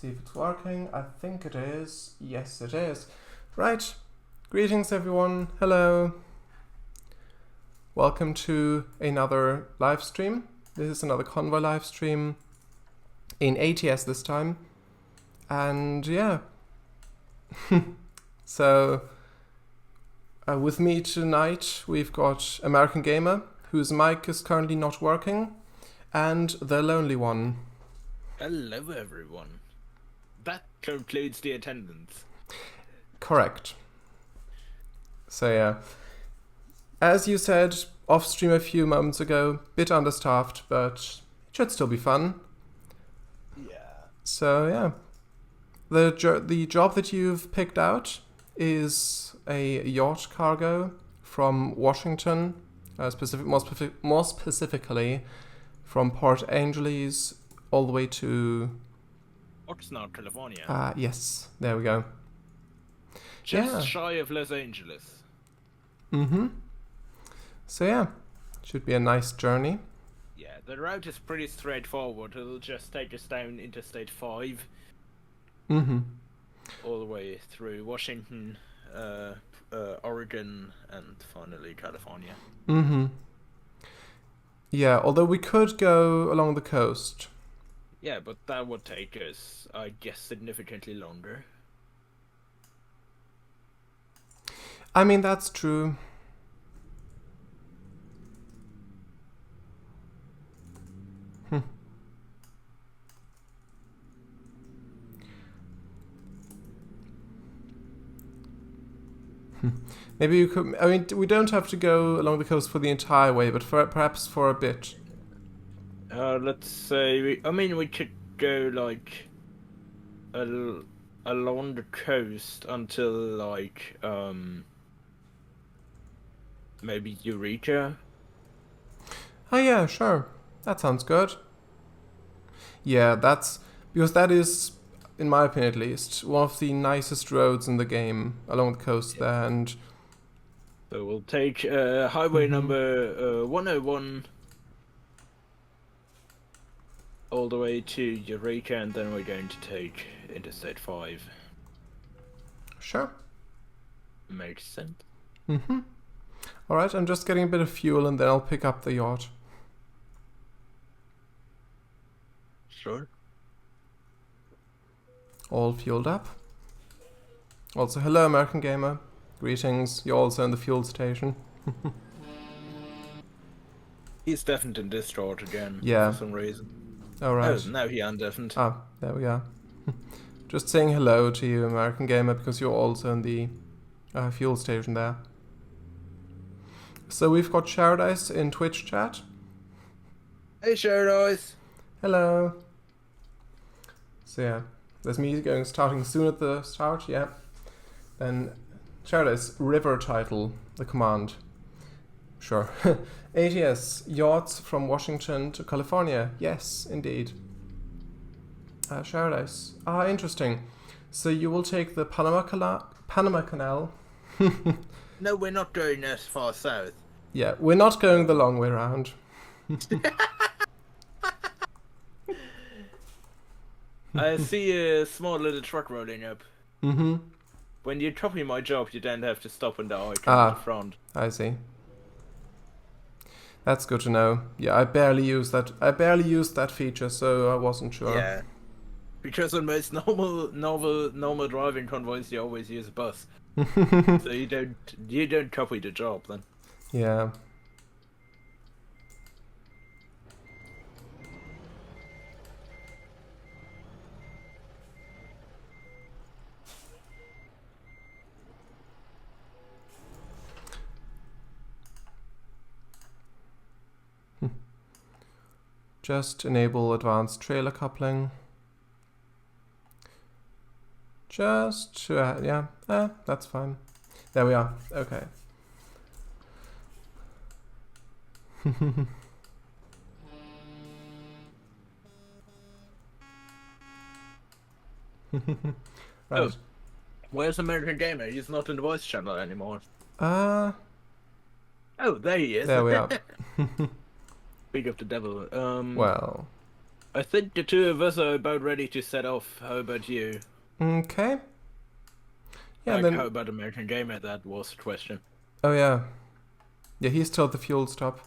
see if it's working. I think it is. Yes, it is. Right. Greetings, everyone. Hello. Welcome to another live stream. This is another Convoy live stream in ATS this time. And yeah. So, with me tonight, we've got American Gamer, whose mic is currently not working, and TheLonelyOne. Hello, everyone. That concludes the attendance. Correct. So yeah, as you said off stream a few moments ago, bit understaffed, but it should still be fun. Yeah. So yeah, the job that you've picked out is a yacht cargo from Washington, more specifically from Port Angeles all the way to Oxnard, California. Yes, there we go. Just shy of Los Angeles. Mm-hmm. So yeah, should be a nice journey. Yeah, the route is pretty straightforward. It'll just take us down Interstate 5. Mm-hmm. All the way through Washington, Oregon, and finally California. Mm-hmm. Yeah, although we could go along the coast. Yeah, but that would take us, I guess, significantly longer. I mean, that's true. Maybe you could. I mean, we don't have to go along the coast for the entire way, but perhaps for a bit. Let's say we could go like along the coast until like maybe Eureka. Oh yeah, sure. That sounds good. Yeah, that's because that is, in my opinion at least, one of the nicest roads in the game along the coast there, and so we'll take highway number 101 all the way to Eureka, and then we're going to take Interstate 5. Sure. Makes sense. Mm-hmm. Alright, I'm just getting a bit of fuel and then I'll pick up the yacht. Sure. All fueled up. Also, hello American Gamer. Greetings, you're also in the fuel station. He's deafened and distraught again Yeah. for some reason. Alright. Oh, now he undeafened. Ah, there we are. Just saying hello to you, American Gamer, because you're also in the fuel station there. So we've got Paradise in Twitch chat. Hey, Paradise. Hello. So yeah, there's music starting soon at the start, yeah. Then Paradise, river title, the command. Sure. ATS, yachts from Washington to California. Yes, indeed. Paradise. Ah, interesting. So you will take the Panama Canal. No, we're not going as far south. Yeah, we're not going the long way around. I see a small little truck rolling up. Mm-hmm. When you copy my job, you then have to stop in the icon at the front. I see. That's good to know. Yeah, I barely use that feature, so I wasn't sure. Yeah. Because on most normal driving convoys, you always use a bus. So you don't copy the job then. Yeah. Just enable advanced trailer coupling. Just yeah, that's fine. There we are. Okay. Right. Oh, where's American Gamer? He's not in the voice channel anymore. Uh, Oh, there he is. there we are. Speak of the devil. Well, I think the two of us are about ready to set off. How about you? Okay. Yeah, Like, then... how about American Gamer? That was the question. Oh, yeah. Yeah, he's still at the fuel stop.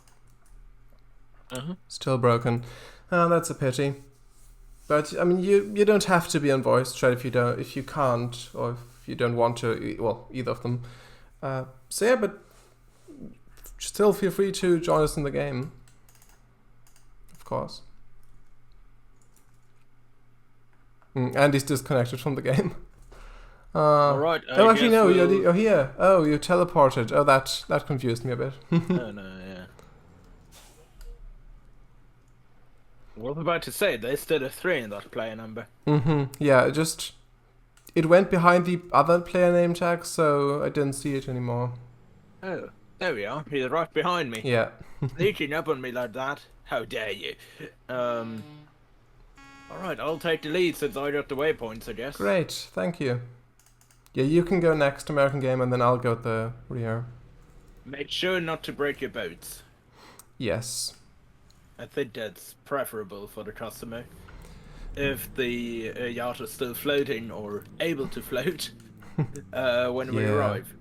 Still broken. That's a pity. But, I mean, you don't have to be on voice chat if you can't, or if you don't want to, well, either of them. So yeah, but still feel free to join us in the game. Of course. Andy's disconnected from the game. Alright, oh, actually, no, you're here. Oh, you teleported. Oh, that confused me a bit. Oh, no, yeah. What was I about to say? There's still a 3 in that player number. Yeah, it went behind the other player name tag, so I didn't see it anymore. Oh, there we are. He's right behind me. Yeah. Sneaking up on me like that. How dare you? Alright, I'll take the lead since I got the waypoints, I guess. Great, thank you. Yeah, you can go next, American Game, and then I'll go at the rear. Make sure not to break your boats. Yes. I think that's preferable for the customer. If the yacht is still floating or able to float when we arrive.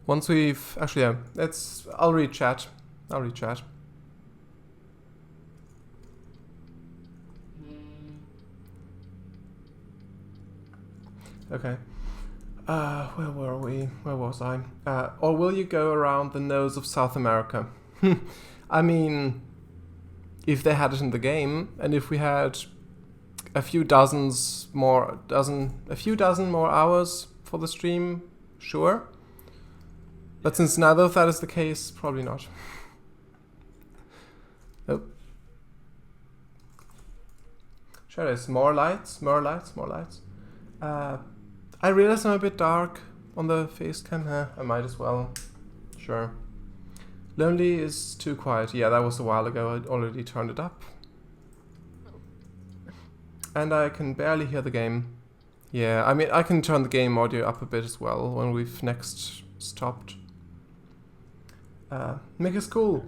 Once we've... Actually, yeah, I'll read chat. Okay. Where were we? Where was I? Or will you go around the nose of South America? I mean, if they had it in the game, and if we had a few dozen more hours for the stream, sure. But since neither of that is the case, probably not. Oh. Sure, there's more lights. I realize I'm a bit dark on the face cam. I might as well. Sure. Lonely is too quiet. Yeah, that was a while ago. I already turned it up. And I can barely hear the game. Yeah, I mean, I can turn the game audio up a bit as well when we've next stopped. Mick is cool.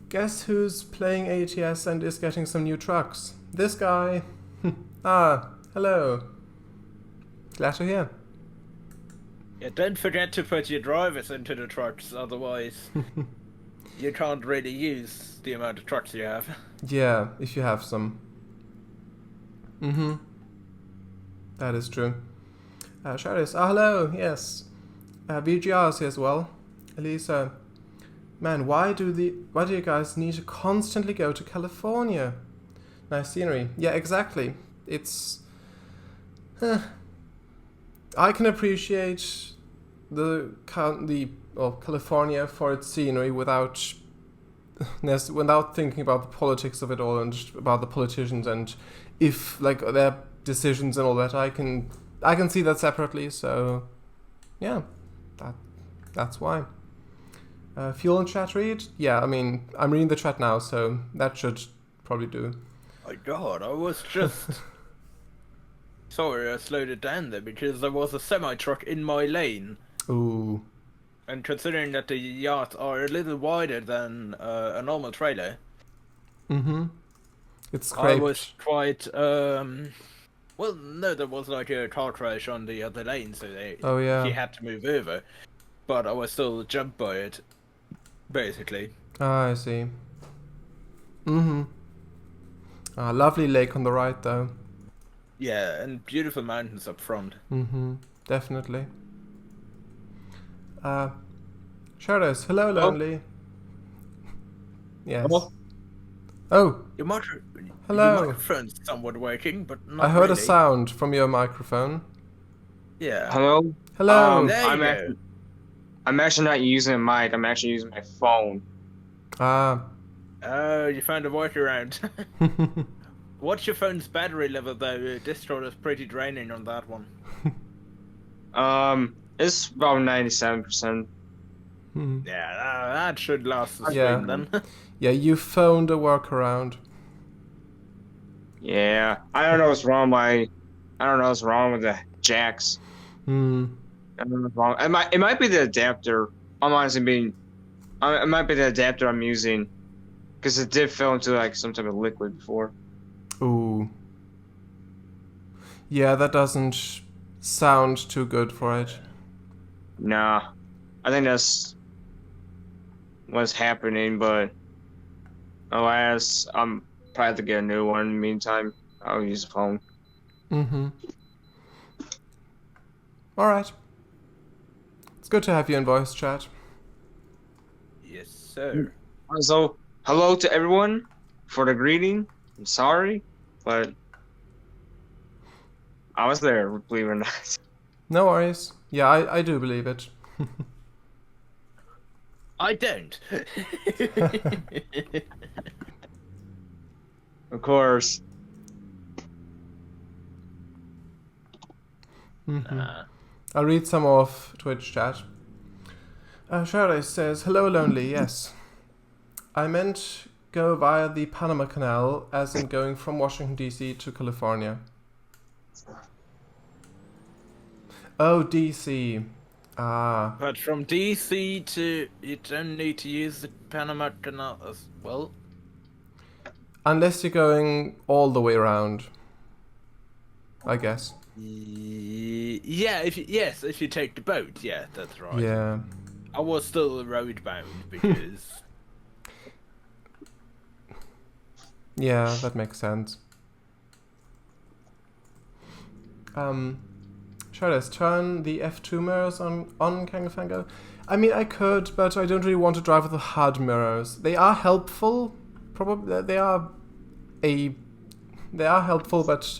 Guess who's playing ATS and is getting some new trucks? This guy. Hello. Glad to hear. Yeah, don't forget to put your drivers into the trucks, otherwise you can't really use the amount of trucks you have. Yeah, if you have some. That is true. Shadows. Hello, yes. VGR is here as well. Elisa. Man, why do you guys need to constantly go to California? Nice scenery. Yeah, exactly. It's... I can appreciate California for its scenery without thinking about the politics of it all and about the politicians and if their decisions and all that. I can see that separately. So yeah, that's why. Fuel and chat read? Yeah, I mean, I'm reading the chat now, so that should probably do. My God, I was just... Sorry, I slowed it down there because there was a semi-truck in my lane. Ooh. And considering that the yachts are a little wider than a normal trailer... It's scraped. I was quite... Well, no, there was like a car crash on the other lane, so he had to move over. But I was still jumped by it, basically. Ah, I see. Lovely lake on the right, though. Yeah, and beautiful mountains up front. Definitely. Shadows, hello, Lonely. Yes. Hello? Oh. Your hello. Your microphone's somewhat working, but not I heard really. a sound from your microphone. Yeah. Hello? Hello. I'm actually not using a mic, I'm actually using my phone. Ah. Oh, you found a workaround. What's your phone's battery level though? Discord is pretty draining on that one. It's about 97%. Yeah, that should last the stream then. Yeah, you found a workaround. Yeah, I don't know what's wrong. I don't know what's wrong with the jacks. I don't know what's wrong. It might be the adapter. I'm honestly being. It might be the adapter I'm using, because it did fall into like some type of liquid before. Ooh. Yeah, that doesn't sound too good for it. Nah, I think that's what's happening. But alas, I'm probably have to get a new one. In the meantime, I'll use the phone. Alright. It's good to have you in voice chat. Yes, sir. So, hello to everyone for the greeting. I'm sorry, but I was there, believe it or not. No worries. Yeah, I do believe it. I don't. Of course. I'll read some of Twitch chat. Shara says, hello Lonely, yes. I meant go via the Panama Canal, as in going from Washington DC to California. Oh, DC. Ah. But from DC to, you don't need to use the Panama Canal as well. Unless you're going all the way around, I guess. Yeah, if you take the boat, yeah, that's right. Yeah. I was still road bound because... Yeah, that makes sense. Charles, turn the F2 mirrors on CangoFango. I mean, I could, but I don't really want to drive with the HUD mirrors. They are helpful. Probably they are helpful, but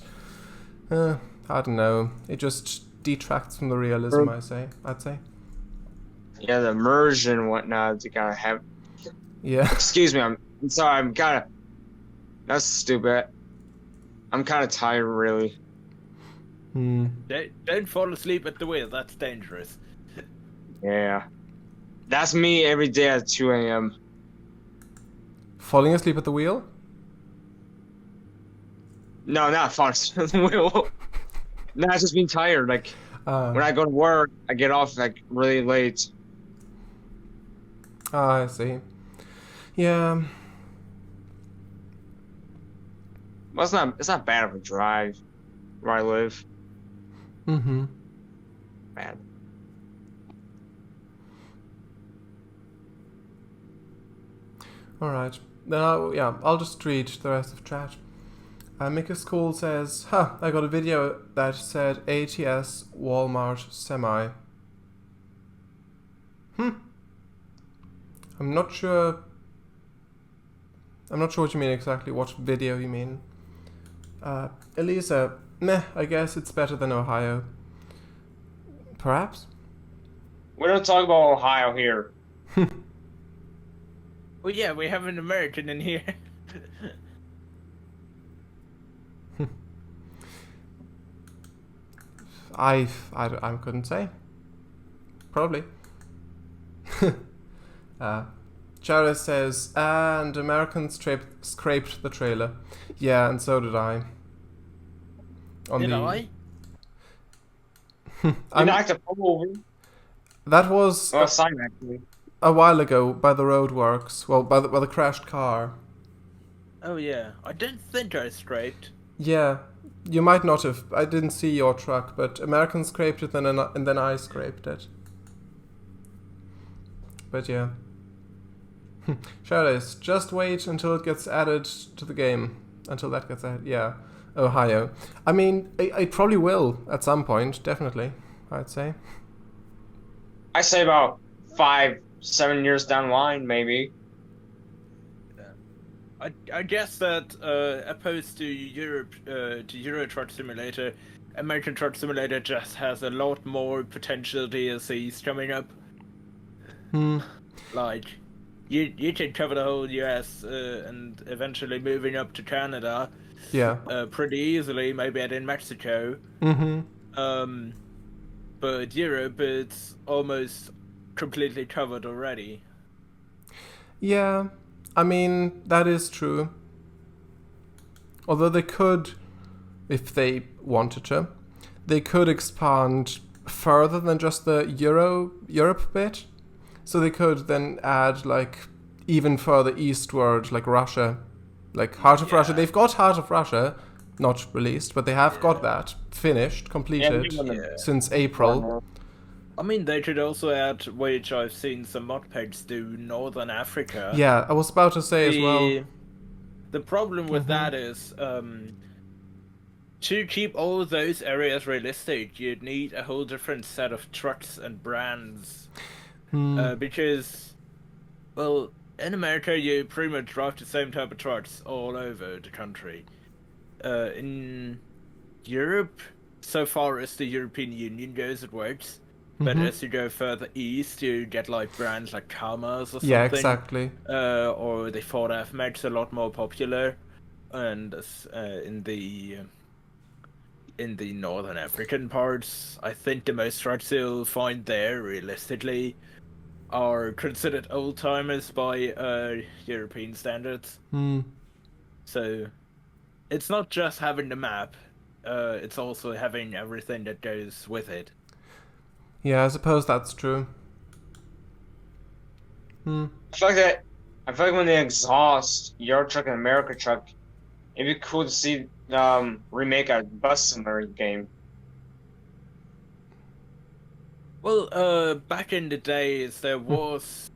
I don't know. It just detracts from the realism. I'd say. Yeah, the immersion and whatnot. You gotta have. Yeah. Excuse me. I'm sorry. I'm kind of. That's stupid. I'm kind of tired, really. Don't fall asleep at the wheel. That's dangerous. Yeah. That's me every day at 2 a.m. Falling asleep at the wheel? No, not falling asleep at the wheel. No, it's just being tired. Like, when I go to work, I get off, like, really late. I see. Yeah. Well, it's not bad of a drive where I live. Bad. Alright. Then I'll just read the rest of chat. Mika School says, I got a video that said ATS Walmart semi. I'm not sure what you mean exactly, what video you mean. Elisa, meh, I guess it's better than Ohio. Perhaps? We don't talk about Ohio here. Well, yeah, we have an American in here. I couldn't say. Probably. Chara says, and Americans scraped the trailer. Yeah, and so did I. Did I? You knocked a pole over. That was actually. A while ago by the roadworks. Well, by the crashed car. Oh yeah, I don't think I scraped. Yeah, you might not have. I didn't see your truck, but Americans scraped it, and then I scraped it. But yeah. Charles, just wait until it gets added to the game. Until that gets added. Yeah. Ohio. I mean, it probably will at some point, definitely, I'd say. I say about 5-7 years down the line, maybe. I guess that opposed to Europe, to Euro Truck Simulator, American Truck Simulator just has a lot more potential DLCs coming up. Like, you can cover the whole US and eventually moving up to Canada. Yeah. Pretty easily, maybe add in Mexico. But Europe, it's almost completely covered already. Yeah, I mean, that is true. Although they could, if they wanted to, they could expand further than just the Europe bit. So they could then add like even further eastward, like Russia, like Heart of Russia. They've got Heart of Russia, not released, but they have got that finished, completed since April. I mean, they could also add, which I've seen some mod packs do, Northern Africa. Yeah, I was about to say as well. The problem with that is, to keep all those areas realistic, you'd need a whole different set of trucks and brands. Because, well, in America, you pretty much drive the same type of trucks all over the country. In Europe, so far as the European Union goes, it works. But as you go further east, you get like brands like Kamas or something. Yeah, exactly. Or the Ford F-Max a lot more popular, and in the Northern African parts, I think the most trucks you'll find there, realistically, are considered old timers by European standards. So it's not just having the map; it's also having everything that goes with it. Yeah, I suppose that's true. I feel like when they exhaust Euro Truck and America Truck, it'd be cool to see remake a bus simulator game. Well, back in the days, there was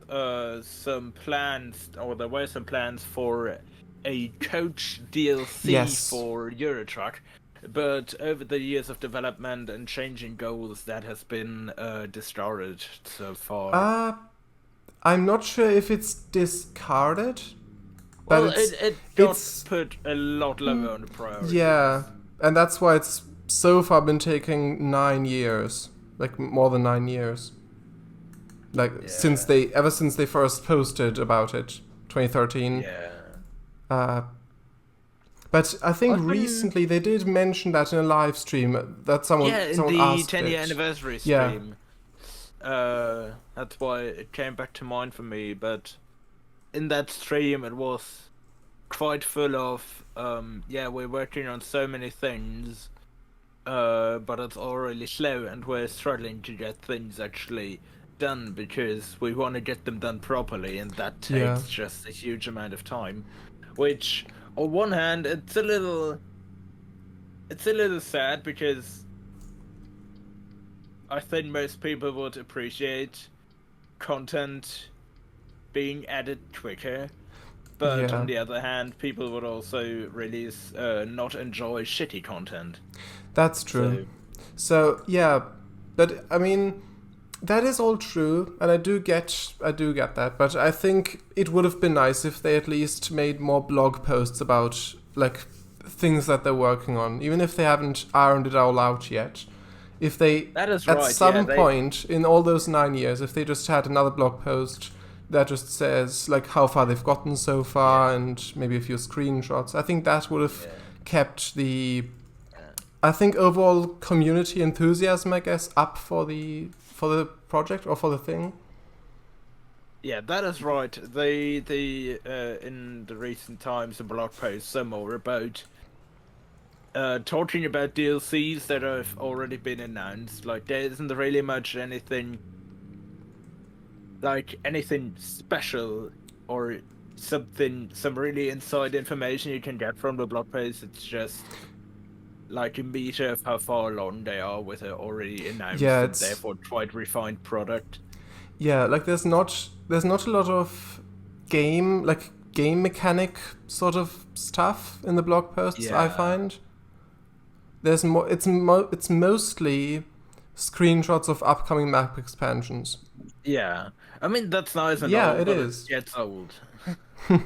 some plans, or there were some plans for a coach DLC for Euro Truck. But over the years of development and changing goals, that has been discarded so far. I'm not sure if it's discarded. Well, it got put a lot lower on the priority. Yeah, and that's why it's so far been taking 9 years, like more than 9 years. Like ever since they first posted about it, 2013. Yeah. But I think recently they did mention that in a live stream that someone in the 10-year anniversary stream. That's why it came back to mind for me. But in that stream, it was quite full of, we're working on so many things, but it's all really slow, and we're struggling to get things actually done because we want to get them done properly, and that takes just a huge amount of time, which. On one hand, it's a little sad because I think most people would appreciate content being added quicker, but on the other hand, people would also really not enjoy shitty content. That's true. So but I mean, that is all true, and I do get that, but I think it would have been nice if they at least made more blog posts about like things that they're working on, even if they haven't ironed it all out yet. If they some point in all those 9 years, if they just had another blog post that just says like how far they've gotten so far and maybe a few screenshots, I think that would have kept the I think overall community enthusiasm, I guess, up for the project or for the thing. Yeah, that is right. They in the recent times, the blog posts are more about talking about DLCs that have already been announced. Like, there isn't really much anything special or some really inside information you can get from the blog post. It's just like a meter of how far along they are with an already announced and therefore quite refined product. Yeah, like there's not a lot of game mechanic sort of stuff in the blog posts. I find there's more. It's mostly screenshots of upcoming map expansions. Yeah, I mean that's nice and all, it is. It gets old. Do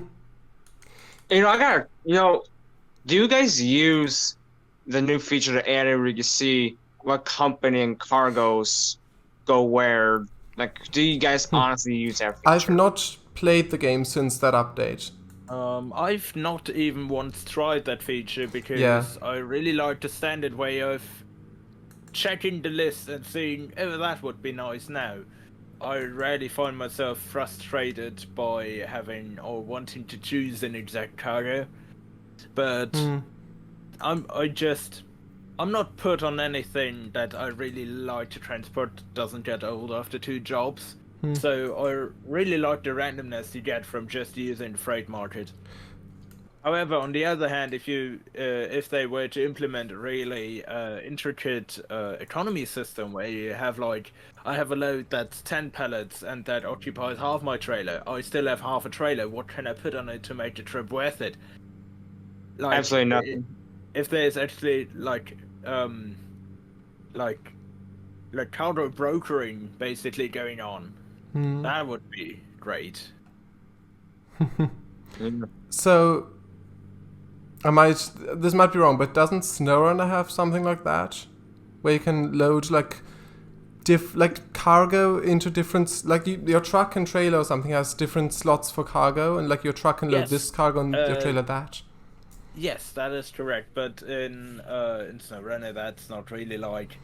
you guys use the new feature that added where you can see what company and cargoes go where? Like, do you guys honestly use that feature? I've not played the game since that update. I've not even once tried that feature because I really like the standard way of checking the list and seeing, oh, that would be nice now. I rarely find myself frustrated by having or wanting to choose an exact cargo. but I'm not put on anything that I really like to transport that doesn't get old after 2 jobs. So I really like the randomness you get from just using the freight market. However, on the other hand, if they were to implement a really intricate economy system where you have like, I have a load that's 10 pallets and that occupies half my trailer, I still have half a trailer, what can I put on it to make the trip worth it? Like, Absolutely nothing. If there's actually like cargo brokering basically going on, that would be great. So, this might be wrong, but doesn't SnowRunner have something like that, where you can load like cargo into different, like your truck and trailer or something has different slots for cargo, and like your truck can load this cargo and your trailer that. Yes, that is correct, but in SnowRunner that's not really like.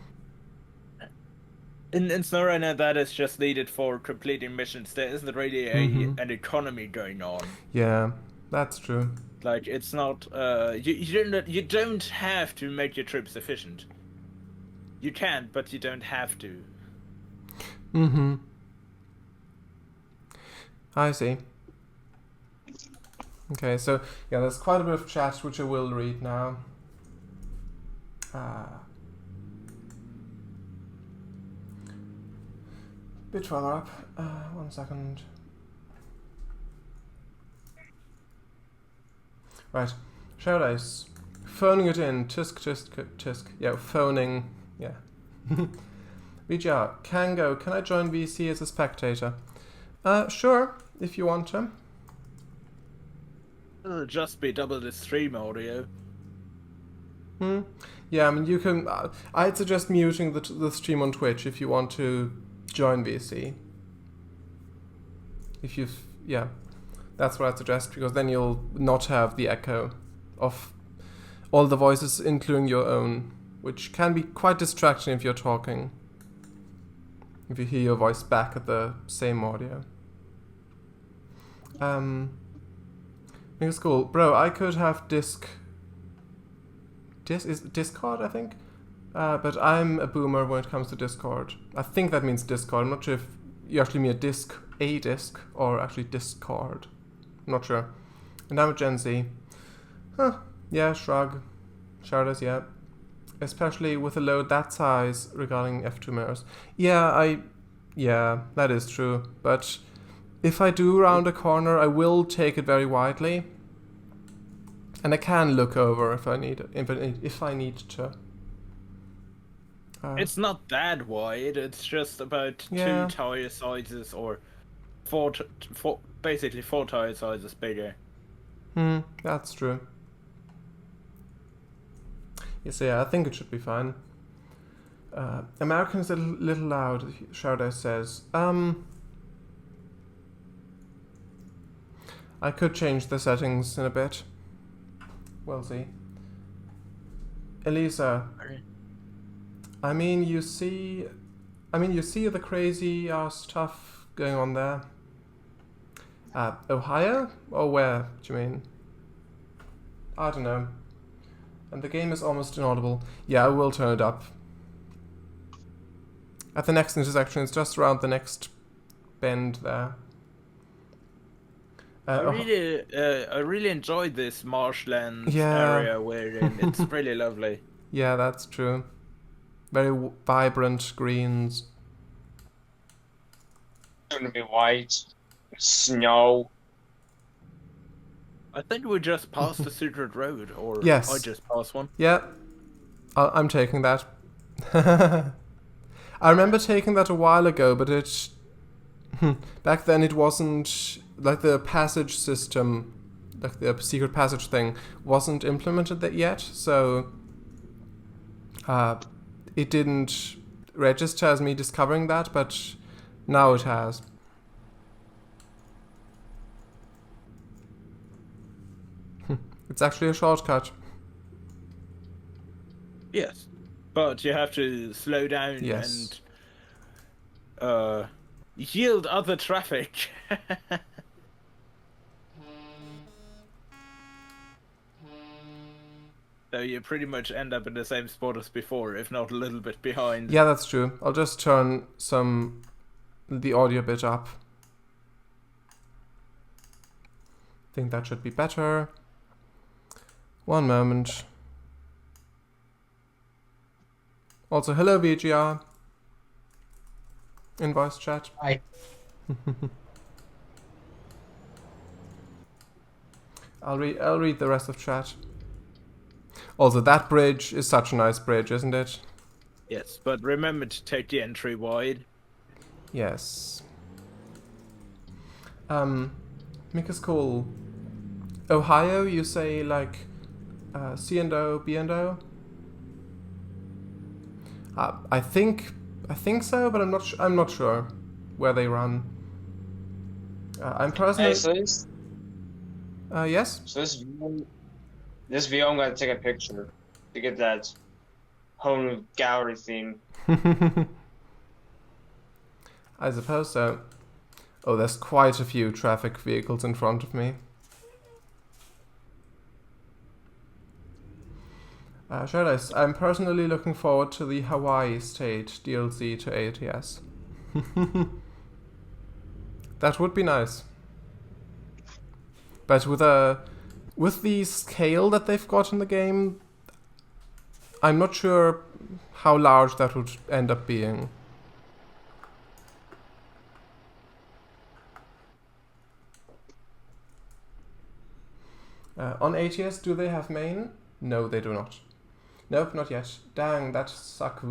In SnowRunner, that is just needed for completing missions. There isn't really an economy going on. Yeah, that's true. Like, it's not. You don't have to make your trips efficient. You can, but you don't have to. I see. Okay, so yeah, there's quite a bit of chat which I will read now. Bit further up. 1 second. Right. Showdice. Phoning it in. Tisk. Yeah, phoning. Yeah. VGR. Cango, can I join VC as a spectator? Sure, if you want to. It'll just be double the stream audio. Yeah, I mean, you can. I'd suggest muting the stream on Twitch if you want to join VC. Yeah, that's what I'd suggest, because then you'll not have the echo of all the voices, including your own, which can be quite distracting if you're talking. If you hear your voice back at the same audio. It's cool. Bro, I could have Discord, I think? But I'm a boomer when it comes to Discord. I think that means Discord. I'm not sure if you actually mean a disc, or actually Discord. I'm not sure. And I'm a Gen Z. Huh. Yeah, shrug. Sharders, yeah. Especially with a load that size regarding F2 mirrors. Yeah, that is true. But if I do round a corner, I will take it very widely. And I can look over if I need to. It's not that wide. It's just about 2 tire sizes, or basically 4 tire sizes bigger. That's true. Yes, yeah, I think it should be fine. American's a little loud, Shouda says. I could change the settings in a bit. We'll see. Elisa. I mean, you see the crazy stuff going on there. Ohio? Or where, do you mean? I don't know. And the game is almost inaudible. Yeah, I will turn it up. At the next intersection, it's just around the next bend there. I really enjoyed this marshland area we're in. It's really lovely. Yeah, that's true. Very vibrant greens. It's gonna be white. Snow. I think we just passed the secret road, or yes. I just passed one. Yeah, I'm taking that. I remember taking that a while ago, but back then it wasn't, like, the passage system, like the secret passage thing, wasn't implemented yet, so it didn't register as me discovering that, but now it has. It's actually a shortcut. Yes, but you have to slow down and yield other traffic. So you pretty much end up in the same spot as before, if not a little bit behind. Yeah, that's true. I'll just turn the audio bit up. Think that should be better. One moment. Also, hello VGR. In voice chat. Hi. I'll read the rest of chat. Also, that bridge is such a nice bridge, isn't it? Yes, but remember to take the entry wide. Yes. Make us call Ohio. You say like C and O, B and O. I think so, but I'm not sure where they run. I'm personally. Hey, so this, Yes. so this video, I'm gonna take a picture to get that home gallery theme. I suppose so. Oh, there's quite a few traffic vehicles in front of me. I'm personally looking forward to the Hawaii State DLC to ATS. That would be nice. But with the scale that they've got in the game, I'm not sure how large that would end up being. On ATS, do they have main? No, they do not. Nope, not yet. Dang, that sucks.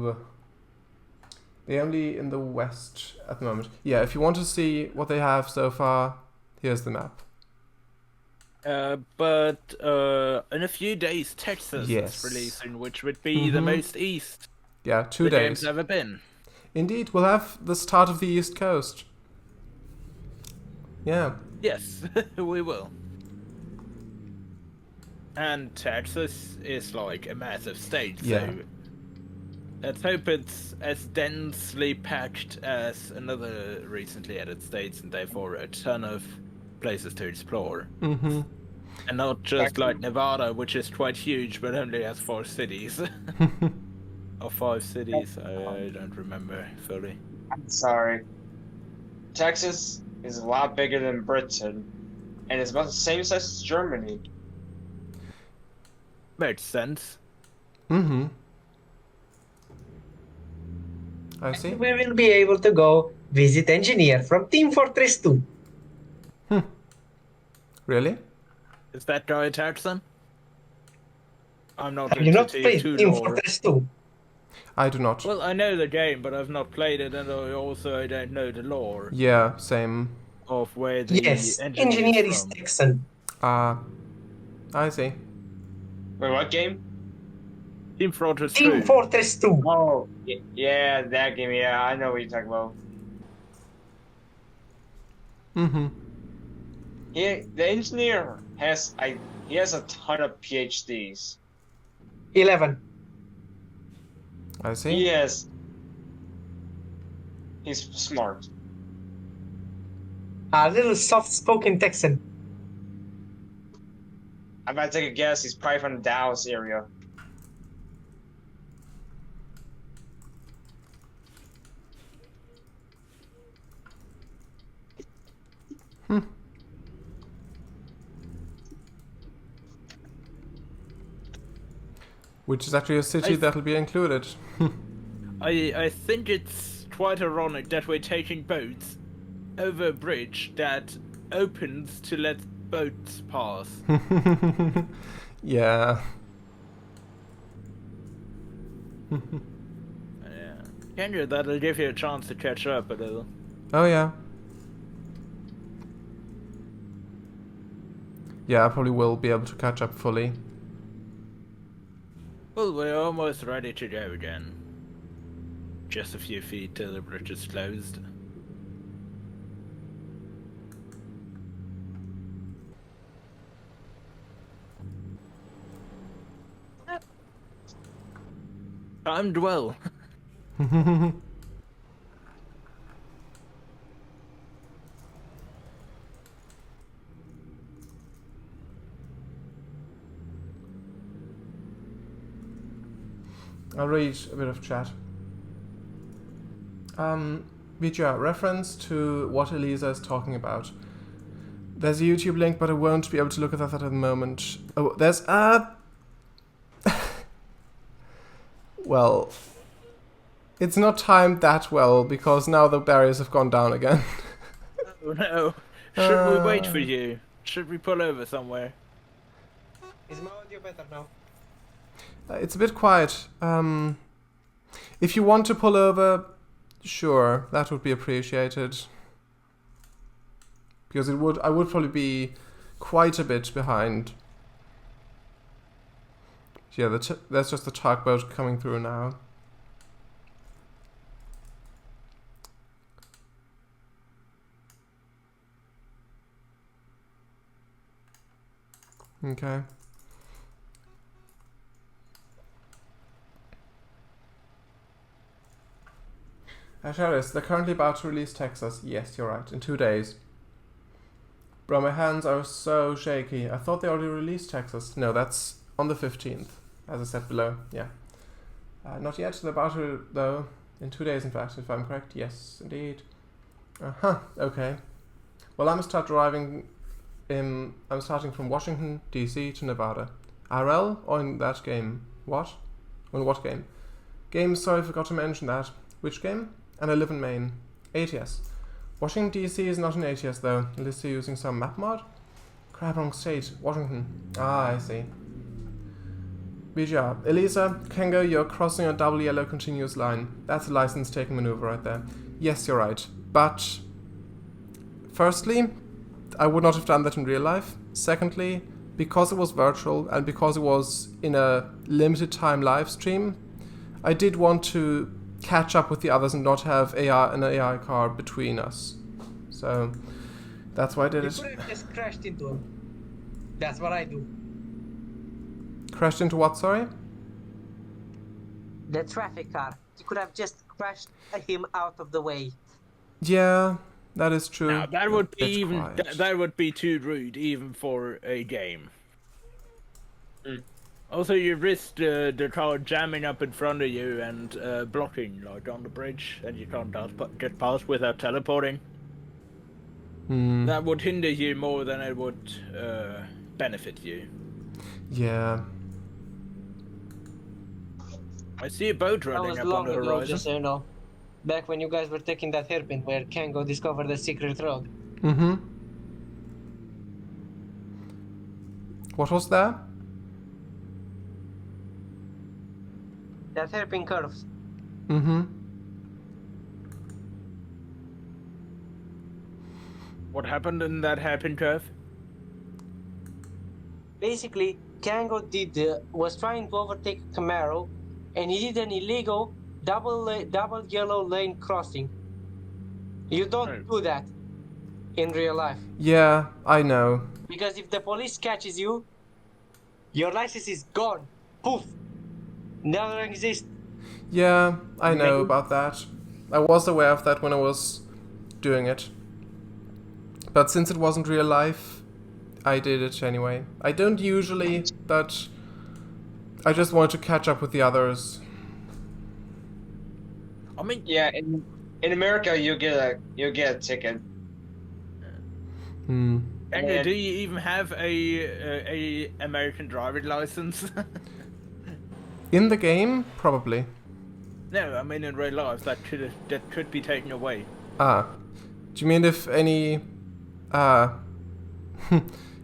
They're only in the west at the moment. Yeah, if you want to see what they have so far, here's the map. But in a few days, Texas is releasing, which would be the most east. Yeah, 2 the days. game's ever been. Indeed, we'll have the start of the East Coast. Yeah. Yes, we will. And Texas is like a massive state, Yeah. so let's hope it's as densely packed as another recently added states, and therefore a ton of places to explore. Mm-hmm. And not just like Nevada, which is quite huge, but only has 4 cities. Or 5 cities, I don't remember fully. I'm sorry. Texas is a lot bigger than Britain, and it's about the same size as Germany. Makes sense. Mm-hmm. I see. We will be able to go visit engineer from Team Fortress 2. Really? Is that guy a Texan? I'm not Have you into not played T2 Team lore. Fortress 2? I do not. Well, I know the game, but I've not played it, and I don't know the lore Yeah, same. of where the Yes, engineer engineer is is from. Texan. I see. Wait, what game? Team Fortress 2. Team Fortress 2. Oh, yeah, that game. Yeah, I know what you're talking about. Mm-hmm. The engineer has he has a ton of PhDs. 11. I see. He's smart. A little soft-spoken Texan. I'm about to take a guess. He's probably from the Dallas area. Which is actually a city that'll be included. I think it's quite ironic that we're taking boats over a bridge that opens to let boats pass. Yeah. Yeah. Kenya, that'll give you a chance to catch up a little. Oh yeah. Yeah, I probably will be able to catch up fully. Well, we're almost ready to go again. Just a few feet till the bridge is closed. Timed well. I'll read a bit of chat. Vijay, reference to what Elisa is talking about. There's a YouTube link, but I won't be able to look at that at the moment. Oh, there's well, it's not timed that well because now the barriers have gone down again. Oh no. Should we wait for you? Should we pull over somewhere? Is my audio better now? It's a bit quiet. If you want to pull over, sure, that would be appreciated. Because I would probably be quite a bit behind. Yeah, that's just the tugboat coming through now. Okay. Asharis, they're currently about to release Texas. Yes, you're right. In 2 days. Bro, my hands are so shaky. I thought they already released Texas. No, that's on the 15th, as I said below. Yeah. Not yet. They're about to, though. In 2 days, in fact, if I'm correct. Yes, indeed. Okay. Well, I'm start driving. I'm starting from Washington D.C. to Nevada. RL or in that game? What? In what game? Game. Sorry, I forgot to mention that. Which game? And I live in Maine. ATS. Washington D.C. is not an ATS though. Unless you're using some map mod. Crap, wrong state. Washington. Ah, I see. BGR. Elisa, Kango, you're crossing a double yellow continuous line. That's a license-taking maneuver right there. Yes, you're right. But firstly, I would not have done that in real life. Secondly, because it was virtual and because it was in a limited time live stream, I did want to catch up with the others and not have an AI car between us. So that's why I did it. You could have just crashed into him. That's what I do. Crashed into what, sorry? The traffic car. You could have just crashed him out of the way. Yeah, that is true. Now, that would be It's even quiet. that would be too rude, even for a game. Also, you risk the car jamming up in front of you and blocking, like on the bridge, and you can't get past without teleporting. That would hinder you more than it would benefit you. Yeah. I see a boat That running was up on long the ago, horizon. just so you know. Back when you guys were taking that hairpin where Kango discovered the secret road. Mm-hmm. What was that? That hairpin curves. Mm-hmm. What happened in that hairpin curve? Basically, Kango was trying to overtake a Camaro, and he did an illegal double yellow lane crossing. You don't do that in real life. Yeah, I know. Because if the police catches you, your license is gone. Poof. Never exists. Yeah, I know about that. I was aware of that when I was doing it. But since it wasn't real life, I did it anyway. I don't usually, but I just wanted to catch up with the others. I mean, Yeah, in America you get a ticket. Hmm. and do you even have a American driving license? In the game, probably. No, I mean in real life that could be taken away. Ah. Do you mean if any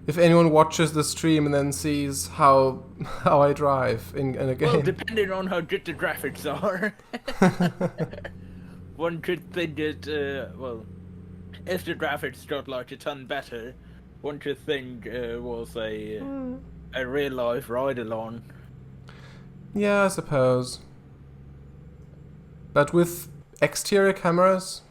if anyone watches the stream and then sees how I drive in a game? Well, depending on how good the graphics are. One could think that, well, if the graphics got like a ton better, one could think was a real life ride along. Yeah, I suppose. But with exterior cameras?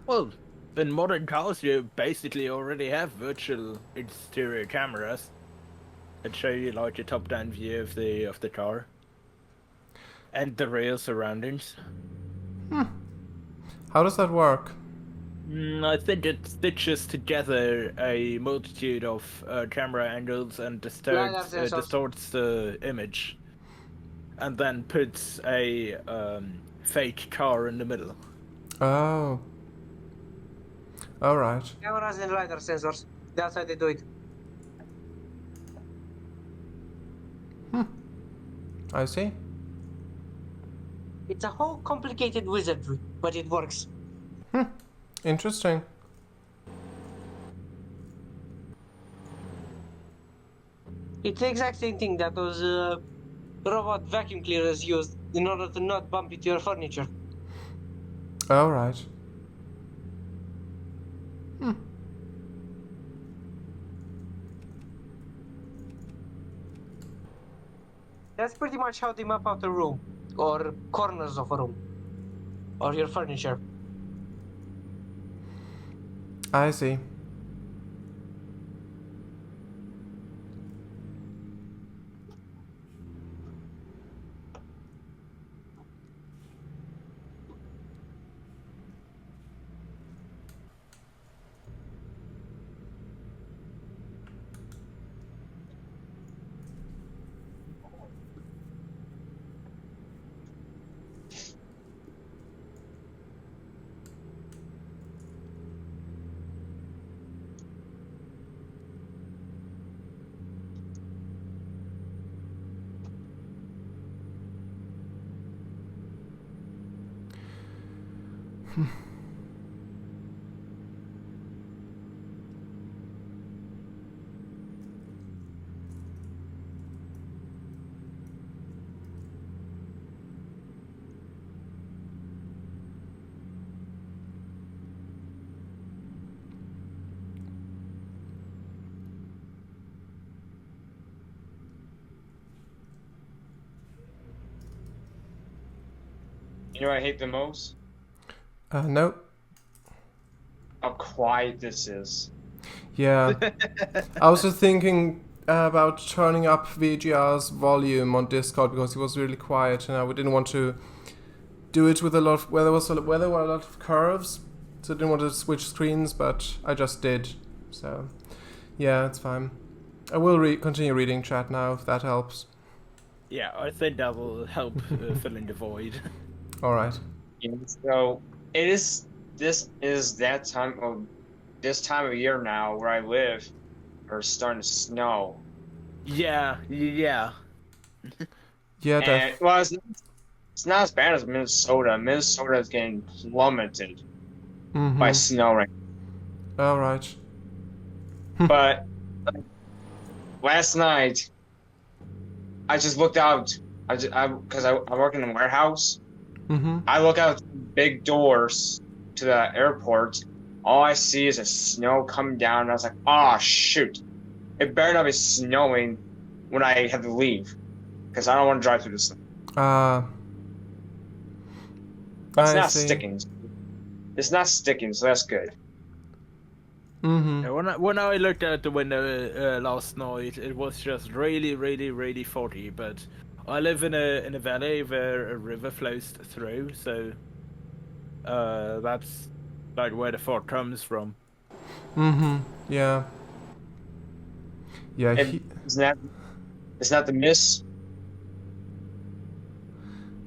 Well, in modern cars you basically already have virtual exterior cameras that show you like a top-down view of the car and the real surroundings. How does that work? I think it stitches together a multitude of camera angles and distorts the image. and then puts a fake car in the middle. Oh. Alright. Cameras and LiDAR sensors. That's how they do it. I see. It's a whole complicated wizardry, but it works. Interesting. It's the exact same thing that those robot vacuum cleaners used in order to not bump into your furniture. Alright. That's pretty much how they map out a room, or corners of a room, or your furniture. I see. You know what I hate the most? No. How quiet this is. Yeah. I was just thinking about turning up VGR's volume on Discord because it was really quiet and I didn't want to do it with a lot of, where there were a lot of curves, so I didn't want to switch screens, but I just did. So yeah, it's fine. I will continue reading chat now if that helps. Yeah, I think that will help fill in the void. All right. Yeah, so it is. This is that time of this time of year now where I live, or it's starting to snow. Yeah. Yeah. And well, it's not as bad as Minnesota. Minnesota is getting plummeted by snow right now. All right. But last night, I just looked out. Because I work in a warehouse. I look out big doors to the airport. All I see is a snow coming down. And I was like, oh, shoot. It better not be snowing when I have to leave. Because I don't want to drive through the snow. But it's not sticking. It's not sticking, so that's good. When I looked out the window last night, it was just really, really, really foggy. But I live in a valley where a river flows through, so that's like where the fog comes from. Yeah. Yeah. It's not the mist.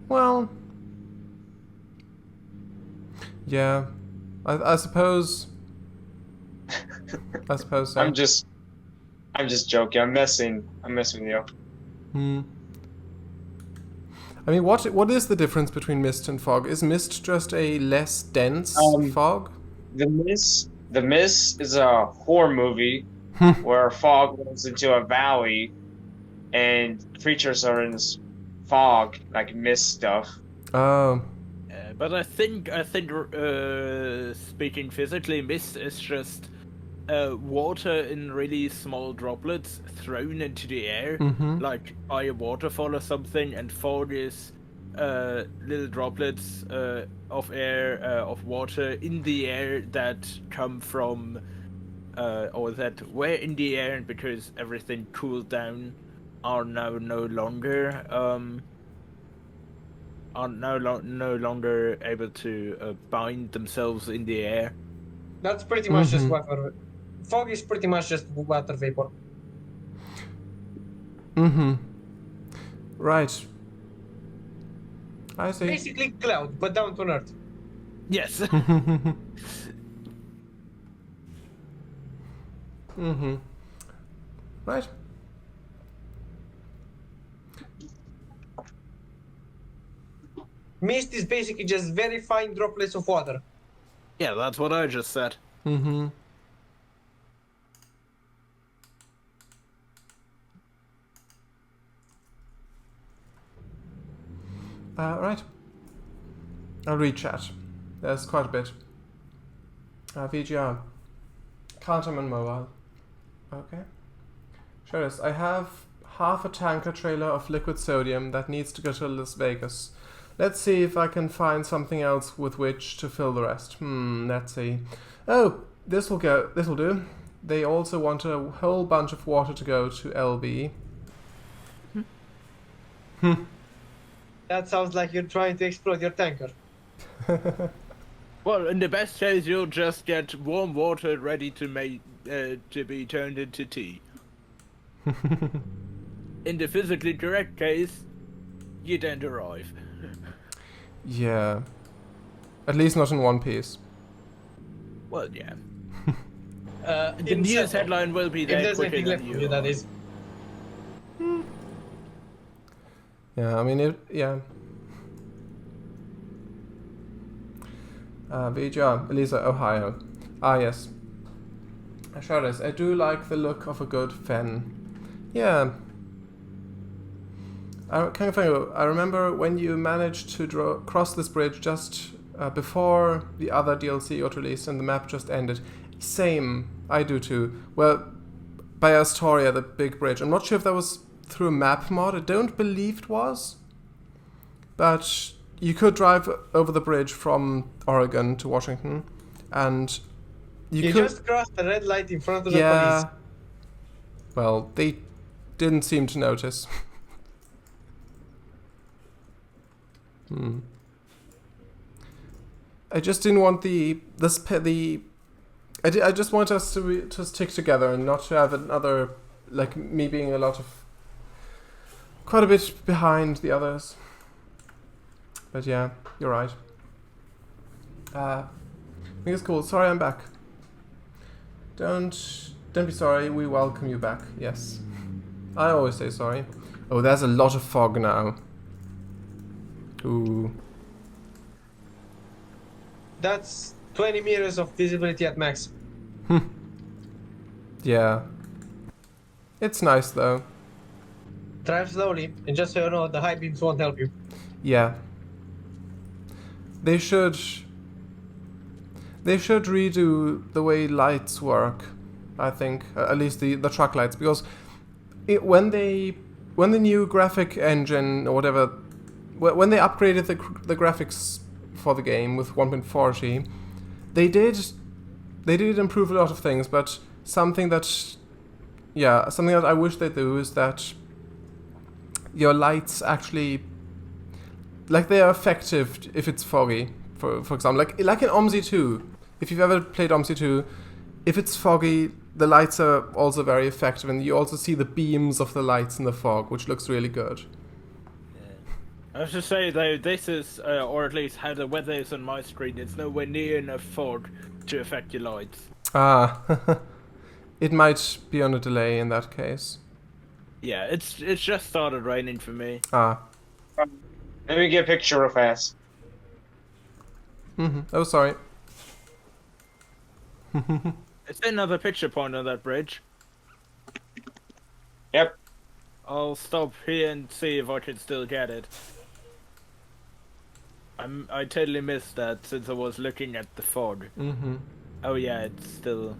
Well. Yeah. I suppose. I suppose so. I'm just joking. I'm messing with you. I mean, what is the difference between mist and fog? Is mist just a less dense fog? The Mist is a horror movie where fog goes into a valley and creatures are in this fog, like mist stuff. Oh. But I think speaking physically, mist is just water in really small droplets thrown into the air, like by a waterfall or something, and fog is little droplets of air, of water in the air that come from, or that were in the air, and because everything cooled down, are now no longer no longer able to bind themselves in the air. That's pretty much just water. Fog is pretty much just water vapor. Right. I see. Basically Cloud, but down to earth. Yes. Right. Mist is basically just very fine droplets of water. Yeah, that's what I just said. Right. I'll read chat. There's quite a bit. VGR. Can't I'm on mobile. Okay. Sure is. I have half a tanker trailer of liquid sodium that needs to go to Las Vegas. Let's see if I can find something else with which to fill the rest. Let's see. Oh, this'll do. They also want a whole bunch of water to go to LB. That sounds like you're trying to explode your tanker. Well, in the best case, you'll just get warm water ready to be turned into tea. In the physically correct case, you don't arrive. Yeah. At least not in one piece. Well, yeah. The news headline will be there quicker than you. That is. Yeah, I mean, yeah. VGR, Elisa, Ohio. Ah, yes. Sure it is. I do like the look of a good fen. Yeah. CangoFango, I remember when you managed to cross this bridge just before the other DLC got released and the map just ended. Same, I do too. Well, by Astoria, the big bridge. I'm not sure if that was through a map mod. I don't believe it was. But you could drive over the bridge from Oregon to Washington, and you could just crossed the red light in front of the police. Well, they didn't seem to notice. I just didn't want I just want us to stick together and not to have another, like me being quite a bit behind the others. But yeah, you're right. I think it's cool. Sorry, I'm back. Don't be sorry. We welcome you back. Yes, I always say sorry. Oh, there's a lot of fog now. Ooh. That's 20 meters of visibility at max. Yeah. It's nice though. Drive slowly, and just so you know, the high beams won't help you. Yeah. They should redo the way lights work, I think. At least the truck lights, because when the new graphic engine or whatever, when they upgraded the graphics for the game with 1.40, they did improve a lot of things, but something that I wish they do is that your lights actually, like, they are effective if it's foggy. For example, like in OMSI 2, if you've ever played OMSI 2, if it's foggy, the lights are also very effective, and you also see the beams of the lights in the fog, which looks really good. I have to say though, this is, or at least how the weather is on my screen, it's nowhere near enough fog to affect your lights. Ah, it might be on a delay in that case. Yeah, it's just started raining for me. Ah. Let me get a picture real fast. Oh, sorry. Is there another picture point on that bridge? Yep. I'll stop here and see if I can still get it. I totally missed that since I was looking at the fog. Oh yeah, it's still...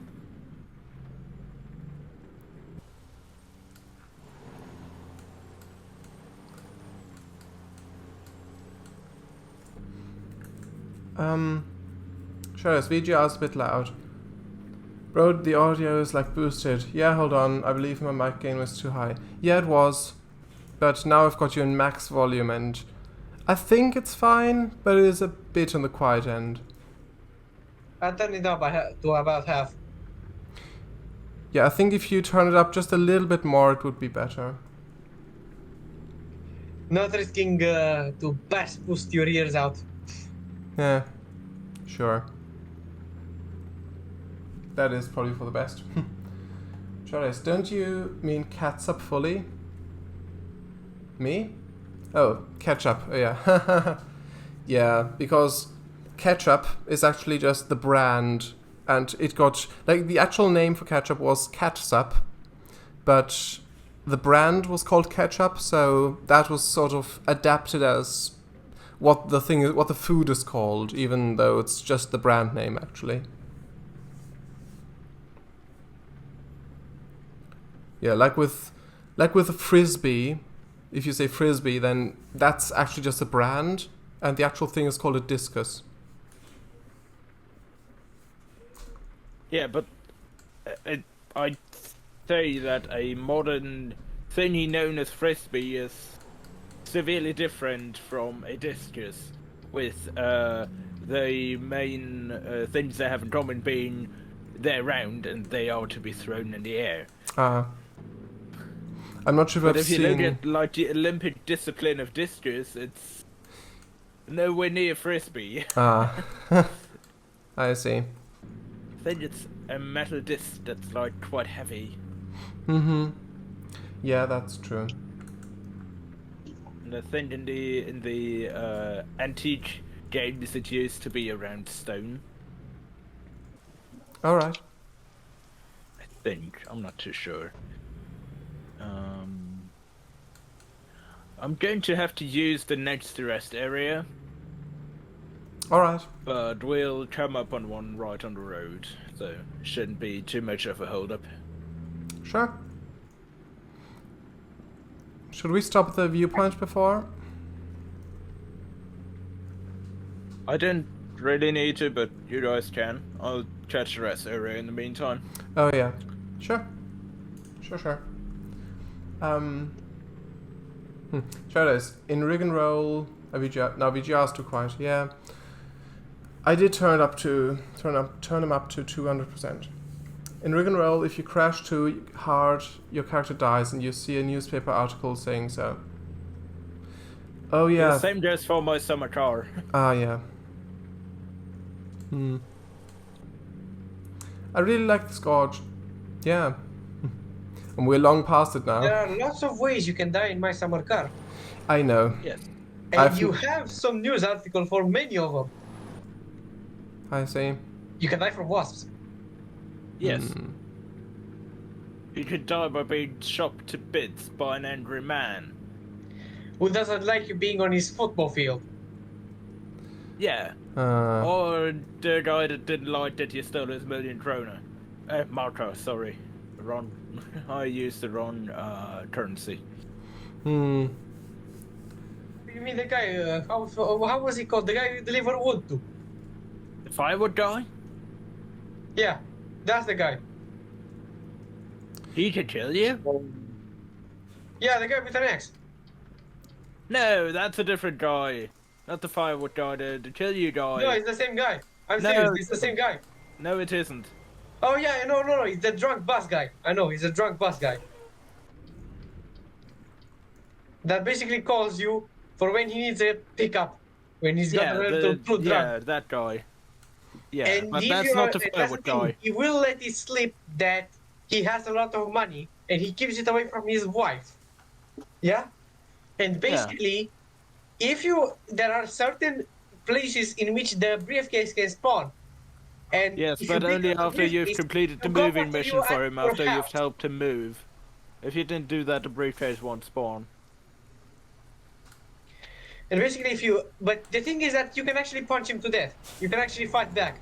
Sure, this VGR's a bit loud. Bro, the audio is like boosted. Yeah, hold on, I believe my mic gain was too high. Yeah, it was. But now I've got you in max volume and I think it's fine, but it is a bit on the quiet end. I turned it down to about half. Yeah, I think if you turn it up just a little bit more, it would be better. Not risking to boost your ears out. Yeah, sure. That is probably for the best. Charles, don't you mean catsup fully? Me? Oh, ketchup. Oh, yeah. Yeah, because ketchup is actually just the brand, and it got like the actual name for ketchup was catsup, but the brand was called ketchup, so that was sort of adapted as what the thing is, what the food is called, even though it's just the brand name actually. Yeah, like with a frisbee, if you say frisbee, then that's actually just a brand, and the actual thing is called a discus. Yeah, but I'd say that a modern thingy known as frisbee is severely different from a discus, with the main things they have in common being they're round and they are to be thrown in the air. I'm not sure if But I've if you seen... look at like the Olympic discipline of discus, it's nowhere near frisbee. I see. I think it's a metal disc that's like quite heavy. Yeah, that's true. And I think in the antique games it used to be around stone. Alright. I think. I'm not too sure. I'm going to have to use the next to rest area. Alright. But we'll come up on one right on the road, so shouldn't be too much of a hold-up. Sure. Should we stop at the viewpoint before? I don't really need to, but you guys can. I'll catch the rest area in the meantime. Oh yeah. Sure. Sure. Shadows, in rig and roll, VGR's too quiet. Yeah, I did turn him up to 200%. In rig and roll, if you crash too hard, your character dies, and you see a newspaper article saying so. Oh yeah. The same goes for my summer car. Ah yeah. I really like the Scourge. Yeah. And we're long past it now. There are lots of ways you can die in my summer car. I know. Yes. And you have some news article for many of them. I see. You can die from wasps. Yes. You could die by being shot to bits by an angry man. Who doesn't like you being on his football field? Yeah. Or the guy that didn't like that you stole his million kroner. Marco, sorry. Wrong. I used the wrong currency. You mean the guy, how was he called? The guy you deliver wood to? The firewood guy? Yeah, that's the guy. He could kill you? Yeah, the guy with an axe. No, that's a different guy. Not the firewood guy, the kill you guy. No, it's the same guy. I'm serious, it's the same guy. No, it isn't. Oh yeah, no, he's the drunk bus guy. I know, he's a drunk bus guy. That basically calls you for when he needs a pickup. When he's got too drunk. Yeah, that guy. Yeah, and but that's not the firewood guy. He will let it slip that he has a lot of money and he gives it away from his wife. Yeah? And basically, there are certain places in which the briefcase can spawn. And yes, but only after you've completed the moving mission for him, after you've helped him move. If you didn't do that, the briefcase won't spawn. And basically, but the thing is that you can actually punch him to death. You can actually fight back.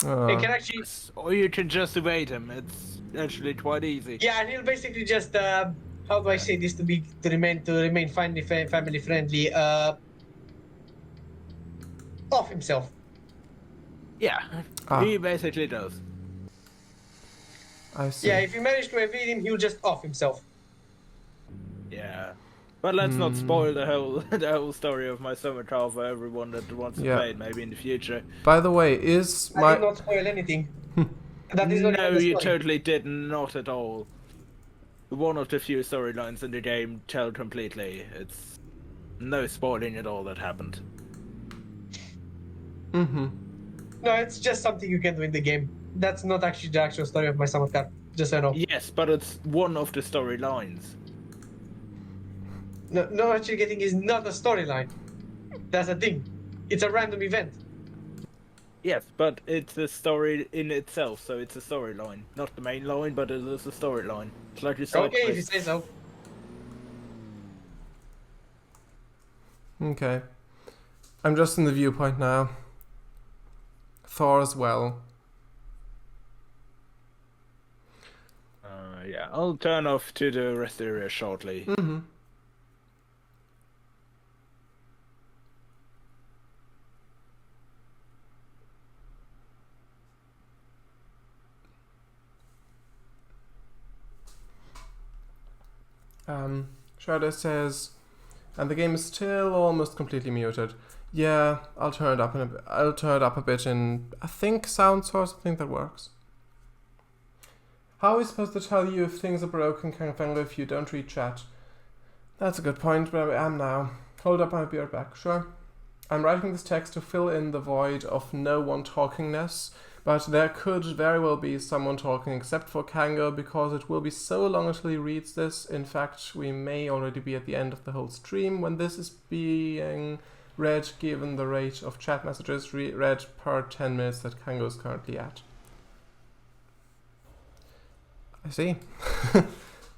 You can actually... Or you can just evade him. It's actually quite easy. Yeah, and he'll basically just, how do I say this to remain family friendly? Off himself. Yeah, he basically does. I see. Yeah, if you manage to evade him, he'll just off himself. Yeah. But let's not spoil the whole story of my summer car for everyone that wants to play it maybe in the future. By the way, I did not spoil anything. That is not no, you totally did not at all. One of the few storylines in the game told completely. It's no spoiling at all that happened. Mm-hmm. No, it's just something you can do in the game. That's not actually the actual story of my summer car. Just so you know. Yes, but it's one of the storylines. No, what you're getting is not a storyline. That's a thing. It's a random event. Yes, but it's a story in itself, so it's a storyline. Not the main line, but it is a storyline. It's like you said. Okay, if you say so. Okay. I'm just in the viewpoint now. Thor as well. Yeah, I'll turn off to the rest area shortly. Mm-hmm. Shredder says, and the game is still almost completely muted. Yeah, I'll turn it up I'll turn it up a bit in, I think, sound source. I think that works. How are we supposed to tell you if things are broken, CangoFango, if you don't read chat? That's a good point, but I am now. Hold up, I'll be right back. Sure. I'm writing this text to fill in the void of no one talkingness, but there could very well be someone talking except for Kango, because it will be so long until he reads this. In fact, we may already be at the end of the whole stream when this is being read, given the rate of chat messages read per 10 minutes that Kango is currently at. I see.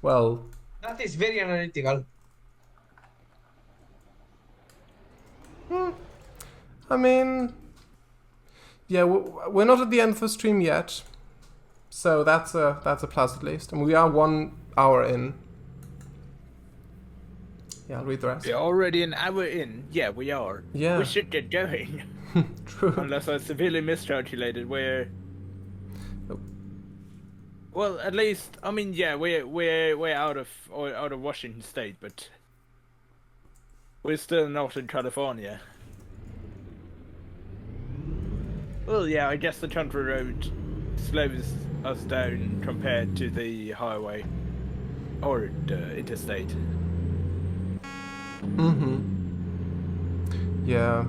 Well... That is very analytical. I mean... Yeah, we're not at the end of the stream yet. So that's a plus at least. And we are 1 hour in. Yeah, I'll read the rest. We're already an hour in. Yeah, we are. Yeah. We should get going. True. Unless I severely miscalculated where... Well, at least, I mean, yeah, we're out of Washington State, but we're still not in California. Well, yeah, I guess the country road slows us down compared to the highway or the interstate. Mm-hmm. Yeah.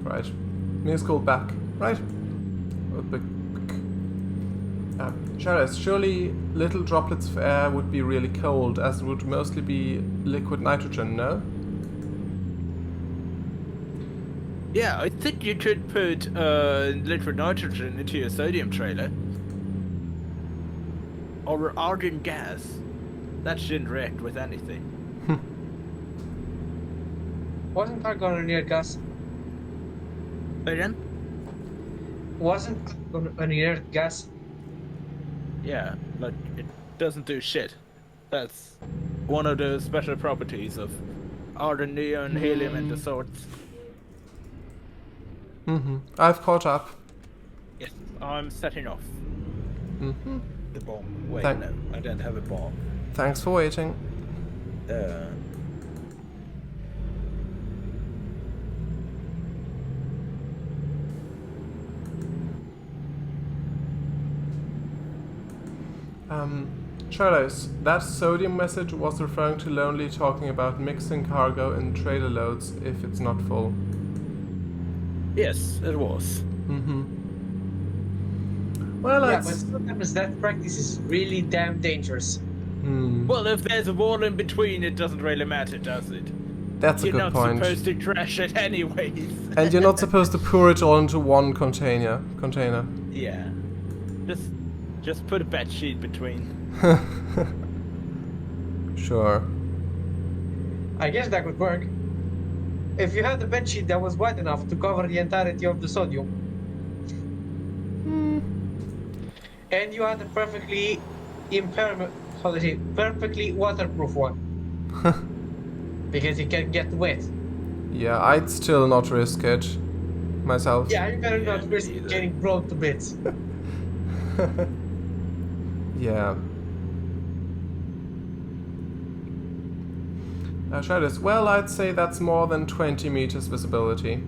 Right. Musical back. Right. Shadows, surely little droplets of air would be really cold, as it would mostly be liquid nitrogen, no? Yeah, I think you could put liquid nitrogen into your sodium trailer. Or argon gas. That shouldn't react with anything. Wasn't argon an inert gas? Again? Wasn't argon an inert gas? Yeah, like, it doesn't do shit. That's one of the special properties of argon, neon, helium, and the sorts. Mm-hmm. I've caught up. Yes, I'm setting off. Mm-hmm. The bomb. Wait, Thank- no, I don't have a bomb. Thanks for waiting. Charles, that sodium message was referring to Lonely talking about mixing cargo in trailer loads if it's not full. Yes, it was. Mm-hmm. Well, Yeah, but sometimes that practice is really damn dangerous. Well, if there's a wall in between, it doesn't really matter, does it? That's a You're good not point. supposed to crash it anyways. And you're not supposed to pour it all into one container. Yeah. Just put a bed sheet between. Sure. I guess that could work. If you had a bed sheet that was wide enough to cover the entirety of the sodium. And you had a perfectly perfectly waterproof one. Because it can get wet. Yeah, I'd still not risk it myself. Yeah, you better not risk getting blown to bits. Yeah. Try this. Well, I'd say that's more than 20 meters visibility.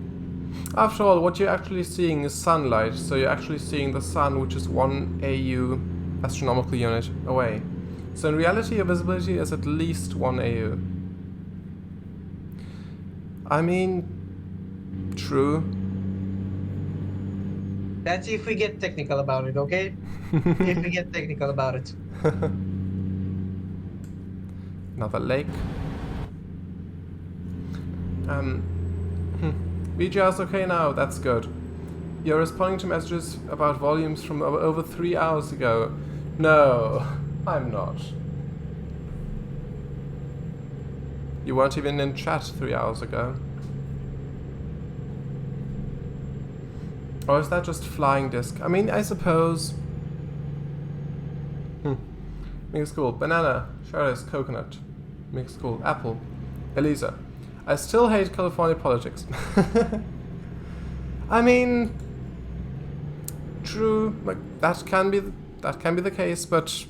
After all, what you're actually seeing is sunlight, so you're actually seeing the sun, which is 1 AU astronomical unit away. So in reality, your visibility is at least 1 AU. I mean, true. That's if we get technical about it, okay? If we get technical about it. Another lake. BGR's okay now, that's good. You're responding to messages about volumes from over 3 hours ago. No, I'm not. You weren't even in chat 3 hours ago. Or is that just flying disc? I mean, I suppose... Mixed school. Banana. Charles. Coconut. Mixed school. Apple. Elisa. I still hate California politics. I mean... True. Like, that can be the case, but...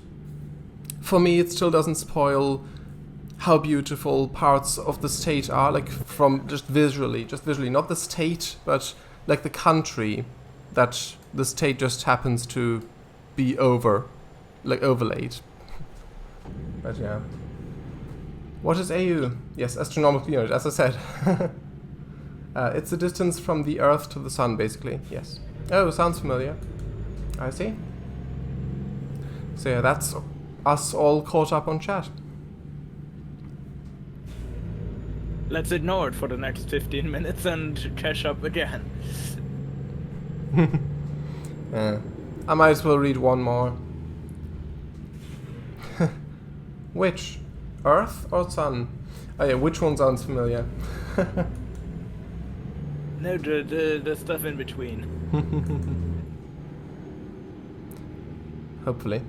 For me, it still doesn't spoil how beautiful parts of the state are, like, from just visually, not the state, but like the country that the state just happens to be overlaid. But yeah. What is AU? Yes, astronomical unit, as I said. It's the distance from the Earth to the Sun, basically, yes. Oh, sounds familiar. I see. So yeah, that's us all caught up on chat. Let's ignore it for the next 15 minutes and catch up again. I might as well read one more. Which? Earth or Sun? Oh yeah, which one sounds familiar? No, the stuff in between. Hopefully.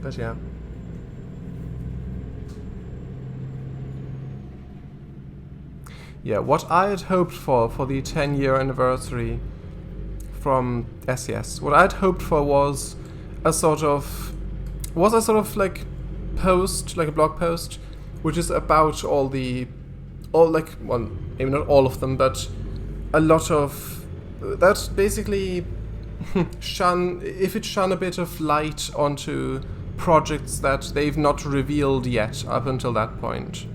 But yeah. Yeah, what I had hoped for the 10-year anniversary from SES, what I'd hoped for was a sort of like post, like a blog post, which is about maybe not all of them, but a lot of that basically shone a bit of light onto projects that they've not revealed yet up until that point,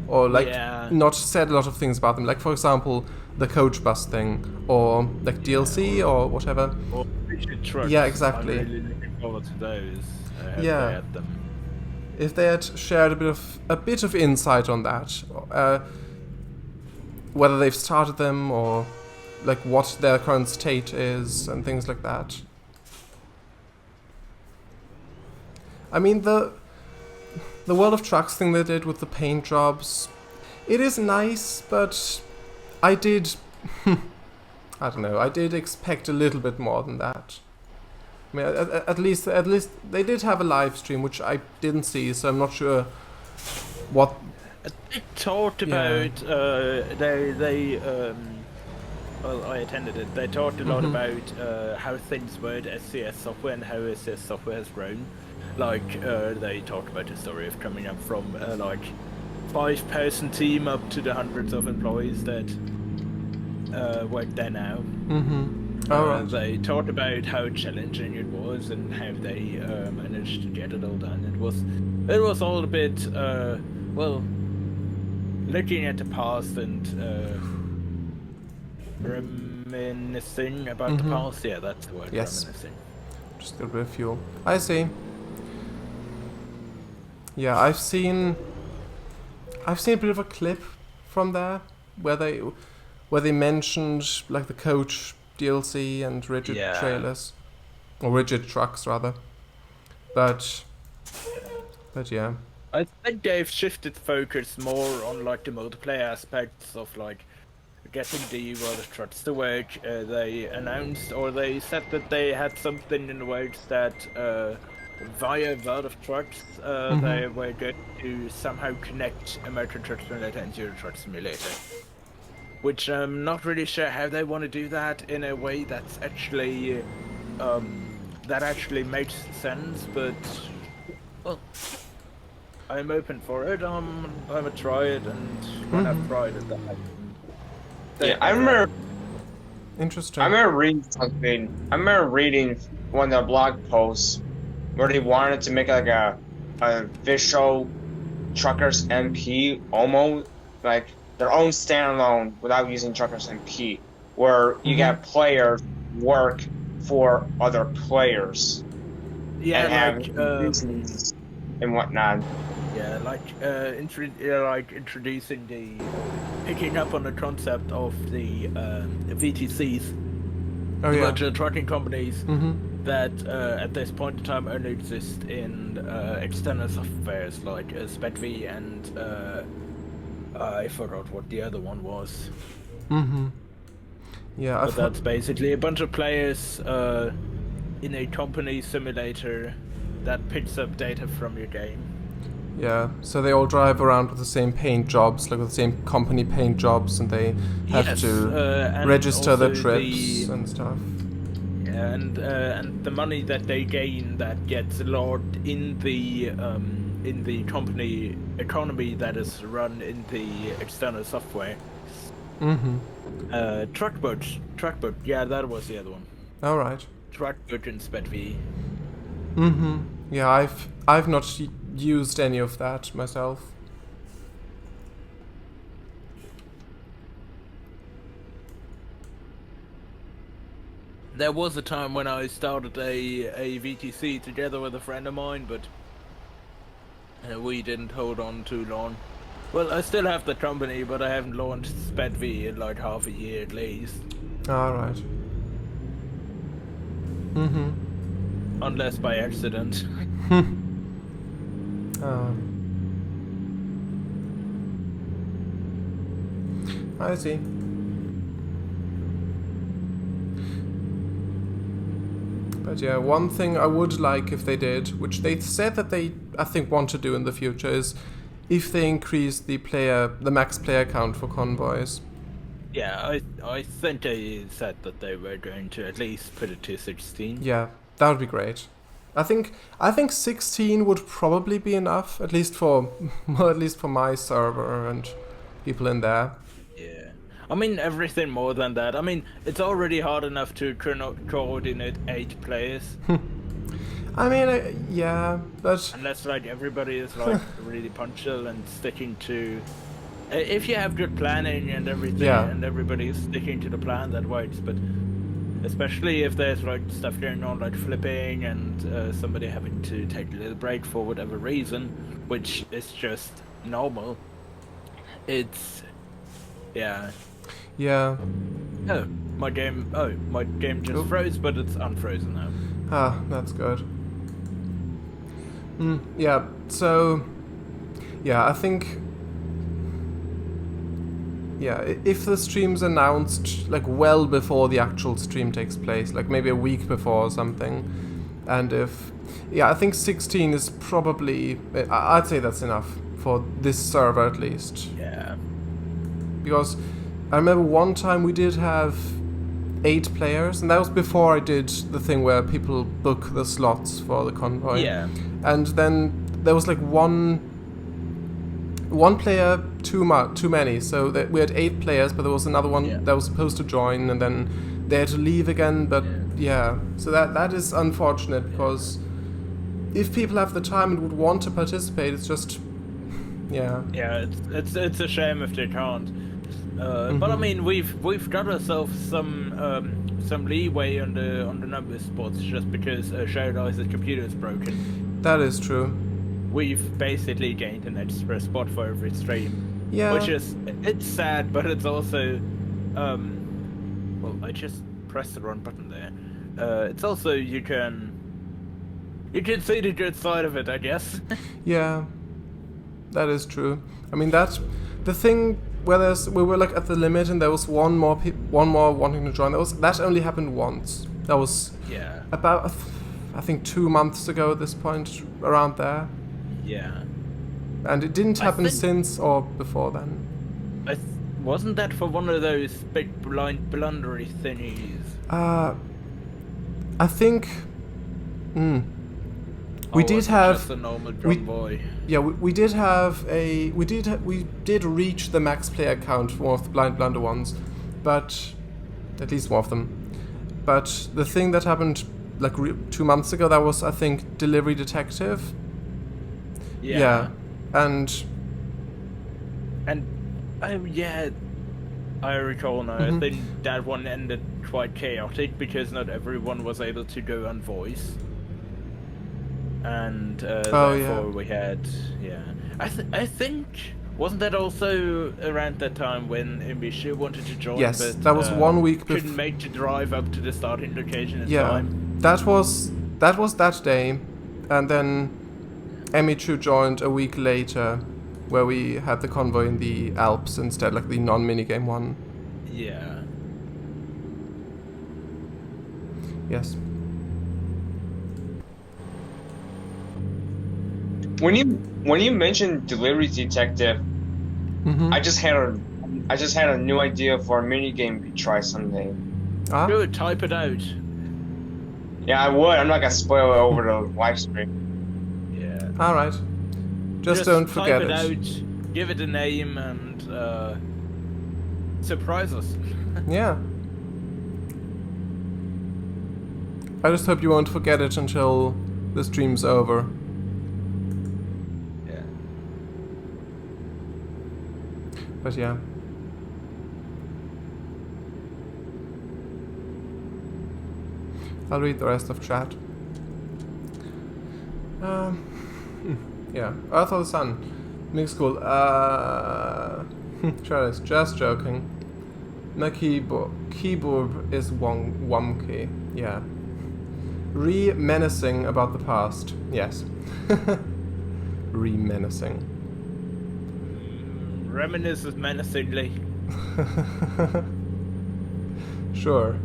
or not said a lot of things about them, like for example the coach bus thing, or like DLC or whatever. Or trucks. Yeah, exactly. I'm really looking forward to those. Yeah. They had them. If they had shared a bit of insight on that, whether they've started them or like what their current state is and things like that. I mean, the World of Trucks thing they did with the paint jobs, it is nice, but I did expect a little bit more than that. I mean, at least they did have a live stream, which I didn't see, so I'm not sure what. They talked about well, I attended it. They talked a lot about how things were at SCS Software and how SCS Software has grown. Like, they talked about the story of coming up from like 5-person team up to the hundreds of employees that work there now. Right. They talked about how challenging it was and how they managed to get it all done. It was all a bit well, looking at the past and reminiscing about the past. Yeah, that's the word. Yes. Reminiscing. Just a bit of fuel. I see. Yeah, I've seen a bit of a clip from there where they mentioned like the coach DLC and rigid trailers, or rigid trucks rather. But yeah. I think they've shifted focus more on like the multiplayer aspects of like getting the World of Trucks to work. They announced, or they said that they had something in the works that via World of Trucks they were going to somehow connect American Truck Simulator and Euro Truck Simulator. Which I'm not really sure how they want to do that in a way that's actually that actually makes sense, but well, I'm open for it. I'm gonna try it, and when I've tried it, then I remember Interesting. I remember reading something. I remember reading one of the blog posts where they wanted to make like a official Truckers MP, almost like their own standalone without using Truckers MP, where you get players work for other players Yeah, and have like business and whatnot. yeah, like introducing the picking up on the concept of the VTCs, Oh yeah. virtual trucking companies that at this point in time only exist in external softwares like SpedV and I forgot what the other one was. Yeah, but that's basically a bunch of players in a company simulator that picks up data from your game. Yeah, so they all drive around with the same paint jobs, like with the same company paint jobs, and they have to register their trips and stuff. And the money that they gain that gets logged in the company economy that is run in the external software. Truckboat, yeah, that was the other one. All right. Truckboat and SpedV. Yeah, I've not used any of that myself. There was a time when I started a VTC together with a friend of mine, but we didn't hold on too long. Well, I still have the company, but I haven't launched SpedV in like half a year at least. Alright. Unless by accident. I see. But yeah, one thing I would like if they did, which they said that they, I think, want to do in the future, is if they increase the max player count for convoys. Yeah, I think they said that they were going to at least put it to 16. Yeah, that would be great. I think 16 would probably be enough, at least for my server and people in there. Yeah, I mean everything more than that. I mean it's already hard enough to coordinate 8 players. I mean, yeah, but unless like everybody is like really punctual and sticking to. If you have good planning and everything, and everybody is sticking to the plan, that works. But especially if there's like stuff going on, like flipping and somebody having to take a little break for whatever reason, which is just normal. It's yeah. Oh, my game just froze, but it's unfrozen now. Ah, that's good. Yeah. So, yeah, I think. Yeah, if the stream's announced like well before the actual stream takes place, like maybe a week before or something, and I think 16 is probably, I'd say that's enough for this server at least. Yeah. Because I remember one time we did have 8 players, and that was before I did the thing where people book the slots for the convoy. Yeah. And then there was like one player too many, so that we had 8 players, but there was another one that was supposed to join, and then they had to leave again. But so that is unfortunate, because if people have the time and would want to participate, it's just it's a shame if they can't. But I mean, we've got ourselves some leeway on the number of spots just because Shadow's computer is broken. That is true. We've basically gained an extra spot for every stream. Yeah. Which it's sad, but it's also well, I just pressed the wrong button there. It's also you can see the good side of it, I guess. Yeah. That is true. I mean, the thing where we were like at the limit and there was one more wanting to join. That only happened once. That was about I think 2 months ago at this point, around there. Yeah. And it didn't happen since or before then. Wasn't that for one of those big blundery thingies? I think. We did have just a normal convoy. We did reach the max player count for one of the blind blunder ones, but At least one of them. But the thing that happened like 2 months ago, that was, I think, Delivery Detective. Yeah. And yeah, I recall now. I think that one ended quite chaotic because not everyone was able to go on voice, and therefore we had I think wasn't that also around that time when Amisha wanted to join? Yes, but, that was 1 week before. Couldn't make the drive up to the starting location in Yeah, time. that was that day, and then Emichu joined a week later, where we had the convoy in the Alps instead, like the non-minigame one. Yeah. Yes. When you mentioned Delivery Detective, I just had a new idea for a mini game we could try someday. Good, type it out. Yeah, I would. I'm not gonna spoil it over the live stream. Yeah. All right. Just don't forget type it out, give it a name, and surprise us. Yeah. I just hope you won't forget it until the stream's over. Yeah. But yeah. I'll read the rest of chat. Yeah. Earth or the Sun. Mixed school. Charles, just joking. My keyboard is wonky. Yeah. Re-menacing about the past. Yes. Re-menacing. Reminisces menacingly. Sure.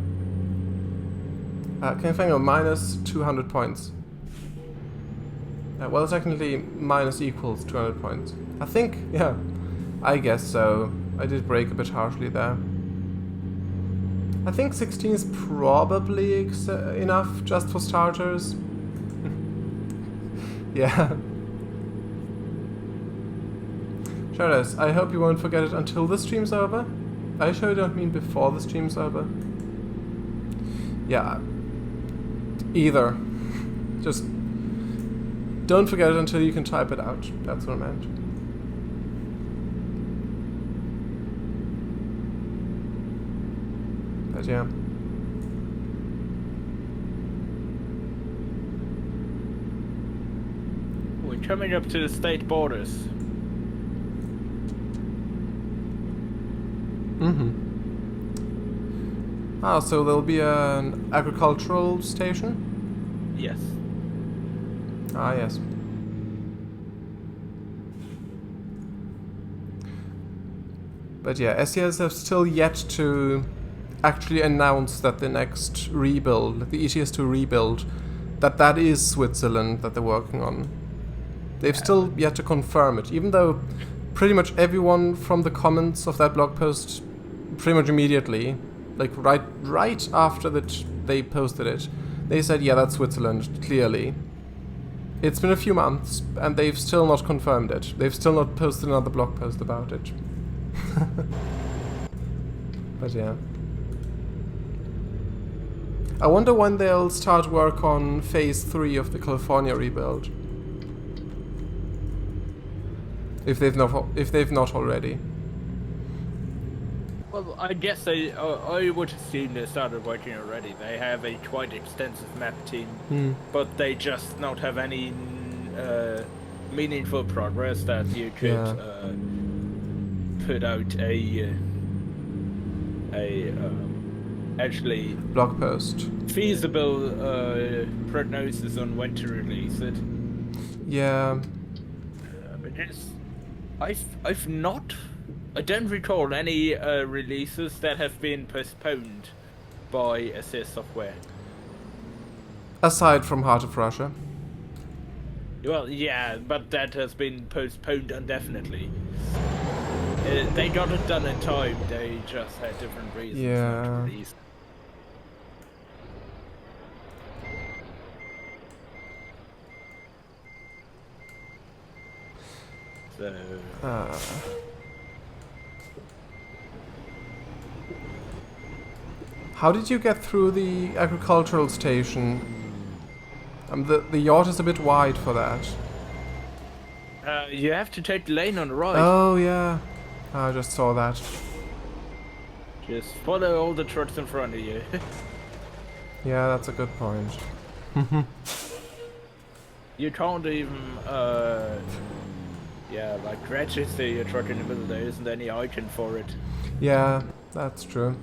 CangoFango minus 200 points. Well, technically minus equals 200 points. I think, yeah. I guess so. I did break a bit harshly there. I think 16 is probably enough just for starters. Yeah. Shadows, I hope you won't forget it until the stream's over. I sure don't mean before the stream's over. Yeah. Either. Just don't forget it until you can type it out. That's what I meant. But yeah. We're coming up to the state borders. Ah, so there'll be an agricultural station? Yes. Ah, yes. But yeah, SES have still yet to actually announce that the next rebuild, the ETS2 rebuild, that is Switzerland that they're working on. They've still yet to confirm it, even though pretty much everyone from the comments of that blog post pretty much immediately, like right after that they posted it, they said, yeah, that's Switzerland, clearly. It's been a few months, and they've still not confirmed it. They've still not posted another blog post about it. But yeah. I wonder when they'll start work on phase 3 of the California rebuild. If they've not already. Well, I guess I would assume they started working already. They have a quite extensive map team, but they just not have any meaningful progress that you could put out a actually blog post feasible prognosis on when to release it. Yeah. Because I don't recall any releases that have been postponed by ATS software. Aside from Heart of Russia. Well, yeah, but that has been postponed indefinitely. They got it done in time, they just had different reasons not to release. So... How did you get through the agricultural station? The yacht is a bit wide for that. You have to take the lane on the right. Oh yeah, I just saw that. Just follow all the trucks in front of you. Yeah, that's a good point. You can't even, like register your truck in the middle. There isn't any icon for it. Yeah, that's true.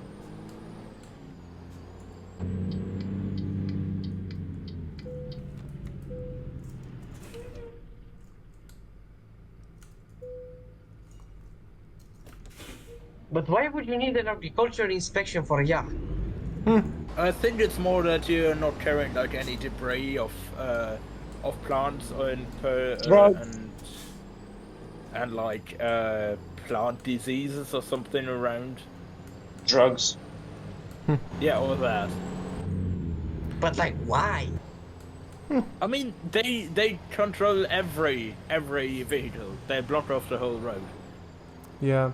But why would you need an agricultural inspection for a yacht? I think it's more that you're not carrying like any debris of plants and like plant diseases or something around. Drugs. Yeah, all that. But like, why? I mean, they control every vehicle. They block off the whole road. Yeah.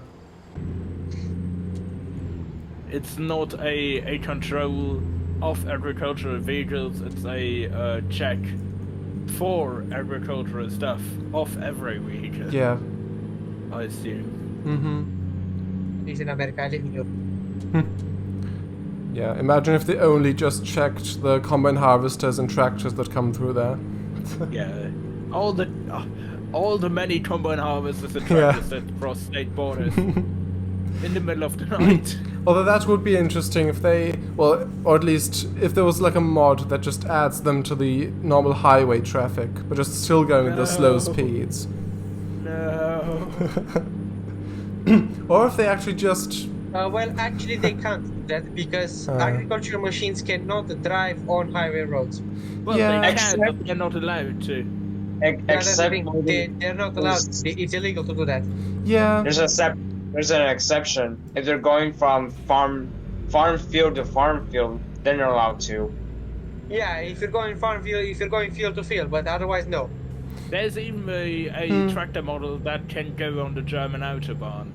It's not a control of agricultural vehicles. It's a check for agricultural stuff of every vehicle. Yeah. I assume. Mm-hmm. It's in America, I live in Europe. Yeah, imagine if they only just checked the combine harvesters and tractors that come through there. Yeah, all the many combine harvesters and tractors that cross state borders in the middle of the night. Although that would be interesting if they, well, or at least if there was like a mod that just adds them to the normal highway traffic, but just still going at the slow speeds. No. Or if they actually just... Well, actually they can't do that because agricultural machines cannot drive on highway roads. Well, Yeah. they can, but they're not allowed to. Except they're not allowed. It's illegal to do that. Yeah. There's an exception. If they're going from farm field to farm field, then they're allowed to. Yeah, if you're going farm field, if you're going field to field, but otherwise no. There's even a tractor model that can go on the German autobahn.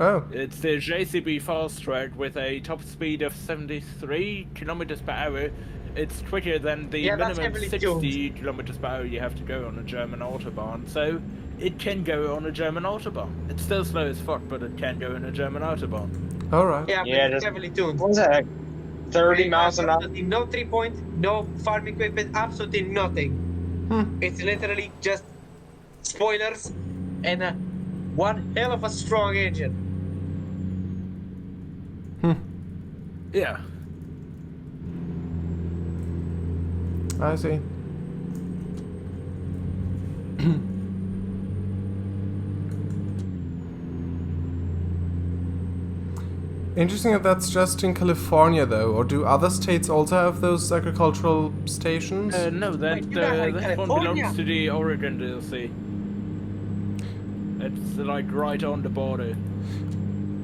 Oh. It's the JCB Fast Track with a top speed of 73 kilometers per hour. It's quicker than the minimum 60 kilometers per hour you have to go on a German autobahn. So it can go on a German autobahn. It's still slow as fuck, but it can go in a German autobahn. Alright. Yeah, but it's heavily tuned. What's that? 30 miles an hour? No 3-point, no farm equipment, absolutely nothing. It's literally just spoilers and one hell of a strong engine. Yeah. I see. Interesting that that's just in California, though. Or do other states also have those agricultural stations? No, that one belongs to the Oregon DLC. It's like right on the border.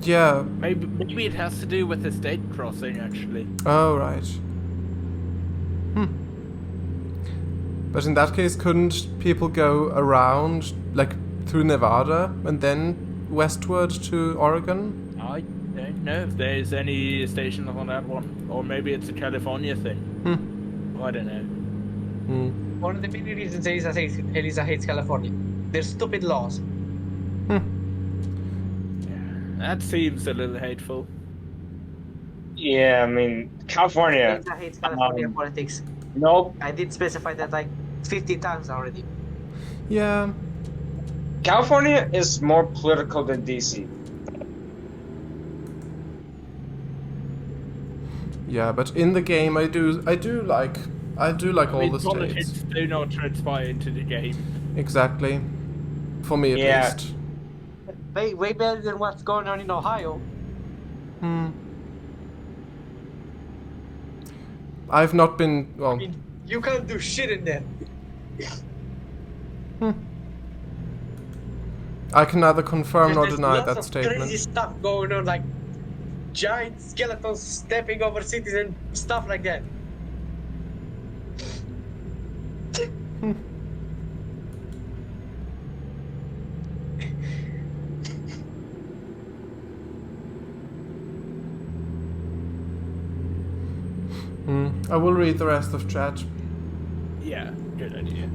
Yeah. Maybe it has to do with the state crossing, actually. Oh, right. But in that case, couldn't people go around, like, through Nevada and then westward to Oregon? I don't know if there's any station on that one. Or maybe it's a California thing. I don't know. One of the many reasons Elisa hates California. Their stupid laws. That seems a little hateful. Yeah, I mean, California. Elisa hates California politics. Nope. I did specify that like 50 times already. Yeah. California is more political than DC. Yeah, but in the game, I do like all the politics states. do not transpire into the game. Exactly. For me, at least. Way better than what's going on in Ohio. I've not been, well... I mean, you can't do shit in there. I can neither confirm nor There's deny lots that of statement. crazy stuff going on, like giant skeletons stepping over cities and stuff like that. I will read the rest of chat. Yeah, good idea.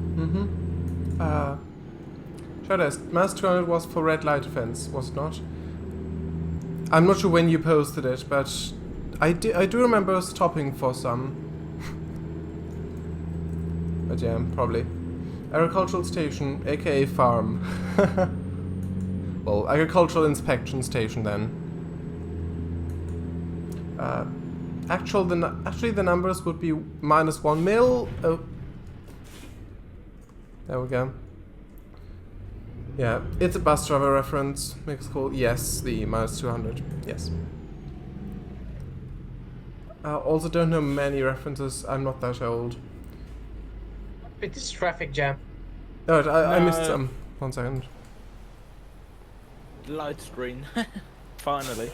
Shadows, Mass 200 was for red light offense, was it not? I'm not sure when you posted it, but I do remember stopping for some. But yeah, probably. Agricultural station, aka farm. Well, agricultural inspection station then. Actually the numbers would be -1 mil. Oh. There we go. Yeah, it's a bus driver reference. Makes cool. Yes, the -200. Yes. Also don't know many references. I'm not that old. It is traffic jam. Oh, I missed some. 1 second. Light screen. Finally.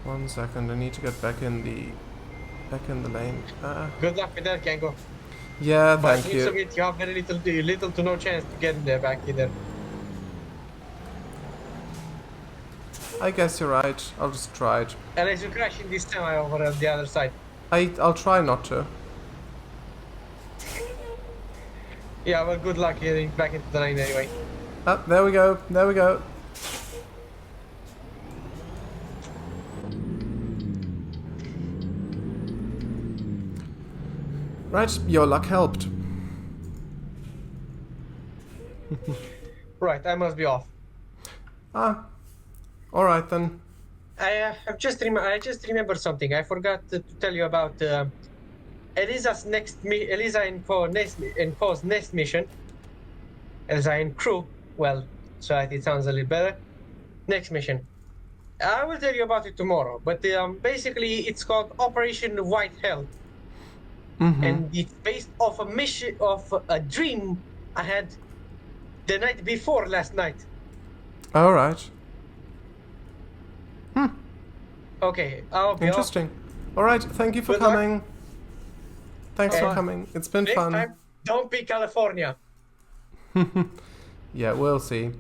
One second. I need to get back in the lane. Good luck with that, Kango. Yeah, But thank you. you have very little to no chance to get in there back either. I guess you're right. I'll just try it. Unless you crash in this semi over on the other side. I'll try not to. Yeah, well, good luck getting back into the lane anyway. There we go. There we go. Right, your luck helped. Right, I must be off. Alright then. I just remembered something. I forgot to tell you about Eliza's Eliza and Co's next mission. Eliza and crew. Well, so it sounds a little better. Next mission. I will tell you about it tomorrow. But basically, it's called Operation White Hell, and it's based off a mission of a dream I had the night before last night. Alright. Okay, I'll be Interesting. Alright, thank you for Good luck. coming. Thanks for coming. It's been Next fun. time, don't be California. Yeah, we'll see.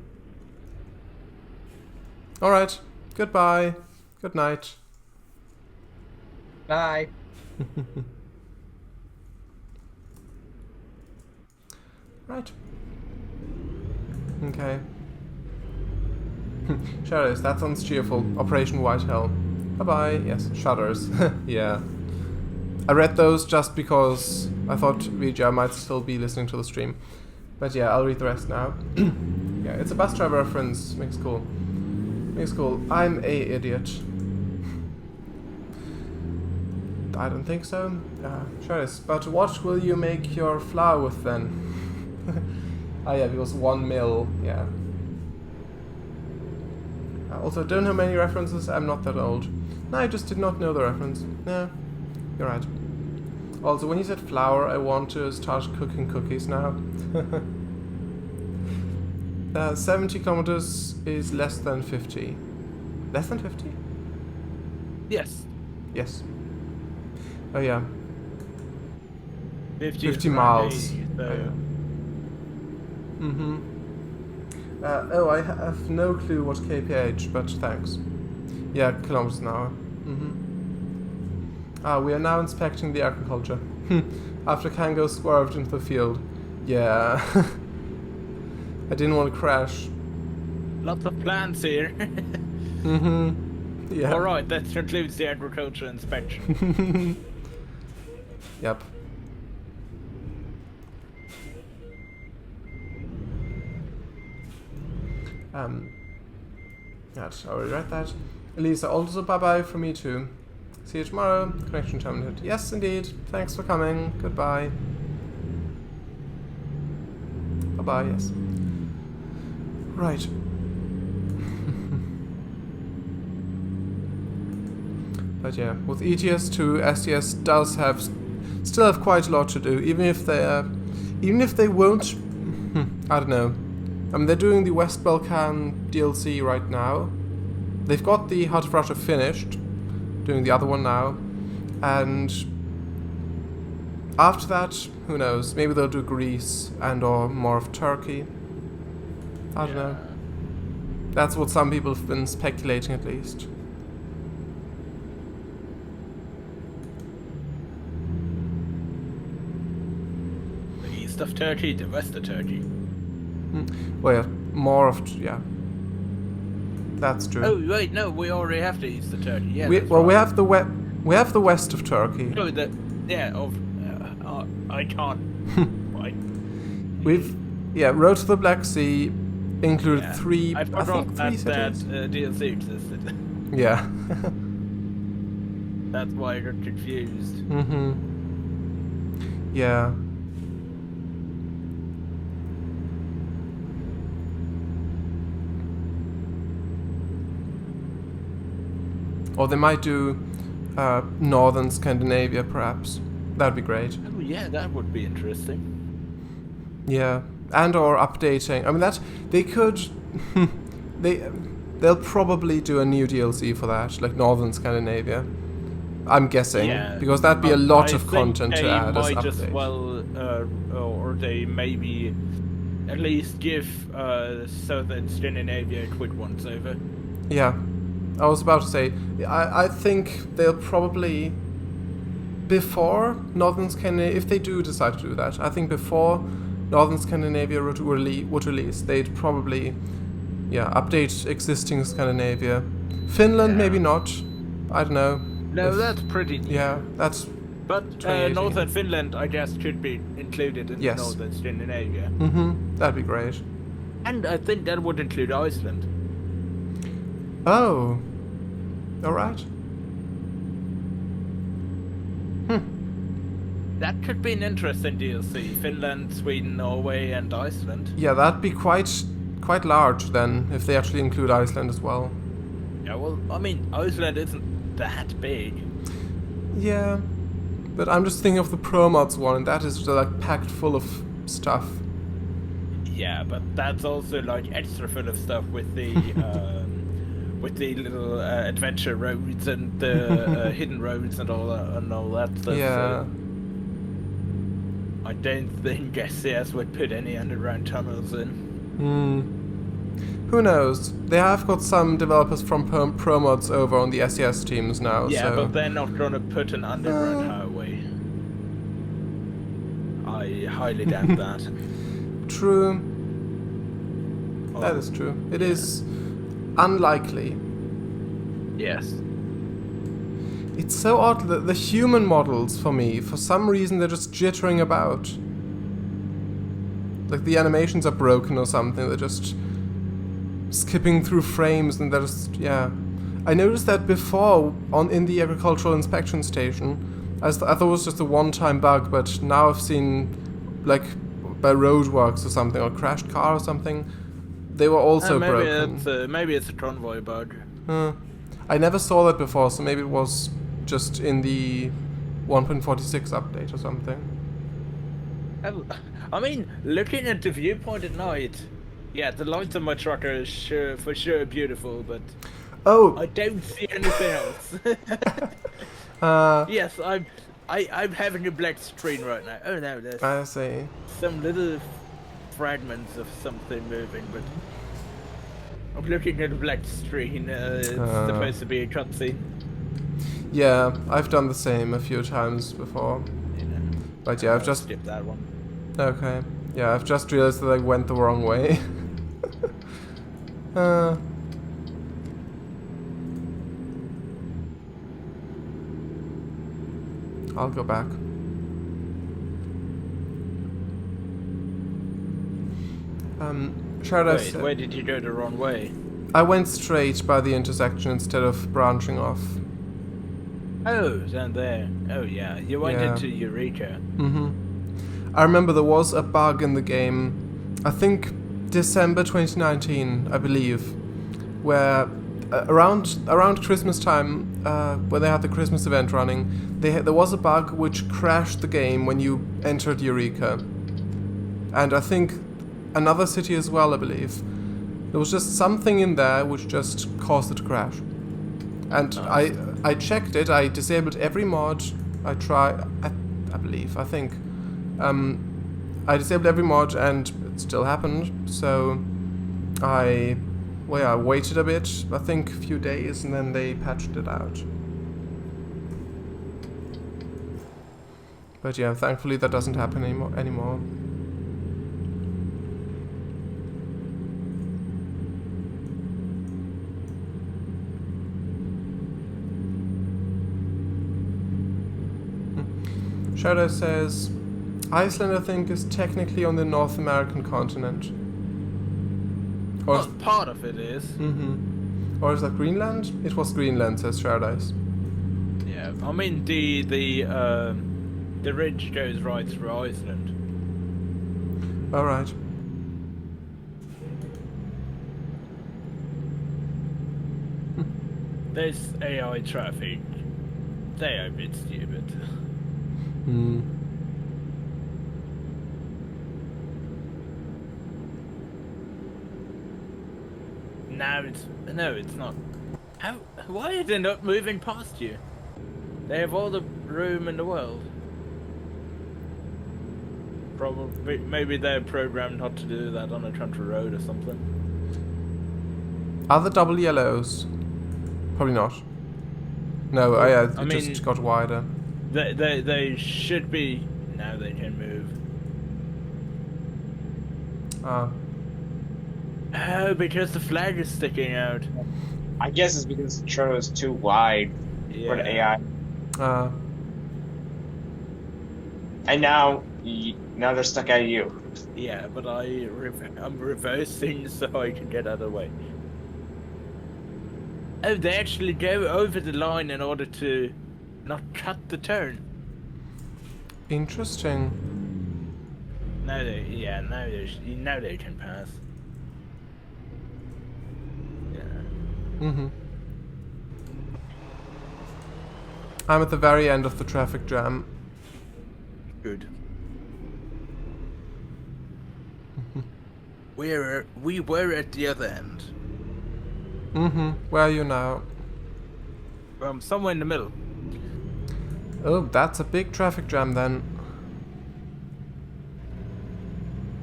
Alright. Goodbye. Good night. Bye. Right. Okay. Shadows, that sounds cheerful. Operation White Hell. Bye-bye. Yes, shudders. Yeah. I read those just because I thought Vija might still be listening to the stream. But yeah, I'll read the rest now. Yeah, it's a bus driver reference. Makes cool. Makes cool. I'm a idiot. I don't think so. Shadows, but what will you make your flour with then? Ah yeah, because 1 mil. Yeah. Also, don't know many references, I'm not that old. No, I just did not know the reference. Yeah, you're right. Also, when you said flour, I want to start cooking cookies now. 70 kilometers is less than 50. Less than 50? Yes. Yes. Oh yeah. 50 miles. 80, so. Oh, yeah. Oh, I have no clue what kph, but thanks. Yeah, kilometers an hour. We are now inspecting the agriculture. After Kango swerved into the field. Yeah. I didn't want to crash. Lots of plants here. Yeah. Alright, that concludes the agriculture inspection. Yep. Yes, I already read that. Elisa, also bye-bye from me too. See you tomorrow. Connection terminated. Yes, indeed. Thanks for coming. Goodbye. Bye-bye, yes. Right. But yeah, with ETS to STS does still have quite a lot to do, even if they won't. I don't know. I mean, they're doing the West Balkan DLC right now. They've got the Heart of Russia finished, doing the other one now, and after that, who knows? Maybe they'll do Greece and or more of Turkey. I don't know. That's what some people have been speculating, at least. The east of Turkey, the west of Turkey. Well, yeah, more of that's true. Oh wait, no, we already have the east of Turkey. Yeah. We right. we have the west of Turkey. No, I can't. Right. We've Road to the Black Sea included three. I forgot three that cities. DLC existed. Yeah. That's why I got confused. Yeah. Or they might do northern Scandinavia, perhaps. That'd be great. Oh yeah, that would be interesting. Yeah, and or updating. I mean, that they could. They'll probably do a new DLC for that, like northern Scandinavia. I'm guessing, because that'd be a lot of content to add as update. Just or they maybe at least give southern Scandinavia a quick once over. Yeah, I was about to say, I think they'll probably, before Northern Scandinavia, if they do decide to do that, I think before Northern Scandinavia would release, they'd probably, update existing Scandinavia. Finland, maybe not. I don't know. No, that's pretty new. Yeah, that's... But Northern Finland, I guess, should be included in Northern Scandinavia. That'd be great. And I think that would include Iceland. Oh. Alright. That could be an interesting DLC. Finland, Sweden, Norway, and Iceland. Yeah, that'd be quite large then, if they actually include Iceland as well. Yeah, well, I mean, Iceland isn't that big. Yeah, but I'm just thinking of the Pro Mods one, and that is like packed full of stuff. Yeah, but that's also like extra full of stuff with the with the little adventure roads and the hidden roads and all that stuff. Yeah. So I don't think SCS would put any underground tunnels in. Who knows? They have got some developers from Pro Mods over on the SES teams now. Yeah, so. but they're not gonna put an underground highway. I highly doubt that. True. That is true. It is unlikely. Yes. It's so odd that the human models, for me, for some reason, they're just jittering about. Like the animations are broken or something. They're just skipping through frames, and they're just I noticed that before in the agricultural inspection station. I thought it was just a one-time bug, but now I've seen, like, by roadworks or something, or crashed car or something, they were also broken. Maybe it's a convoy bug. I never saw that before, so maybe it was just in the 1.46 update or something. I mean, looking at the viewpoint at night, the lights on my truck are for sure beautiful, but I don't see anything else. Yes, I'm having a black screen right now. Oh no, there's I see. some little fragments of something moving, but I'm looking at a black screen. It's supposed to be a cutscene. Yeah, I've done the same a few times before. But I've just skipped that one. Okay. Yeah, I've just realized that I went the wrong way. I'll go back. Wait, where did you go the wrong way? I went straight by the intersection instead of branching off. Oh, down there. Oh yeah, you went into Eureka. I remember there was a bug in the game, I think December 2019, I believe, where around Christmas time, when they had the Christmas event running, there was a bug which crashed the game when you entered Eureka. And I think another city as well, I believe. There was just something in there which just caused it to crash. And I checked it, I disabled every mod, I think. I disabled every mod and it still happened, so I well, yeah, waited a bit, I think a few days, and then they patched it out. But yeah, thankfully that doesn't happen anymore. Shadow says, Iceland, I think, is technically on the North American continent. Or well, part of it is. Mm-hmm. Or is that Greenland? It was Greenland, says Shadows. Yeah, I mean the ridge goes right through Iceland. Alright. This AI traffic, they are a bit stupid. No, it's not. Why are they not moving past you? They have all the room in the world. Probably, maybe they're programmed not to do that on a country road or something. Are the double yellows? Probably not. No, it just got wider. They should be. Now they can move. Oh, because the flag is sticking out. I guess it's because the trail is too wide for the AI. And now they're stuck at you. Yeah, but I'm reversing so I can get out of the way. Oh, they actually go over the line in order to not cut the turn. Interesting. Now they can pass. I'm at the very end of the traffic jam. Good. We were at the other end. Where are you now? Somewhere in the middle. Oh, that's a big traffic jam then.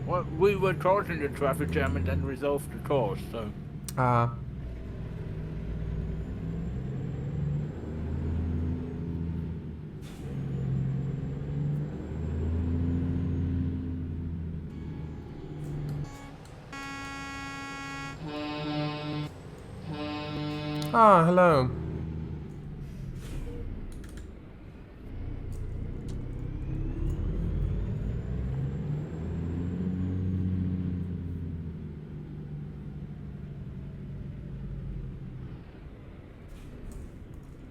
Well, we were caught in the traffic jam and then resolved the cause, so... Hello.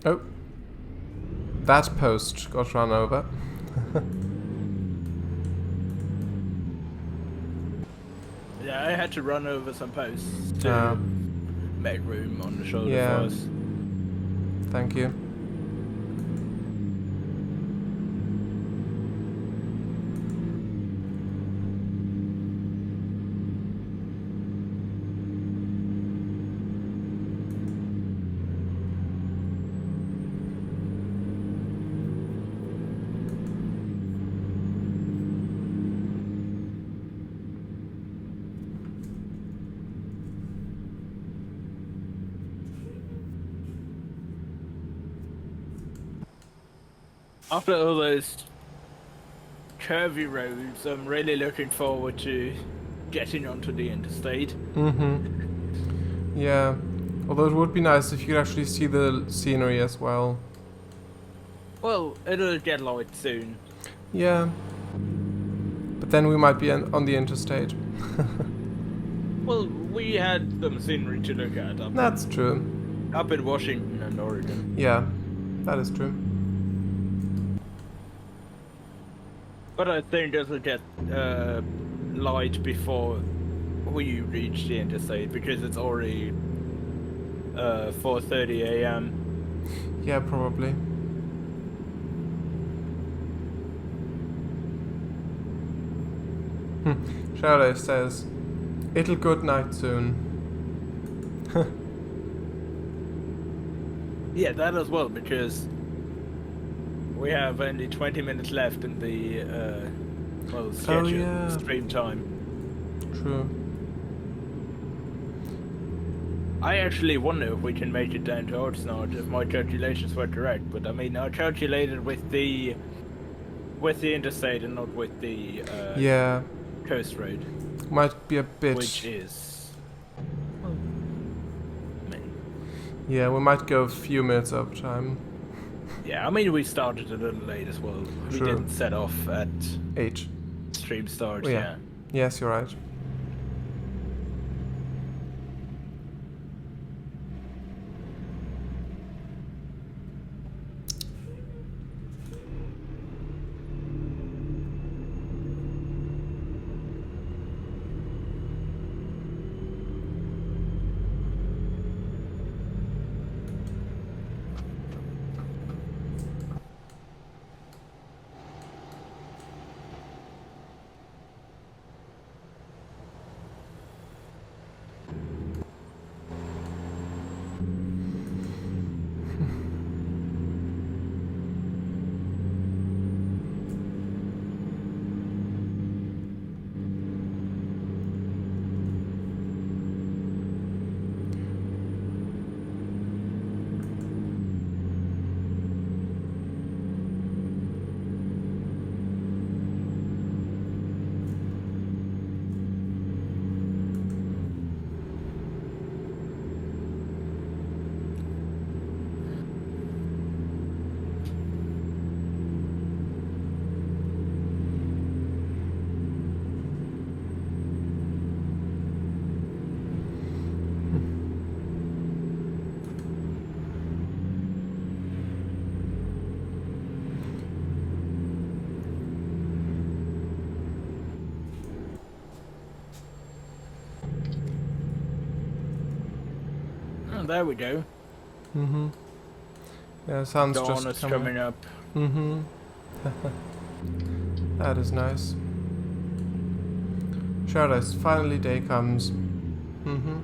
Oh. That post got run over. Yeah, I had to run over some posts to make room on the shoulder for us. Thank you. After all those curvy roads, I'm really looking forward to getting onto the interstate. Yeah, although it would be nice if you could actually see the scenery as well. Well, it'll get light soon. Yeah, but then we might be on the interstate. Well, we had some scenery to look at. That's true. Up in Washington and Oregon. Yeah, that is true. But I think it'll get light before we reach the interstate because it's already 4:30 a.m. Yeah, probably. Shadow says, "It'll good night soon." Yeah, that as well, because we have only 20 minutes left in the scheduled stream time. True. I actually wonder if we can make it down to Artsnard if my calculations were correct. But I mean, I calculated with the interstate and not with the coast road. Might be a bit. Which is. Yeah, we might go a few minutes over time. Yeah, I mean, we started a little late as well. True. We didn't set off at 8. Stream start, Oh, yeah. Yes, you're right. Oh, there we go. Mm-hmm. Yeah, sun's Dawn just is coming up. Mm-hmm. That is nice. Shadows, finally day comes. Mm-hmm.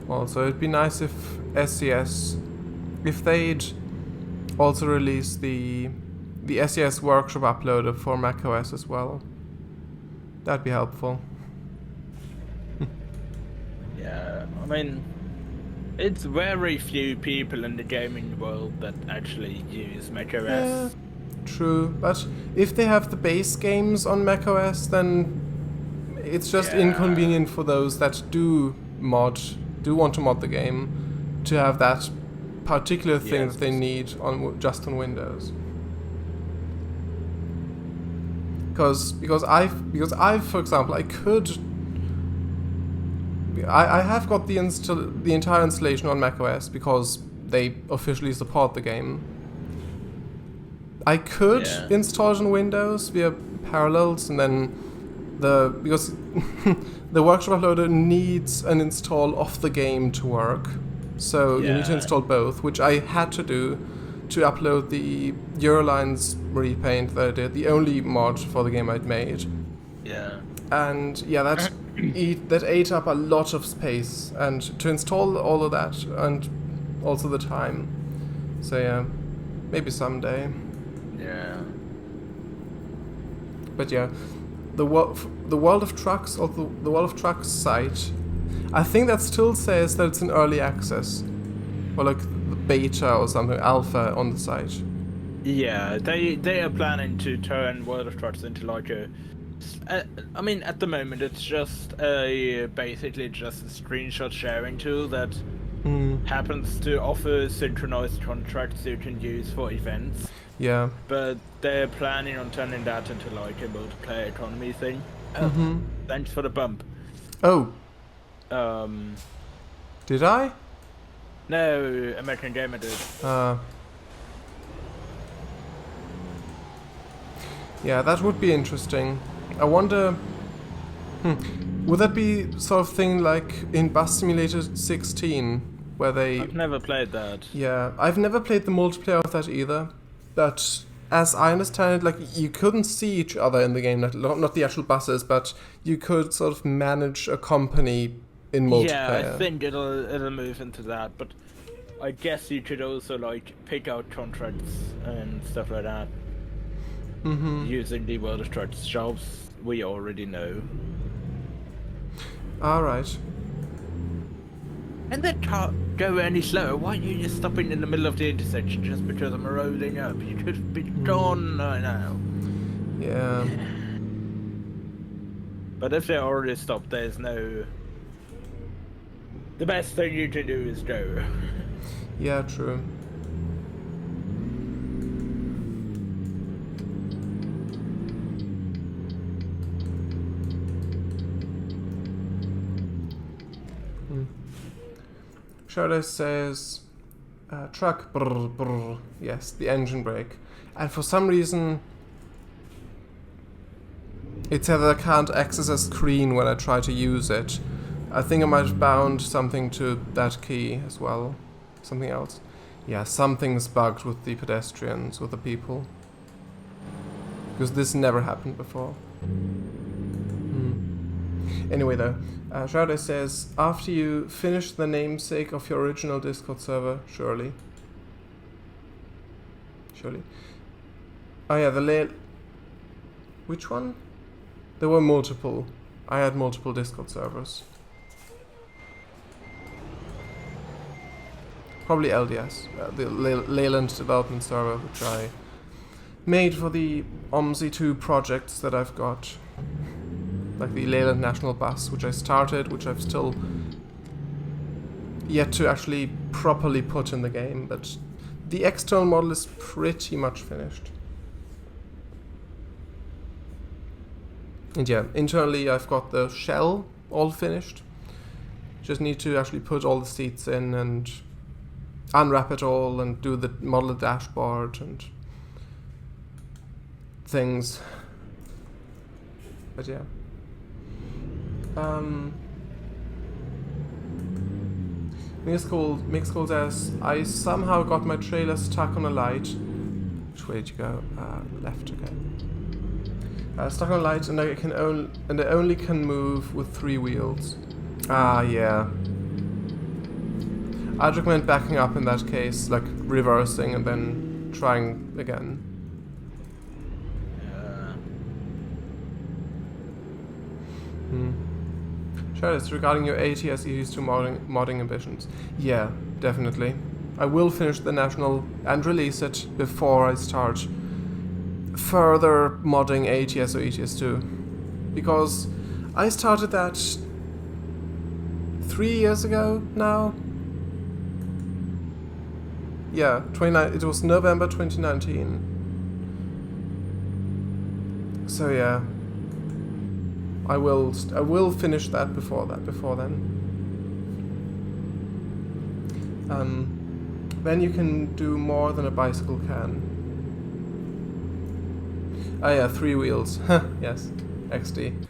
Also, it'd be nice if SES, if they'd also release the SES workshop uploader for macOS as well. That'd be helpful. Yeah, I mean, it's very few people in the gaming world that actually use macOS. Yeah, true, but if they have the base games on macOS, then it's just inconvenient for those that do want to mod the game to have that particular thing that they need just on Windows. Because I've for example I have got the entire installation on macOS because they officially support the game. I could install it on Windows via Parallels, and then because the workshop uploader needs an install of the game to work, so you need to install both, which I had to do to upload the Eurolines repaint that I did, the only mod for the game I'd made. Yeah. And that ate up a lot of space, and to install all of that, and also the time. So yeah, maybe someday. Yeah. But yeah, the World of Trucks, or the World of Trucks site, I think that still says that it's in early access, or like the beta or something, alpha on the site. Yeah, they are planning to turn World of Trucks into like a. I mean, at the moment it's just basically just a screenshot sharing tool that happens to offer synchronized contracts you can use for events. Yeah. But they're planning on turning that into like a multiplayer economy thing. Thanks for the bump. Oh. Did I? No, American Gamer did. Yeah, that would be interesting. I wonder... would that be sort of thing like in Bus Simulator 16, where they... I've never played that. Yeah, I've never played the multiplayer of that either, but as I understand it, like you couldn't see each other in the game, not the actual buses, but you could sort of manage a company in multiplayer. Yeah, I think it'll move into that, but I guess you could also like pick out contracts and stuff like that. Using the World of Trucks jobs we already know. Alright. And that can't go any slower. Why are you just stopping in the middle of the intersection just because I'm rolling up? You could have been gone by now. Yeah. But if they already stopped, there's no... The best thing you can do is go. Yeah, true. Shadow says, truck, brr, brr. Yes, the engine brake. And for some reason, it said that I can't access a screen when I try to use it. I think I might have bound something to that key as well. Something else. Yeah, something's bugged with the pedestrians, with the people. Because this never happened before. Anyway though, Shrouded says, after you finish the namesake of your original Discord server, surely. Oh yeah, which one? There were multiple. I had multiple Discord servers. Probably LDS, the Leyland development server, which I made for the OMSI 2 projects that I've got. Like the Leyland National Bus, which I started, which I've still yet to actually properly put in the game, but the external model is pretty much finished. And yeah, internally I've got the shell all finished. Just need to actually put all the seats in and unwrap it all and do the model dashboard and things. But yeah. Mixcool says, I somehow got my trailer stuck on a light. Which way did you go? Left, okay. Stuck on a light, and I only can move with 3 wheels. Ah, yeah. I'd recommend backing up in that case, like reversing and then trying again. Sure, it's regarding your ATS ETS2 modding ambitions. Yeah, definitely. I will finish the national and release it before I start further modding ATS or ETS2. Because I started that 3 years ago now. Yeah, it was November 2019. So yeah. I will finish that before then. Then you can do more than a bicycle can. Ah yeah, 3 wheels. Yes, XD.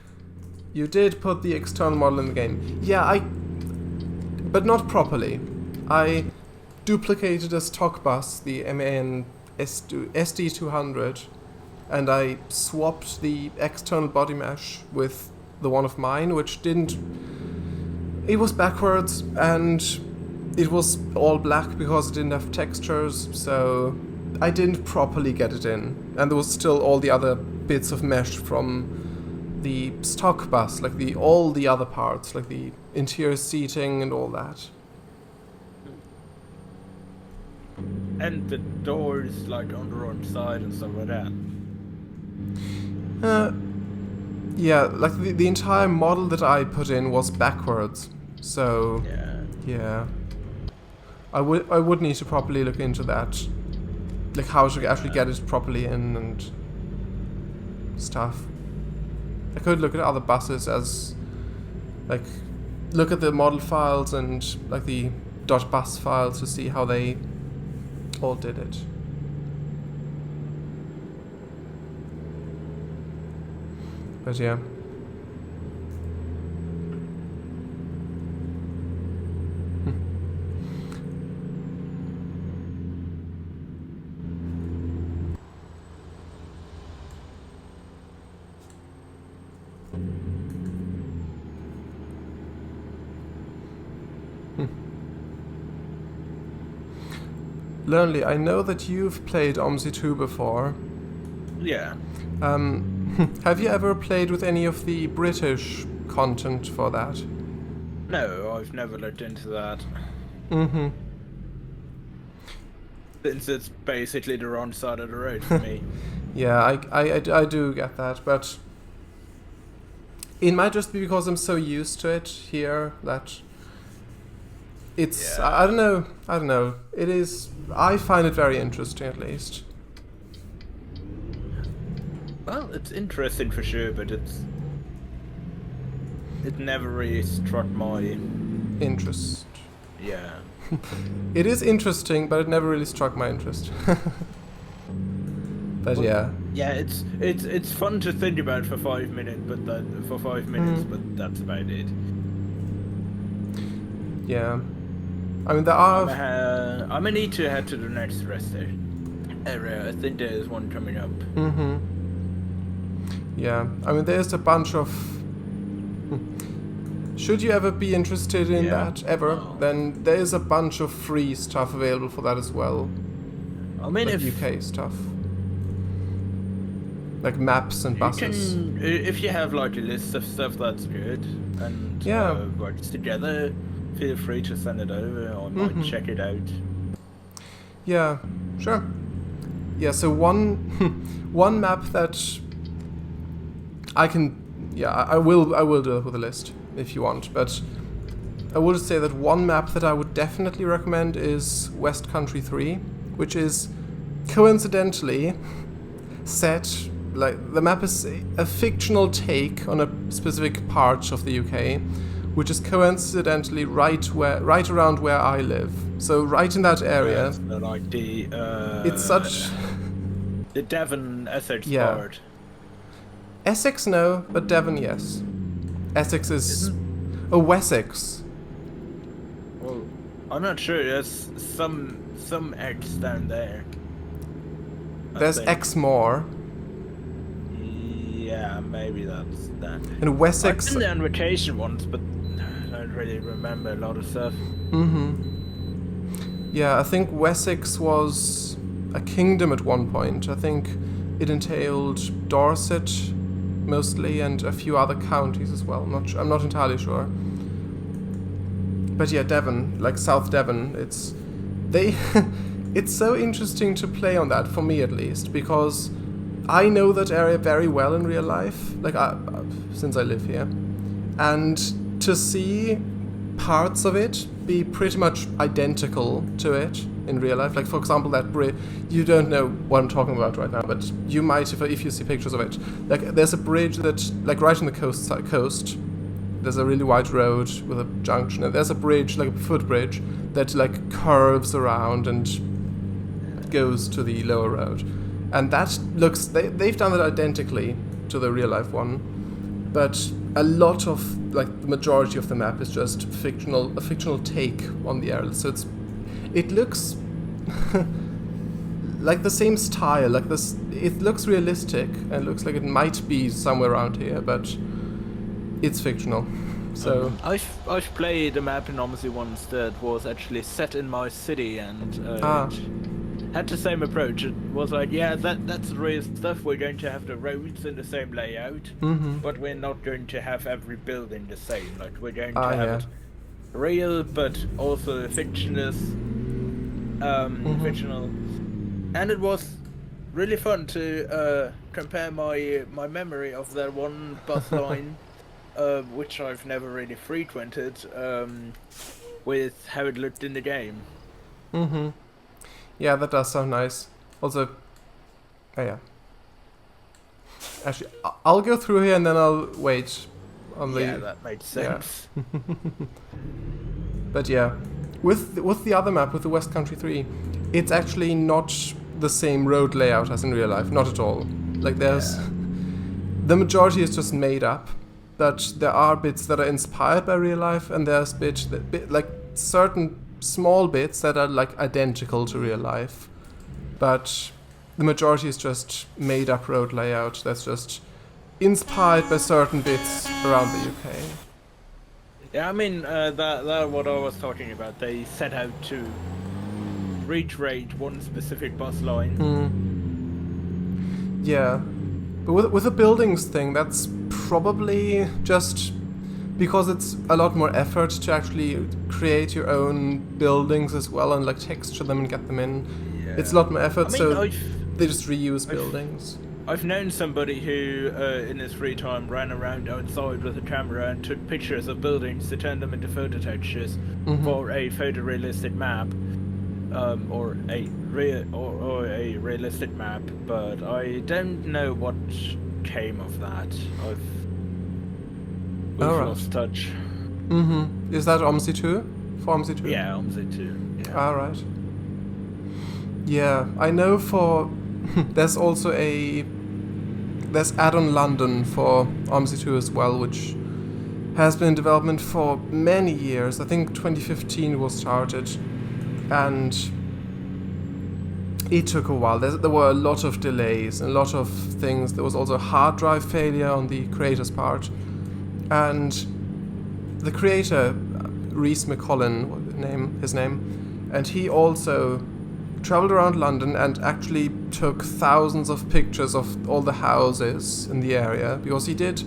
You did put the external model in the game. Yeah, but not properly. I duplicated a stock bus, the MAN SD200, and I swapped the external body mesh with the one of mine, which didn't... It was backwards, and it was all black because it didn't have textures, so I didn't properly get it in. And there was still all the other bits of mesh from the stock bus, like all the other parts, like the interior seating and all that. And the doors, like, on the wrong side and stuff like that. Yeah, like the entire model that I put in was backwards, so yeah. I would need to properly look into that, like how to actually get it properly in and stuff. I could look at other buses as, like, look at the model files and like the .bus files to see how they all did it. But yeah. Lonely, I know that you've played OMSI 2 before. Yeah. Have you ever played with any of the British content for that? No, I've never looked into that. Mm-hmm. Since it's basically the wrong side of the road for me. Yeah, I do get that, but it might just be because I'm so used to it here that it's... Yeah. I don't know. It is... I find it very interesting, at least. Well, it's interesting for sure, but it never really struck my interest. Yeah. It is interesting, but it never really struck my interest. But yeah. Yeah, it's fun to think about for 5 minutes, but but that's about it. Yeah. I mean, there are... I'm gonna need to head to the next rest area. I think there's one coming up. Mm-hmm. Yeah. I mean, there's a bunch of... Should you ever be interested in that, ever, then there's a bunch of free stuff available for that as well. I mean, like UK stuff. Like maps and buses. If you have like a list of stuff that's good and works together, feel free to send it over. I might check it out. Yeah, sure. Yeah, so one one map that I can... Yeah, I will do it with a list if you want, but I will just say that one map that I would definitely recommend is West Country 3, which is coincidentally set... Like, the map is a fictional take on a specific part of the UK, which is coincidentally right around where I live. So right in that area. Like the it's such the Devon Essex part. Essex no, but Devon yes. Essex is Wessex. Well, I'm not sure. There's some X down there. There's Exmoor. Yeah, maybe that's that. And Wessex... I've been there on vacation once, but I don't really remember a lot of stuff. Yeah, I think Wessex was a kingdom at one point. I think it entailed Dorset mostly and a few other counties as well. I'm not entirely sure. But yeah, Devon, like South Devon, it's so interesting to play on that, for me at least, because I know that area very well in real life, like since I live here, and to see parts of it be pretty much identical to it in real life, like for example that bridge, you don't know what I'm talking about right now, but you might if you see pictures of it. Like there's a bridge that, like right on the coast, there's a really wide road with a junction, and there's a bridge, like a footbridge, that like curves around and goes to the lower road. And that looks... They've done it identically to the real-life one. But a lot of... Like, the majority of the map is just a fictional take on the area. So it looks... like the same style. Like this... It looks realistic. And it looks like it might be somewhere around here. But it's fictional. So... I've played a map in OMSI once that was actually set in my city, and... had the same approach. It was like, yeah, that's real stuff. We're going to have the roads in the same layout, but we're not going to have every building the same. Like we're going to have it real, but also fictional. And it was really fun to compare my memory of that one bus line, which I've never really frequented, with how it looked in the game. Yeah, that does sound nice. Also, yeah. Actually, I'll go through here and then I'll wait on the... Yeah, that makes sense. Yeah. But yeah, with the other map, with the West Country 3, it's actually not the same road layout as in real life. Not at all. Like there's... The majority is just made up, but there are bits that are inspired by real life, and there's bits like certain small bits that are like identical to real life, but the majority is just made up road layout that's just inspired by certain bits around the UK. Yeah, I mean, that what I was talking about. They set out to recreate one specific bus line. Yeah. But with the buildings thing, that's probably just because it's a lot more effort to actually create your own buildings as well and like texture them and get them in. Yeah. It's a lot more effort, I mean, so they just reuse buildings. I've known somebody who, in his free time, ran around outside with a camera and took pictures of buildings to turn them into photo textures for a photorealistic map, or a realistic map. But I don't know what came of that. We've lost touch. Is that OMSI 2? For OMSI 2? Yeah, OMSI 2. Yeah. Alright. Yeah, I know for... there's also there's add-on London for OMSI 2 as well, which has been in development for many years. I think 2015 was started, and it took a while. There were a lot of delays, a lot of things. There was also a hard drive failure on the creator's part. And the creator, Rhys McCollin, his name, and he also traveled around London and actually took thousands of pictures of all the houses in the area, because he did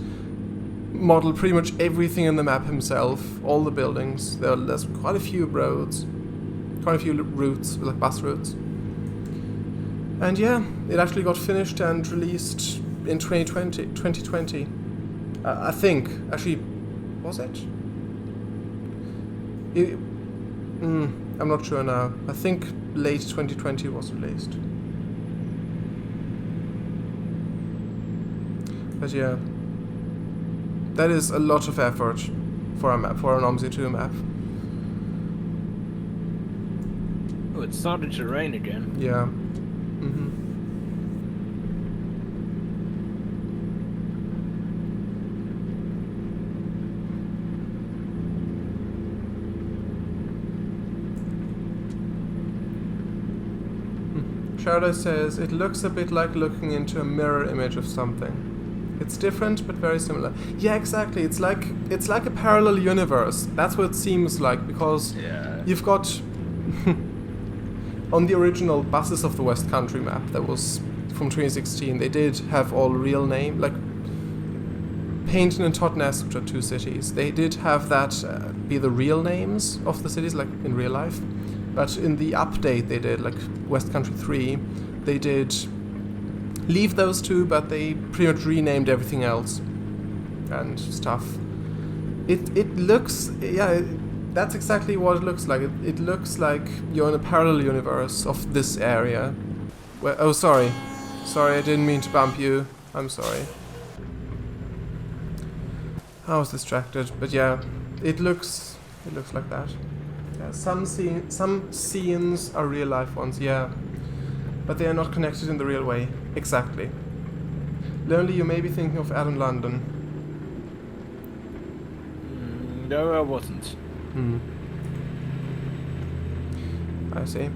model pretty much everything in the map himself, all the buildings. There's quite a few roads, quite a few routes, like bus routes. And yeah, it actually got finished and released in 2020. I think, actually, was it? I'm not sure now. I think late 2020 was released. But yeah, that is a lot of effort for a map, for an OMSI 2 map. Oh, it started to rain again. Yeah. Sharda says, it looks a bit like looking into a mirror image of something. It's different, but very similar. Yeah, exactly. It's like a parallel universe. That's what it seems like, because you've got... on the original Buses of the West Country map that was from 2016, they did have all real name, like Paignton and Totnes, which are two cities. They did have that be the real names of the cities, like in real life. But in the update they did, like West Country 3, they did leave those two, but they pretty much renamed everything else and stuff. It looks, yeah, that's exactly what it looks like. It looks like you're in a parallel universe of this area. Well, oh, sorry, I didn't mean to bump you. I'm sorry. I was distracted, but yeah, it looks like that. Yeah, some scenes are real life ones, yeah, but they are not connected in the real way. Exactly. Lonely, you may be thinking of Adam London. No, I wasn't. I see.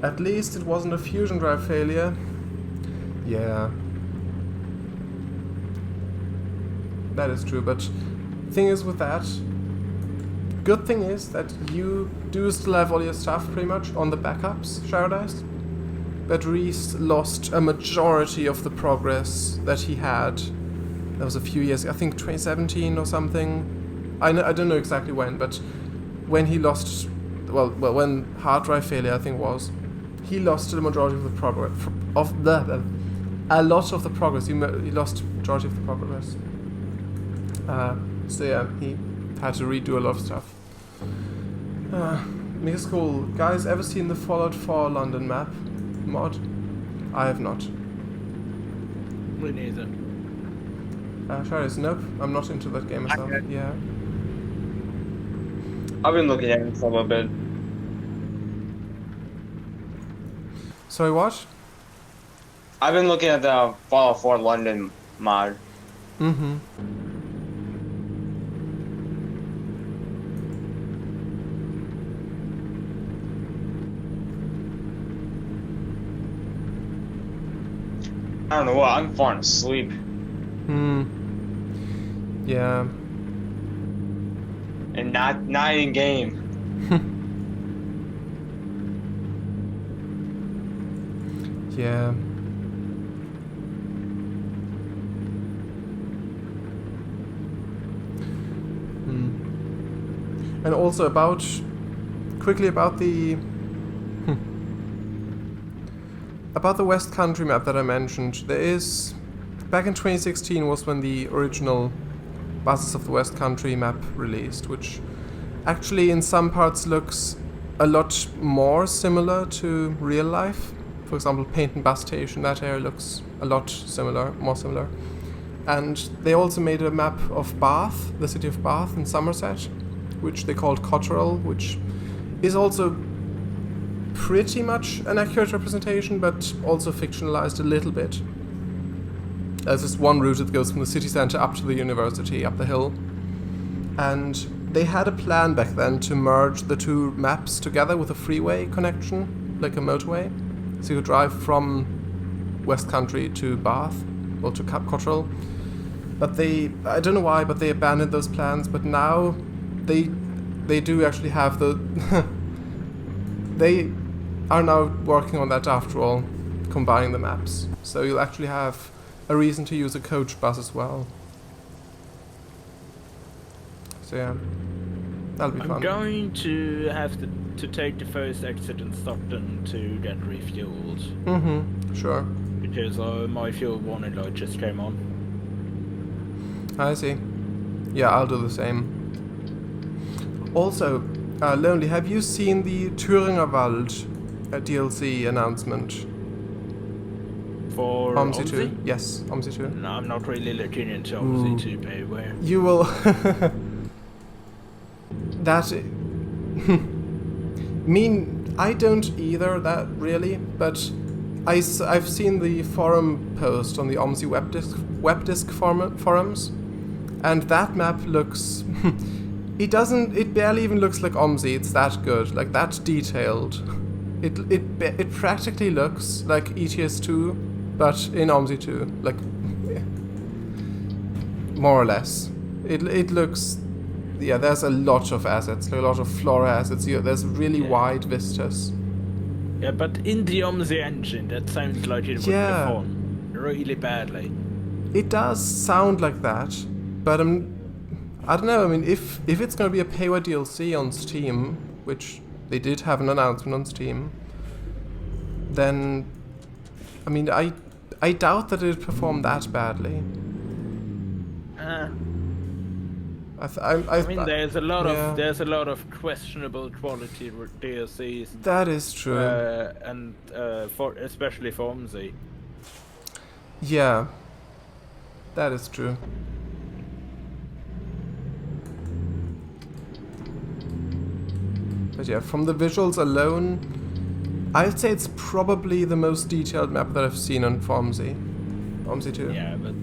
At least it wasn't a fusion drive failure. Yeah. That is true, but thing is with that, good thing is that you do still have all your stuff pretty much on the backups, Shardized. But Rhys lost a majority of the progress that he had. That was a few years, I think 2017 or something. I don't know exactly when, but when he lost, well, when hard drive failure I think was, he lost the majority of the progress. A lot of the progress. He lost majority of the progress. So yeah, he had to redo a lot of stuff. Mega School. Guys, ever seen the Fallout 4 London map mod? I have not. Me neither. Sharice, nope. I'm not into that game myself. Yeah. I've been looking at it for a little bit. Sorry, what? I've been looking at the Fallout 4 London mod. Mm-hmm. I don't know what, I'm falling asleep. Yeah. and not in game. Yeah. And also quickly about the about the West Country map that I mentioned. There is, back in 2016 was when the original Buses of the West Country map released, which actually in some parts looks a lot more similar to real life. For example, Paynton Bus Station, that area looks a lot more similar. And they also made a map of Bath, the city of Bath in Somerset, which they called Cotterell, which is also pretty much an accurate representation, but also fictionalized a little bit. There's this one route that goes from the city centre up to the university, up the hill. And they had a plan back then to merge the two maps together with a freeway connection, like a motorway. So you could drive from West Country to Bath, or to Cotterell. But I don't know why, but they abandoned those plans. But now they do actually have the... they are now working on that after all, combining the maps. So you'll actually have a reason to use a coach bus as well. So yeah, that'll be fun. I'm going to have to take the first exit in Stockton to get refueled. Sure. Because my fuel warning light just came on. I see. Yeah, I'll do the same. Also, Lonely, have you seen the Thüringer Wald DLC announcement? For OMSI 2? Yes, OMSI 2. No, I'm not really looking into OMSI 2, but where? You will... that... I don't either, that really, but I've seen the forum post on the OMSI webdisk forums, and that map looks... It barely even looks like OMSI, it's that good, like that detailed. It practically looks like ETS 2, but in OMSI 2, like, more or less. It looks... Yeah, there's a lot of assets, a lot of flora assets. There's really wide vistas. Yeah, but in the OMSI engine, that sounds like it would perform really badly. It does sound like that, but I don't know. I mean, if it's going to be a payware DLC on Steam, which they did have an announcement on Steam, then I mean, I doubt that it'd perform that badly. I mean, there's a lot of questionable quality DLCs. That is true. And especially for OMSI. Yeah, that is true. But yeah, from the visuals alone, I'd say it's probably the most detailed map that I've seen on OMSI 2. Yeah, but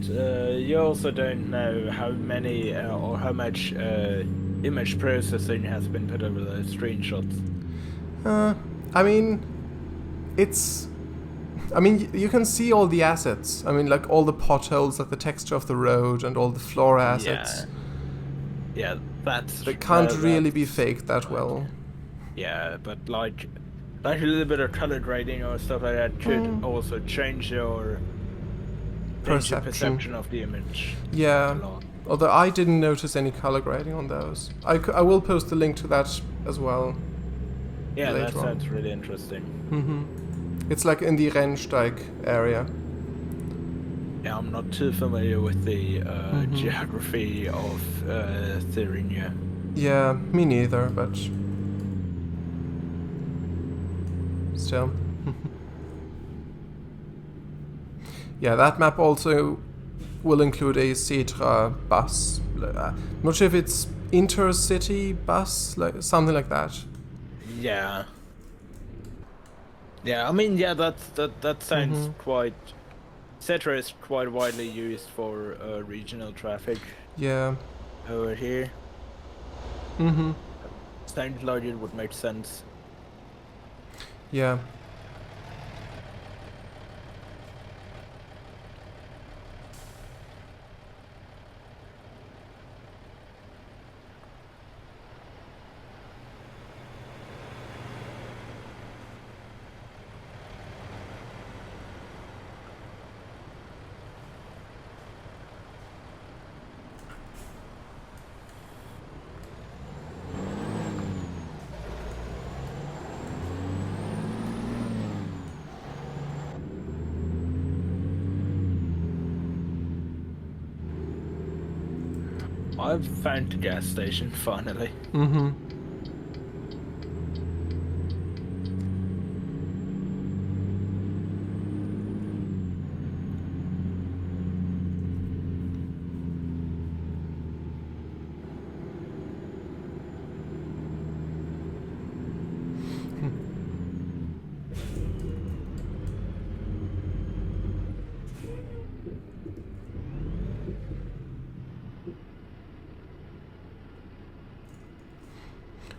you also don't know how many or how much image processing has been put over those screenshots. I mean, you can see all the assets. I mean, like all the potholes, like the texture of the road, and all the flora assets. Yeah, they can't really be faked that well. Yeah, but like a little bit of color grading or stuff like that could also change your perception of the image. Yeah, although I didn't notice any color grading on those. I will post a link to that as well. Yeah, that sounds really interesting. It's like in the Rennsteig area. Yeah, I'm not too familiar with the geography of Thuringia. Yeah, me neither, but still. Yeah, that map also will include a Cetra bus. I'm not sure if it's intercity bus, like something like that. Yeah. Yeah, I mean, yeah, that sounds quite... Cetra is quite widely used for regional traffic. Yeah. Over here. Sounds like it would make sense. Yeah. I've found the gas station finally. Mm-hmm.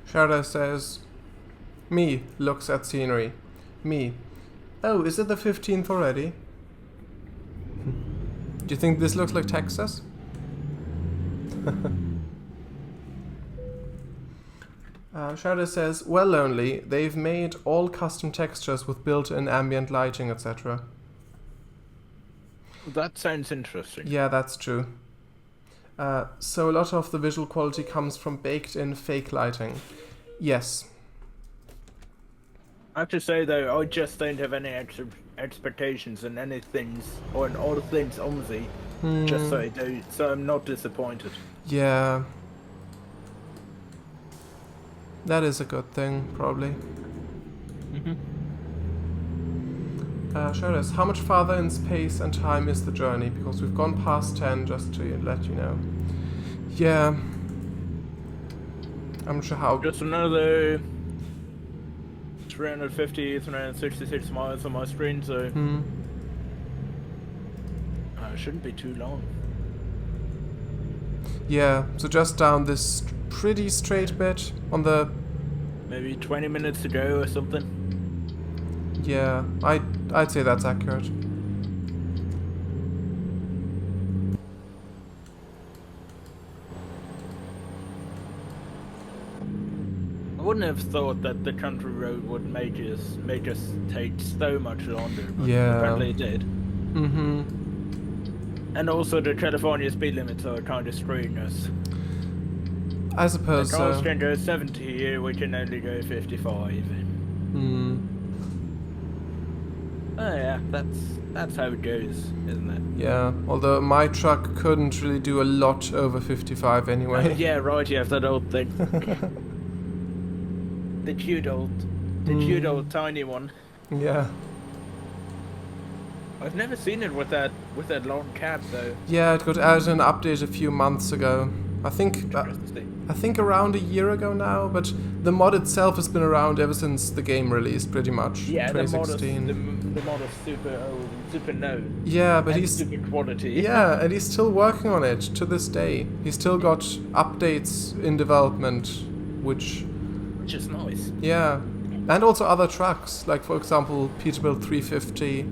Sharda says, me looks at scenery. Me. Oh, is it the 15th already? Do you think this looks like Texas? Sharda says, well, Lonely, they've made all custom textures with built-in ambient lighting, etc. That sounds interesting. Yeah, that's true. So a lot of the visual quality comes from baked-in fake lighting. Yes. I have to say though, I just don't have any expectations in anything or in all things OMSI. Just so I do, so I'm not disappointed. Yeah. That is a good thing, probably. Show us, how much farther in space and time is the journey? Because we've gone past 10, just to let you know. Yeah. I'm not sure how... Just another 350, 366 miles on my screen, so... It shouldn't be too long. Yeah, so just down this pretty straight bit on the... Maybe 20 minutes to go or something. Yeah, I'd say that's accurate. I wouldn't have thought that the country road would make us take so much longer, but apparently it did. And also the California speed limits are kind of screwing us. I suppose the cars can go 70 here, we can only go 55. Oh yeah, that's how it goes, isn't it? Yeah, although my truck couldn't really do a lot over 55 anyway. Yeah, right, you have that old thing. the cute old tiny one. Yeah. I've never seen it with that long cab though. Yeah, it got added an update a few months ago. I think around a year ago now, but the mod itself has been around ever since the game released, pretty much. Yeah, 2016. the mod is super old and super known. Yeah, but he's super quality. Yeah, and he's still working on it to this day. He's still got updates in development, which is nice. Yeah, and also other trucks, like for example Peterbilt 350,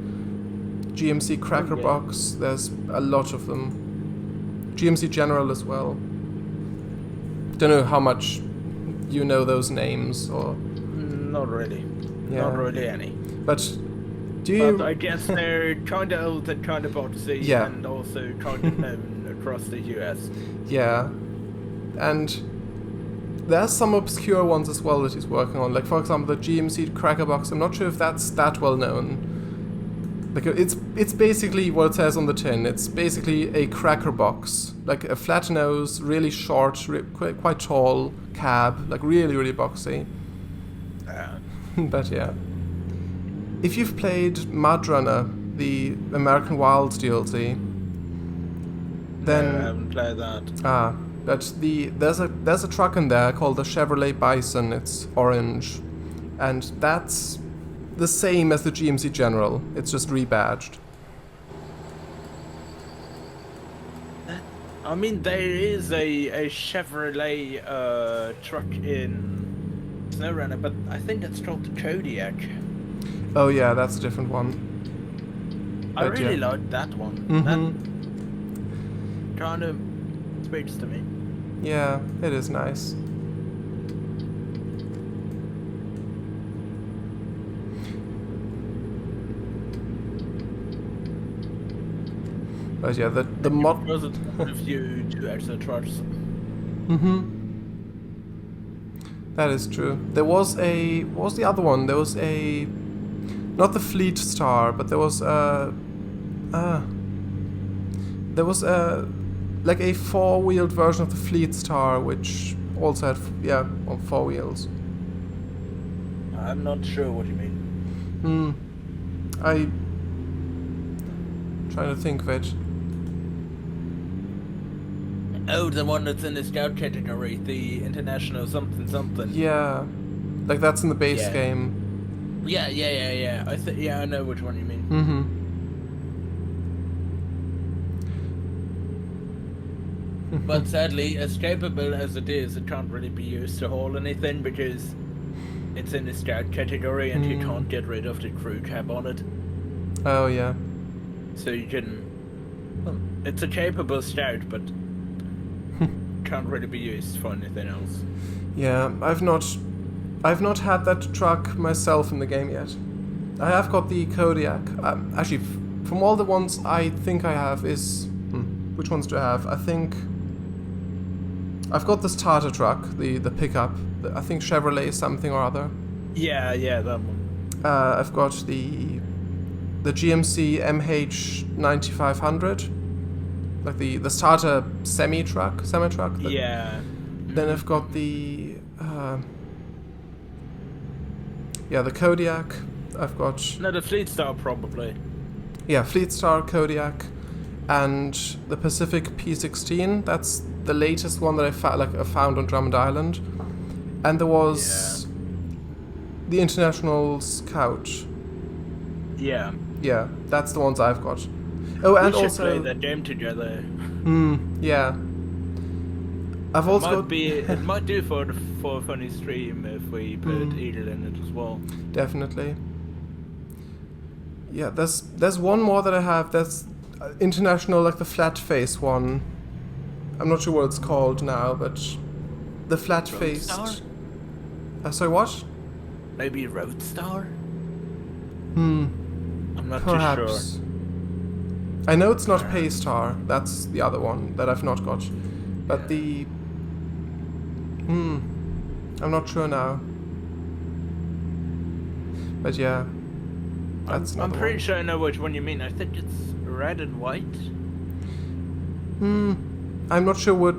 GMC Cracker Box. There's a lot of them. GMC General as well. Don't know how much you know those names, or not really. Not really any. But do you? But I guess they're kind of old and kind of boxy, and also kind of known across the US. Yeah, and there's some obscure ones as well that he's working on. Like for example, the GMC Cracker Box. I'm not sure if that's that well known. Like it's basically what it says on the tin. It's basically a cracker box, like a flat nose, really short, quite tall cab, like really boxy. But yeah, if you've played Mud Runner, the American Wilds DLC, then no, I haven't played that. But there's a truck in there called the Chevrolet Bison. It's orange, and that's the same as the GMC General. It's just rebadged. I mean, there is a Chevrolet truck in SnowRunner, but I think it's called the Kodiak. Oh yeah, that's a different one. I really like that one. That kind of speaks to me. Yeah, it is nice. But yeah, the mod. Was it a few two extra trucks? That is true. There was a. What was the other one? There was a. Not the Fleet Star, but there was a. There was a like a 4-wheeled version of the Fleet Star, which also had 4 wheels. I'm not sure what you mean. Trying to think of it. Oh, the one that's in the scout category, the international something. Yeah, like that's in the base game. Yeah. I know which one you mean. But sadly, as capable as it is, it can't really be used to haul anything because it's in the scout category and you can't get rid of the crew cab on it. Oh yeah. So you can. Well, it's a capable scout, but can't really be used for anything else. Yeah, I've not had that truck myself in the game yet. I have got the Kodiak. Actually, from all the ones I think I have is... which ones do I have? I think... I've got the starter truck, the pickup. I think Chevrolet something or other. Yeah, that one. I've got the GMC MH9500. Like the starter semi-truck. Yeah. Then I've got the the Kodiak. I've got... No, the Fleet Star probably. Yeah, Fleet Star, Kodiak, and the Pacific P16. That's the latest one that I found on Drummond Island. And there was the International Scout. Yeah. Yeah, that's the ones I've got. Oh, and we should also play that game together. Yeah. I've also got... It might do for a funny stream if we put Edel in it as well. Definitely. Yeah, there's one more that I have. That's international, like the flat face one. I'm not sure what it's called now, but the flat faced. Sorry, what? Maybe Roadstar? I'm not Perhaps. too sure. I know it's not Paystar. That's the other one that I've not got. But the... I'm not sure now. But yeah. That's I'm pretty one. sure I know which one you mean. I think it's red and white. I'm not sure what...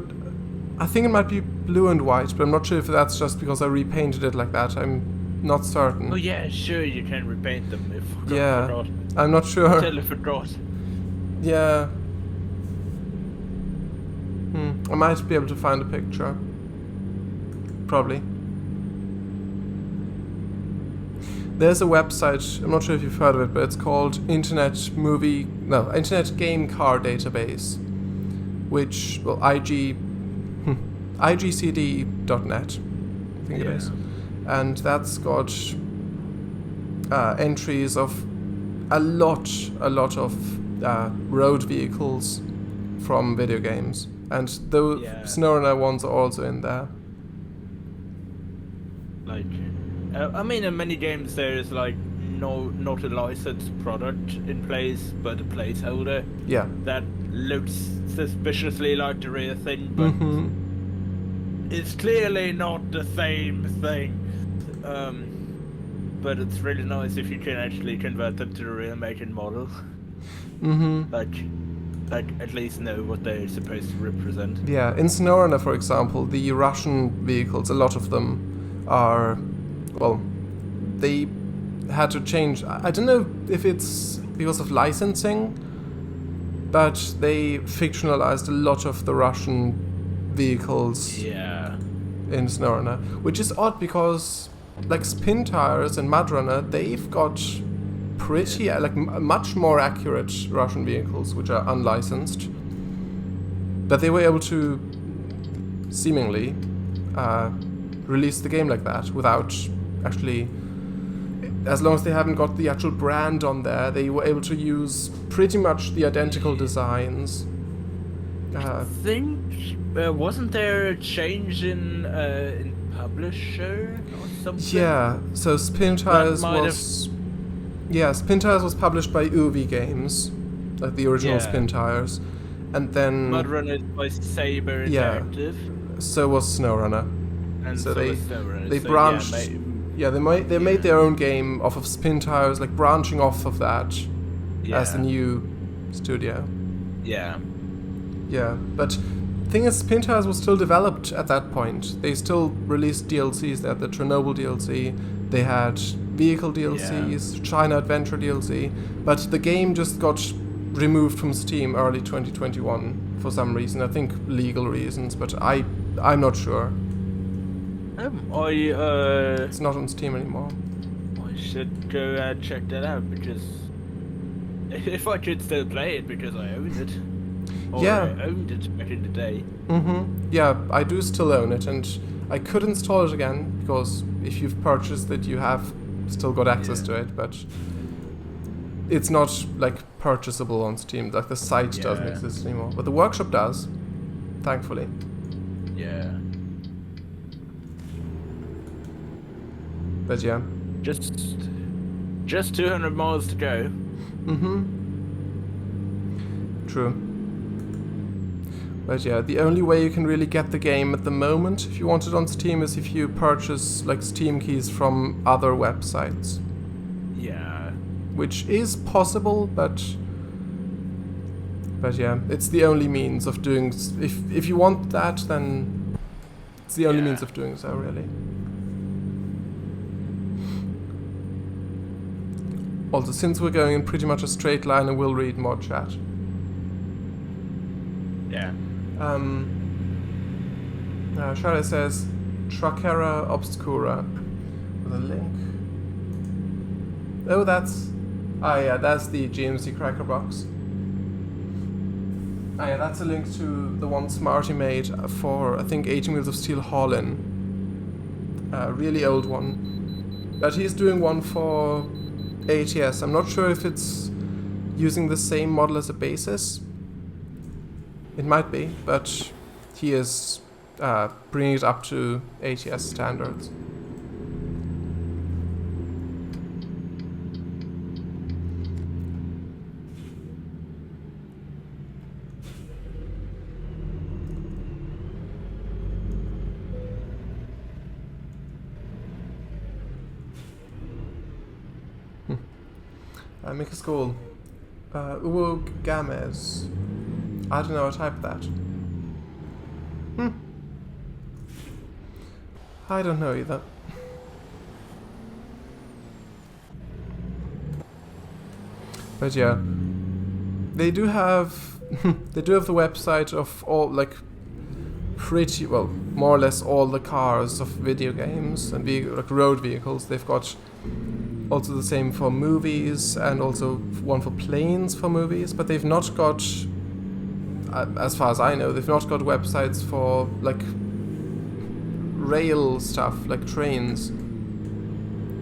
I think it might be blue and white, but I'm not sure if that's just because I repainted it like that. I'm not certain. Oh yeah, sure you can repaint them if I forgot. I'm not sure. Totally forgot. Yeah. I might be able to find a picture. Probably. There's a website, I'm not sure if you've heard of it, but it's called Internet Game Car Database, which, well, igcd.net, I think it is. And that's got entries of a lot of road vehicles from video games. And those SnowRunner ones are also in there. Like, I mean, in many games there is like not a licensed product in place, but a placeholder. Yeah. That looks suspiciously like the real thing, but it's clearly not the same thing. But it's really nice if you can actually convert them to the real make and model. Like at least know what they're supposed to represent. Yeah, in SnowRunner, for example, the Russian vehicles, a lot of them are, well, they had to change. I don't know if it's because of licensing, but they fictionalized a lot of the Russian vehicles in SnowRunner, which is odd because, like, Spin Tires and Mudrunner, they've got pretty, much more accurate Russian vehicles, which are unlicensed. But they were able to seemingly release the game like that without actually, as long as they haven't got the actual brand on there, they were able to use pretty much the identical designs. I think wasn't there a change in publisher or something? Yeah, so Spin Tires was... Yeah, Spin Tires was published by Uvi Games, like the original Spin Tires, and then... Mudrunner is by Saber Interactive. So was SnowRunner. And so they branched... they made their own game off of Spin Tires, like branching off of that as the new studio. Yeah. Yeah, but thing is, Pintas was still developed at that point. They still released DLCs. They had the Chernobyl DLC, they had vehicle DLCs, China Adventure DLC, but the game just got removed from Steam early 2021 for some reason. I think legal reasons, but I'm not sure. It's not on Steam anymore. I should go check that out, because if I could still play it, because I own it. Or Yeah. I owned it back in the day. Yeah, I do still own it, and I could install it again, because if you've purchased it, you have still got access to it, but it's not like purchasable on Steam. Like the site doesn't exist anymore, but the workshop does, thankfully. Yeah. But yeah. Just 200 miles to go. True. But yeah, the only way you can really get the game at the moment, if you want it on Steam, is if you purchase like Steam keys from other websites. Yeah. Which is possible, but yeah, it's the only means of doing. If you want that, then it's the only means of doing so, really. Also, since we're going in pretty much a straight line, I will read more chat. Yeah. Shara says Trackera Obscura with a link. Oh, that's the GMC Cracker Box. That's a link to the one Smarty made for, I think, 18 Wheels of Steel Haul-In. Really old one. But he's doing one for ATS. I'm not sure if it's using the same model as a basis. It might be, but he is bringing it up to ATS standards. Make a school. Uwo Gamez. I don't know, I typed that. I don't know either. But yeah, they do have the website of all, like, pretty well, more or less all the cars of video games and like road vehicles. They've got also the same for movies, and also one for planes for movies, but they've not got, as far as I know, they've not got websites for like rail stuff, like trains,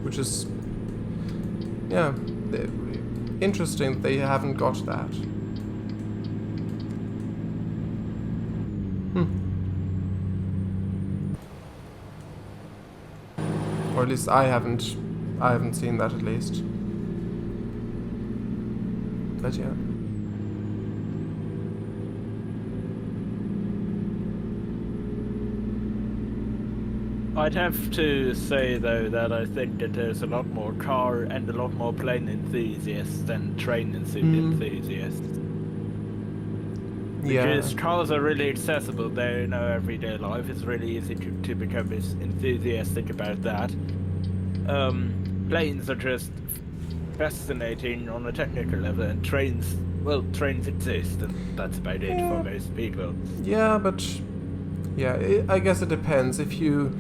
which is, yeah, interesting that they haven't got that. Or at least I haven't seen that, at least. But yeah. I'd have to say, though, that I think that there's a lot more car and a lot more plane enthusiasts than train enthusiasts. Because cars are really accessible. They know everyday life. It's really easy to become enthusiastic about that. Planes are just fascinating on a technical level, and trains exist, and that's about it for most people. Yeah, but I guess it depends. If you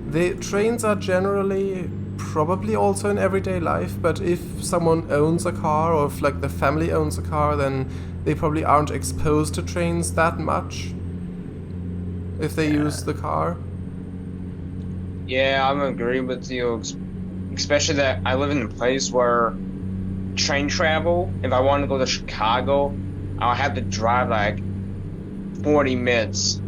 the trains are generally probably also in everyday life, but if someone owns a car, or if like the family owns a car, then they probably aren't exposed to trains that much if they use the car. Yeah, I'm agreeing with you, especially that I live in a place where train travel, if I want to go to Chicago, I'll have to drive like 40 minutes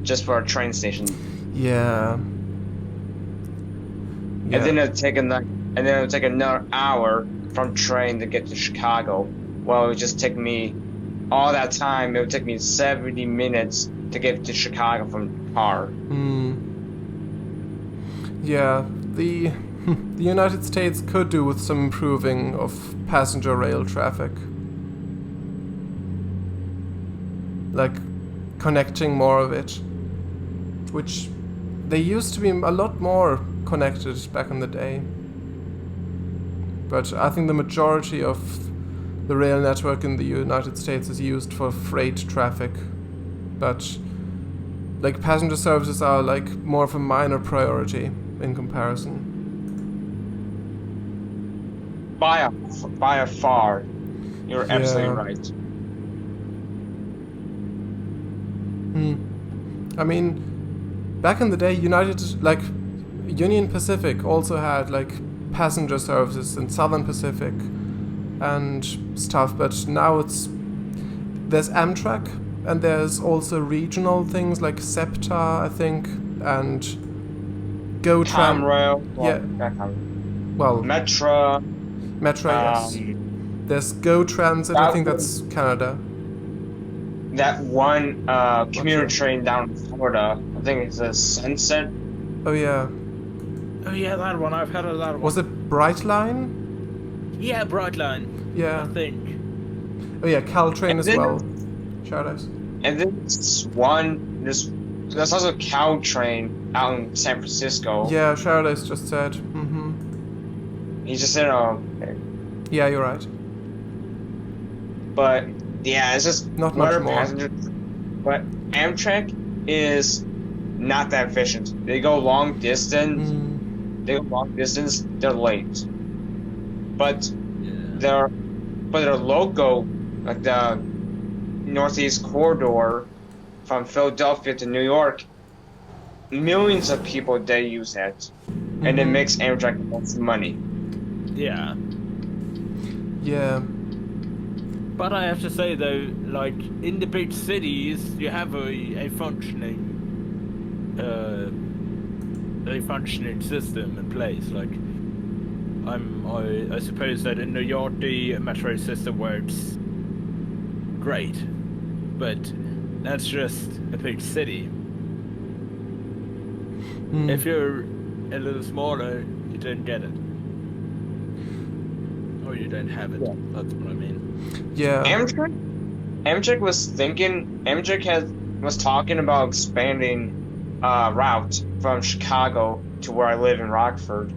just for a train station. Yeah. And then it'll take another hour from train to get to Chicago. Well, it would just take me all that time. It would take me 70 minutes to get to Chicago from car. Yeah, the United States could do with some improving of passenger rail traffic. like connecting more of it, which they used to be a lot more connected back in the day. But I think the majority of the rail network in the United States is used for freight traffic, but like passenger services are like more of a minor priority in comparison. By a far, you're absolutely right. I mean, back in the day, Union Pacific also had like passenger services in Southern Pacific and stuff, but now there's Amtrak, and there's also regional things like SEPTA, I think, and GO-Tram. Comrail. Well, Metra. Yes. There's GO-Transit, I think that's Canada. That one commuter train down in Florida, I think it's a Sunset. Oh yeah. Oh yeah, that one. I've heard of that one. Was it Brightline? Yeah, Brightline. Yeah. I think. Oh yeah, Caltrain as well. Shout out. And then there's also Caltrain out in San Francisco. Yeah, Shardis just said. He just said, yeah, you're right. But yeah, it's just not much more. Passengers. But Amtrak is not that efficient. They go long distance. They're late. But their local, like the Northeast Corridor from Philadelphia to New York, millions of people they use that, and it makes Amtrak lots of money. Yeah. Yeah. But I have to say though, like in the big cities, you have a functioning system in place. Like, I suppose that in New York the metro system works great, but that's just a big city. If you're a little smaller, you don't get it. Or you don't have it. Yeah. That's what I mean. Yeah. Amtrak was talking about expanding route from Chicago to where I live in Rockford.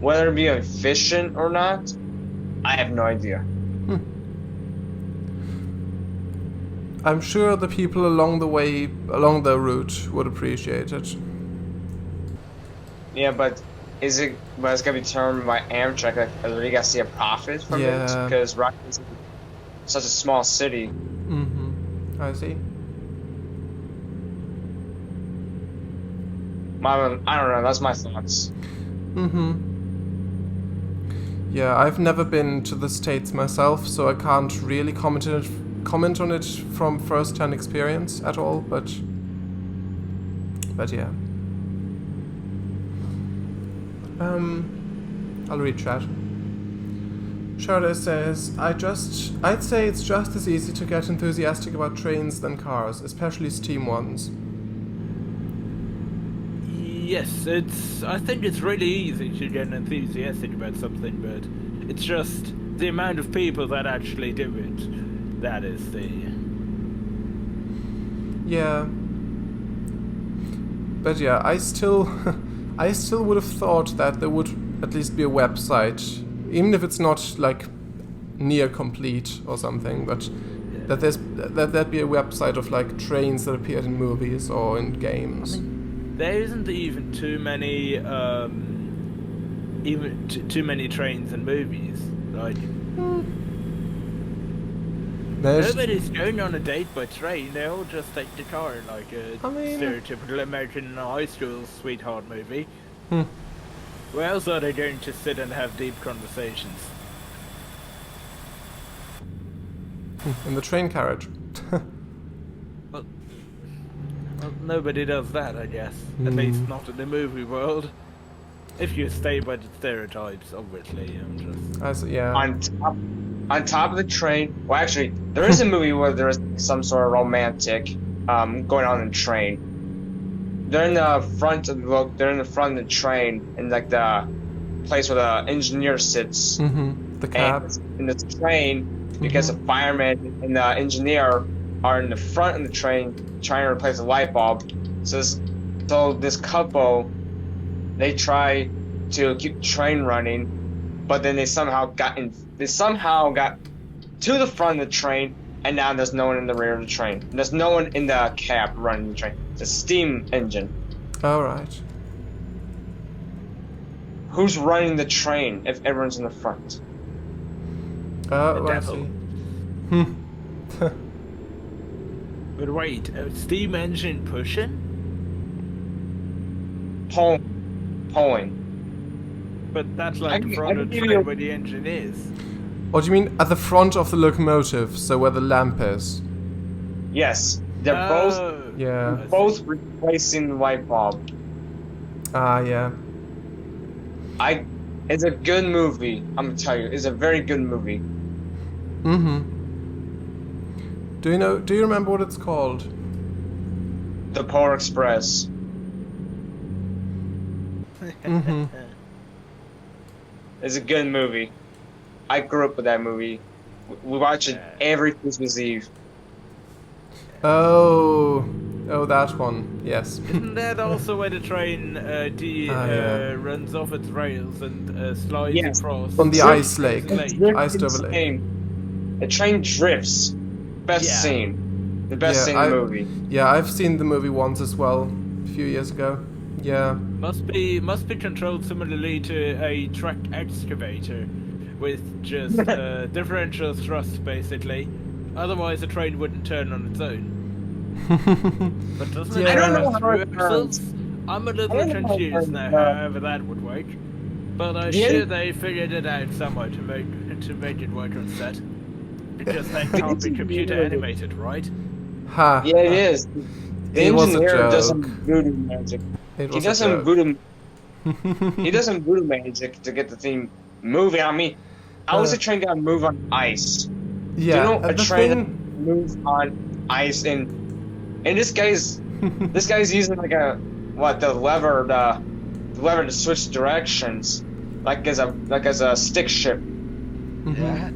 Whether it be efficient or not, I have no idea. I'm sure the people along the route would appreciate it. Yeah, but it's gonna be determined by Amtrak. Like, are they gonna see a profit from it? Because Rockford's such a small city. I see. I don't know. That's my thoughts. Yeah, I've never been to the States myself, so I can't really comment on it from first-hand experience at all. But yeah. I'll read chat. Sharda says, I'd say it's just as easy to get enthusiastic about trains than cars, especially steam ones. Yes, I think it's really easy to get enthusiastic about something, but it's just the amount of people that actually do it. That is the... Yeah. But yeah, I still would have thought that there would at least be a website, even if it's not like near complete or something, but that there'd be a website of like trains that appeared in movies or in games. I mean, there isn't even too many too many trains and movies. Like nobody's going on a date by train. They all just take the car, like a stereotypical American high school sweetheart movie. Where else are they going to sit and have deep conversations? In the train carriage. well, nobody does that, I guess. At least not in the movie world. If you stay by the stereotypes, obviously. Yeah. On top of the train. Well, actually, there is a movie where there is some sort of romantic going on in the train. They're in the front of the train, in like the place where the engineer sits. The cab. And in the train, because the fireman and the engineer are in the front of the train trying to replace a light bulb. So this couple, they try to keep the train running, but then they somehow got to the front of the train, and now there's no one in the rear of the train. There's no one in the cab running the train. It's a steam engine. All right. Who's running the train if everyone's in the front? Oh, I see. But wait, a steam engine pushing? Pulling. But that's like the front of the train where the engine is. What do you mean at the front of the locomotive, so where the lamp is? Yes, they're both replacing the light bulb. Ah, yeah. It's a good movie. I'm gonna tell you, it's a very good movie. Mm-hmm. Do you remember what it's called? The Polar Express. Mm-hmm. It's a good movie. I grew up with that movie. We watch it every Christmas Eve. Oh, that one. Yes. Isn't that also where the train runs off its rails and slides across? On the ice lake. Iced over lake. The train drifts. Best scene. The best scene in the movie. Yeah, I've seen the movie once as well, a few years ago. Yeah. Must be controlled similarly to a tracked excavator, with just differential thrust basically. Otherwise, the train wouldn't turn on its own. But doesn't it? I don't know how it turns. I'm a little confused now. However, that would work. But I'm sure they figured it out somehow to make it work on set. Because they can't be computer animated, right? Ha. Yeah, it is. The engineer does some voodoo magic. He does some voodoo magic to get the thing moving. I mean, how is a train gonna move on ice? Yeah, Do you know a train moves on ice and this guy's using like the lever to switch directions, like as a stick shift. Yeah.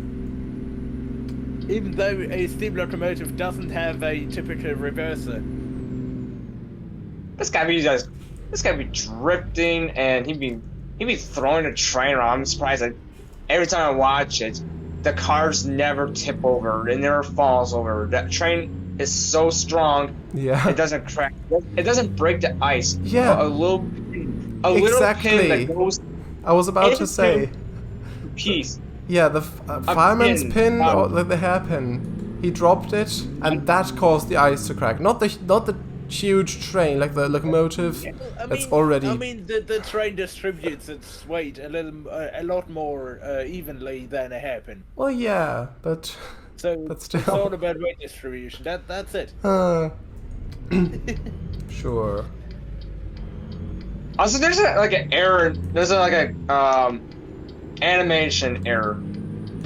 Even though a steam locomotive doesn't have a typical reverser. This guy be drifting, and he'd be throwing a train around. I'm surprised that every time I watch it, the cars never tip over. It never falls over. That train is so strong. Yeah. It doesn't crack. It doesn't break the ice. Yeah. A little pin that goes. I was about to say. Piece. Yeah, the fireman's pin or the hairpin. He dropped it, and that caused the ice to crack. Not the huge train like the locomotive. That's already. I mean, the train distributes its weight a lot more evenly than a hairpin. Well, yeah, but still. It's all about weight distribution. That's it. Sure. Also, there's an error. There's animation error.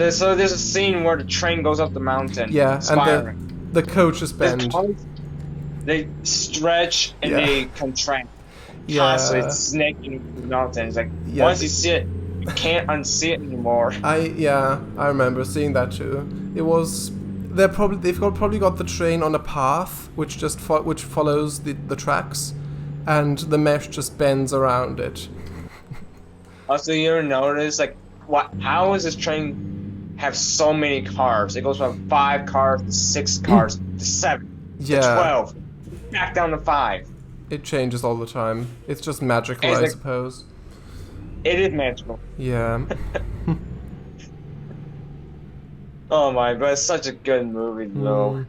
So there's a scene where the train goes up the mountain. Yeah, spiraling. and the coaches bend. They stretch and they contract. Constantly snaking the mountain. It's like once you see it, you can't unsee it anymore. I remember seeing that too. It was they've probably got the train on a path which follows the tracks, and the mesh just bends around it. Also, you ever notice how does this train have so many cars? It goes from 5 cars to 6 cars to 7 to 12, back down to 5. It changes all the time. It's just magical, I suppose. It is magical. Yeah. Oh my, but it's such a good movie though.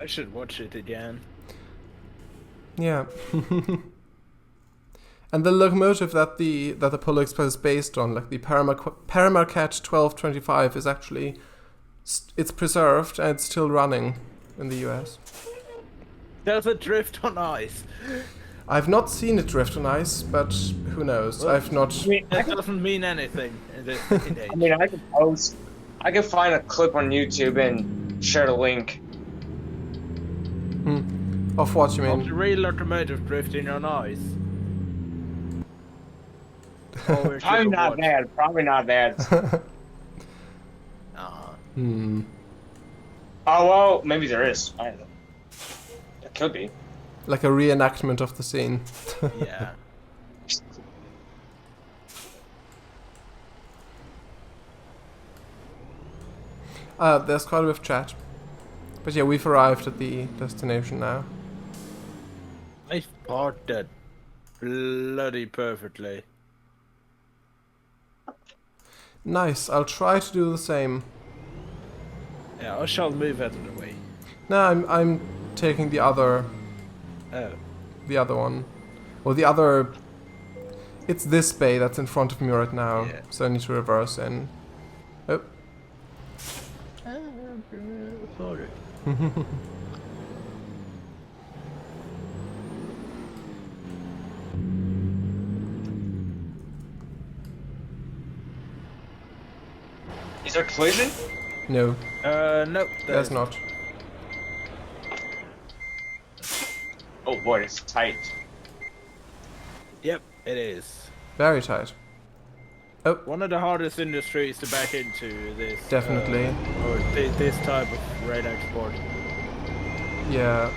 I should watch it again. Yeah. And the locomotive that the Polar Express is based on, like the Paramarcat 1225, is actually it's preserved and it's still running in the US. Does it drift on ice? I've not seen it drift on ice, but who knows? Well, I've not. That doesn't mean anything in this age. I mean, I can find a clip on YouTube and share the link. Of what you mean? Of the real locomotive drifting on ice. Probably not bad. Hmm. Oh, well, maybe there is. I don't know. It could be. Like a reenactment of the scene. Yeah. There's quite a bit of chat. But yeah, we've arrived at the destination now. I parked that bloody perfectly. Nice, I'll try to do the same. Yeah, I shall move out of the way. No, I'm taking the other Oh. one. Or the other... It's this bay that's in front of me right now. Yeah. So I need to reverse in. Oh. Sorry. Is there a collision? No, Nope. there's not. Oh boy, it's tight. Yep, it is. Very tight. One of the hardest industries to back into this. Definitely. Or this type of rail export. Yeah.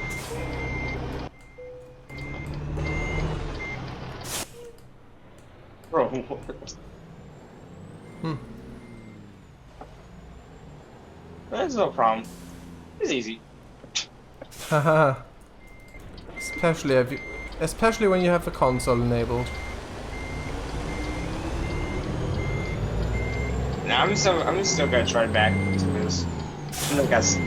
Bro. That's no problem. It's easy. Haha. Especially when you have the console enabled. Nah, I'm still gonna try back to this. I guess.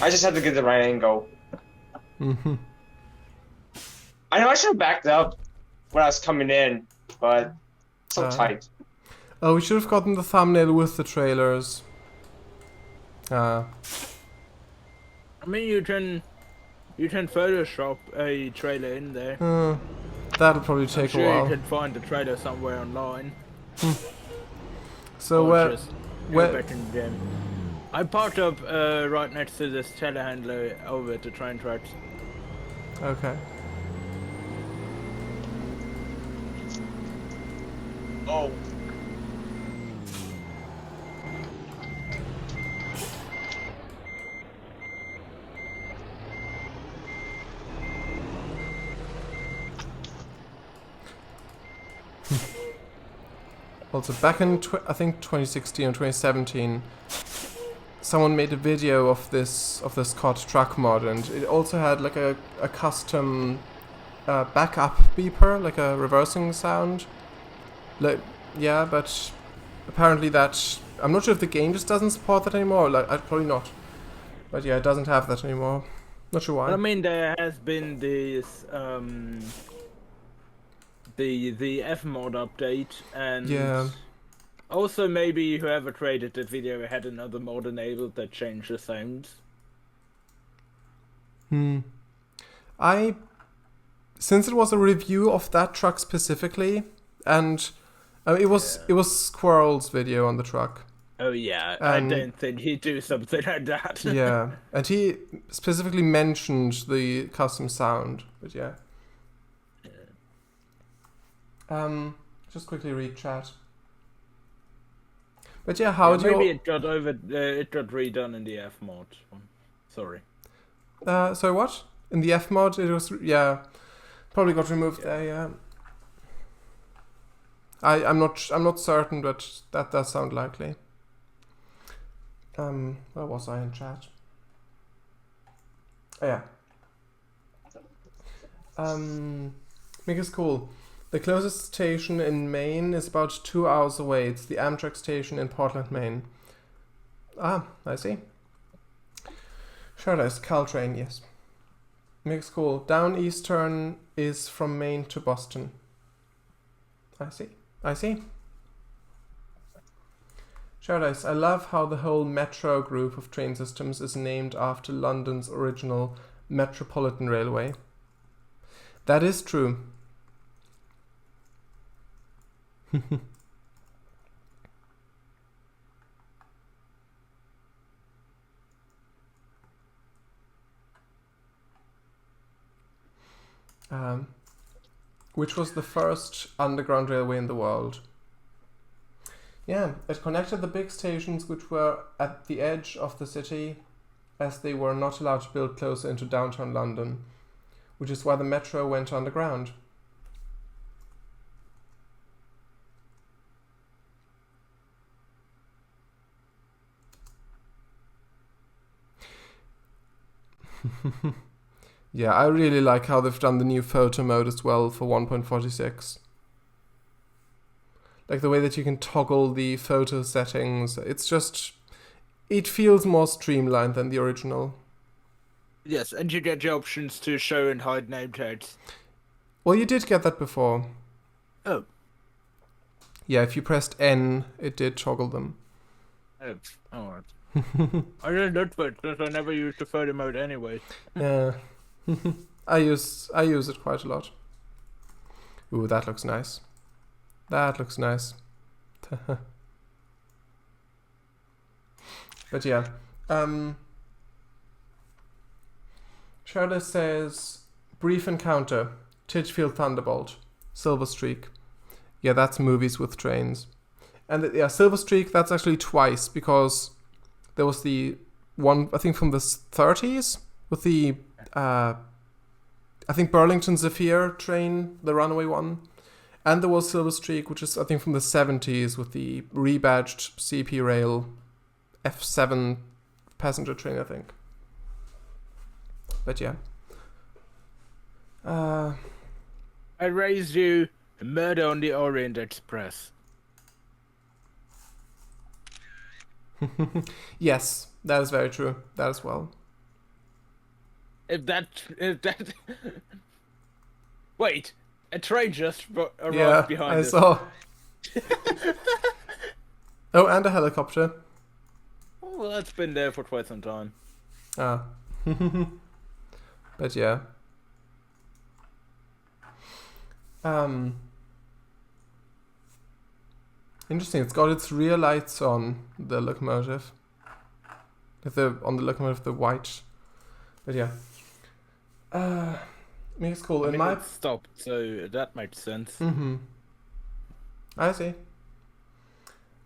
I just have to get the right angle. Mm-hmm. I know I should have backed up when I was coming in, but it's so tight. Oh, we should have gotten the thumbnail with the trailers. I mean, you can Photoshop a trailer in there. That'll probably take I'm sure a while. you can find the trailer somewhere online. So Or just go where back in the game. I parked up right next to this telehandler over the train tracks. Okay. Oh. Also, back in I think 2016 or 2017, someone made a video of this COD truck mod, and it also had like a custom backup beeper, like a reversing sound. Like, yeah, but apparently that I'm not sure if the game just doesn't support that anymore. Like, probably not. But yeah, it doesn't have that anymore. Not sure why. I mean, there has been this the Fmod update, and Yeah. also maybe whoever created the video had another mod enabled that changed the sounds. Since it was a review of that truck specifically, and it was Squirrel's video on the truck. Oh yeah, I don't think he'd do something like that. Yeah, and he specifically mentioned the custom sound, but yeah. Just quickly read chat. But yeah, how do you... Maybe it got redone in the Fmod. Sorry. So what? In the Fmod, it was... Yeah, probably got removed there, yeah. I'm not certain, but that does sound likely. Where was I in chat? Oh yeah. Make is cool. The closest station in Maine is about 2 hours away. It's the Amtrak station in Portland, Maine. Ah, I see. Sure, that's Caltrain, yes. Makes cool. Down Eastern is from Maine to Boston. I see. Paradise, I love how the whole Metro group of train systems is named after London's original Metropolitan Railway. That is true. Which was the first underground railway in the world? Yeah, it connected the big stations which were at the edge of the city, as they were not allowed to build closer into downtown London, which is why the metro went underground. Yeah, I really like how they've done the new photo mode as well for 1.46. Like the way that you can toggle the photo settings. It's just, it feels more streamlined than the original. Yes, and you get the options to show and hide name tags. Well, you did get that before. Oh. Yeah, if you pressed N, it did toggle them. Oh, alright. I didn't look for it since I never used the photo mode anyway. Yeah. I use it quite a lot. Ooh, that looks nice. That looks nice. But yeah. Shirley says, brief encounter, Titchfield Thunderbolt, Silver Streak. Yeah, that's movies with trains. And yeah, Silver Streak, that's actually twice, because there was the one, I think from the 30s, with the, I think Burlington Zephyr train, the runaway one. And there was Silver Streak, which is, I think, from the 70s, with the rebadged CP Rail F7 passenger train, I think. But yeah. I raised you Murder on the Orient Express. Yes, that is very true. That as well. If that... Wait, a train just arrived behind us. I saw. Oh, and a helicopter. Oh, well, that's been there for quite some time. Ah. But yeah. Interesting. It's got its rear lights on the locomotive. On the locomotive, the white. But yeah. It's cool. I mean, it stopped, so that makes sense. Mm-hmm. I see.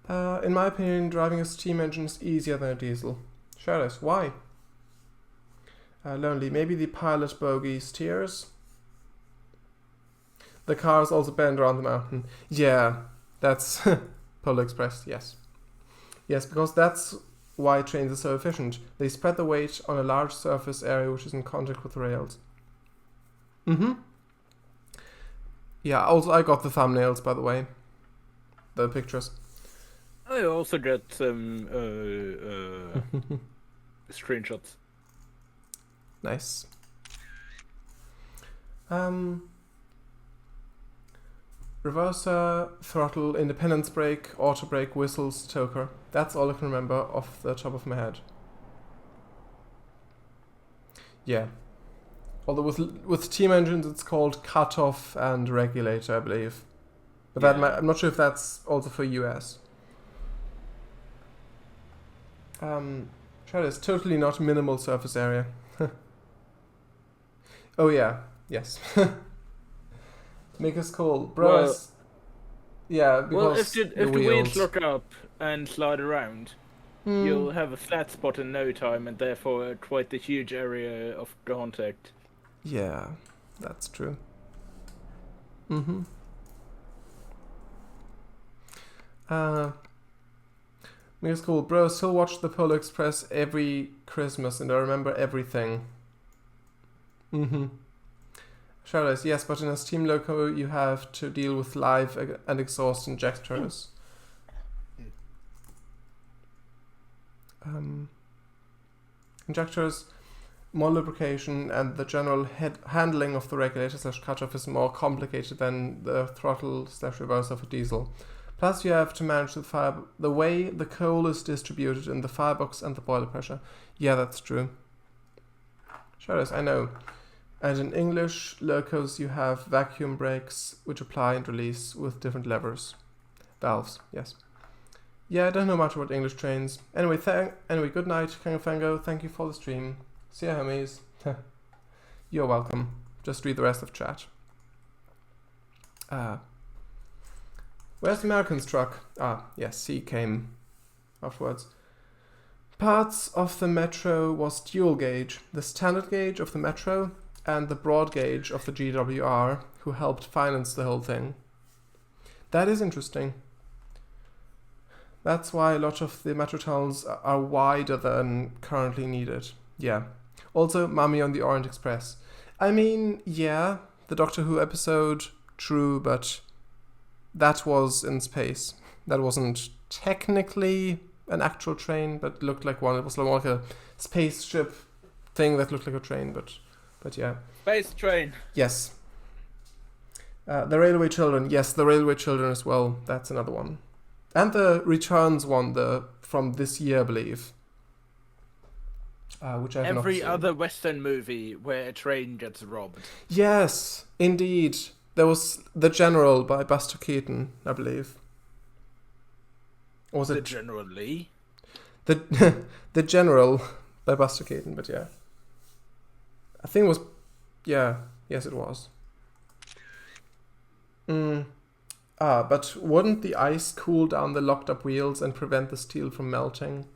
In my opinion, driving a steam engine is easier than a diesel. Shadows, why? Lonely. Maybe the pilot bogie steers. The cars also bend around the mountain. Yeah, that's Polar Express, yes. Yes, because that's why trains are so efficient. They spread the weight on a large surface area which is in contact with the rails. Mm-hmm. Yeah, also I got the thumbnails, by the way. The pictures. I also got some screenshots. Nice. Reverser, throttle, independence brake, auto brake, whistles, toker. That's all I can remember off the top of my head. Yeah. Although with steam engines it's called cutoff and regulator, I believe. But yeah. I'm not sure if that's also for US. Try this. Totally not minimal surface area. Oh yeah. Yes. Make us cool. Bro, well, yeah, because if the wheels look up and slide around, you'll have a flat spot in no time and therefore quite a huge area of contact. Yeah, that's true. Mm-hmm. Make us cool. Bro, still watch the Polar Express every Christmas and I remember everything. Mm-hmm. Shadows, yes, but in a steam loco you have to deal with live and exhaust injectors. Injectors, more lubrication, and the general handling of the regulator / cutoff is more complicated than the throttle / reverser of a diesel. Plus you have to manage the way the coal is distributed in the firebox and the boiler pressure. Yeah, that's true. Shadows, I know. And in English locos you have vacuum brakes which apply and release with different levers. Valves, yes. Yeah, I don't know much about English trains. Anyway, good night, CangoFango. Thank you for the stream. See ya, homies. You're welcome. Just read the rest of chat. Where's the American's truck? Ah, yes, C came afterwards. Parts of the metro was dual gauge, the standard gauge of the metro and the broad gauge of the GWR, who helped finance the whole thing. That is interesting. That's why a lot of the metro tunnels are wider than currently needed. Yeah. Also, Mummy on the Orient Express. I mean, yeah, the Doctor Who episode, true, but that was in space. That wasn't technically an actual train, but looked like one. It was more like a spaceship thing that looked like a train, but yeah. Space train. Yes. The Railway Children. Yes, the Railway Children as well. That's another one. And the Returns one, from this year, I believe. Which I have not seen. Every other Western movie where a train gets robbed. Yes, indeed. There was The General by Buster Keaton, I believe. Or was it General Lee? The General by Buster Keaton, but yeah. I think it was... Yeah, yes it was. But wouldn't the ice cool down the locked up wheels and prevent the steel from melting?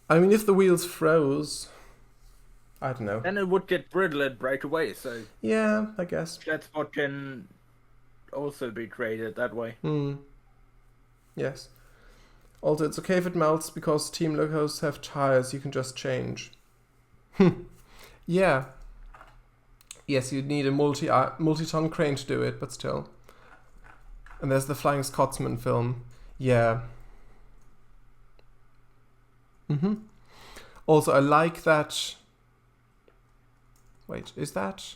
I mean, if the wheels froze... I don't know. Then it would get brittle and break away, so... Yeah, I guess. That's what can also be created that way. Yes. Also, it's okay if it melts because Team Locos have tires you can just change. Yeah. Yes, you'd need a multi-ton crane to do it, but still. And there's the Flying Scotsman film. Yeah. Also, I like that... Wait, is that...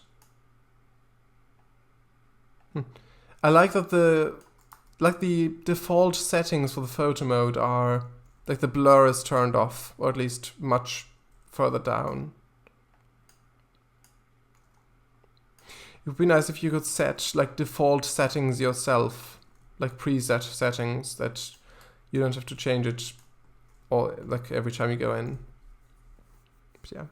I like that the default settings for the photo mode are... Like, the blur is turned off, or at least much further down. It would be nice if you could set, like, default settings yourself. Like, preset settings that you don't have to change it all, like, every time you go in. But yeah.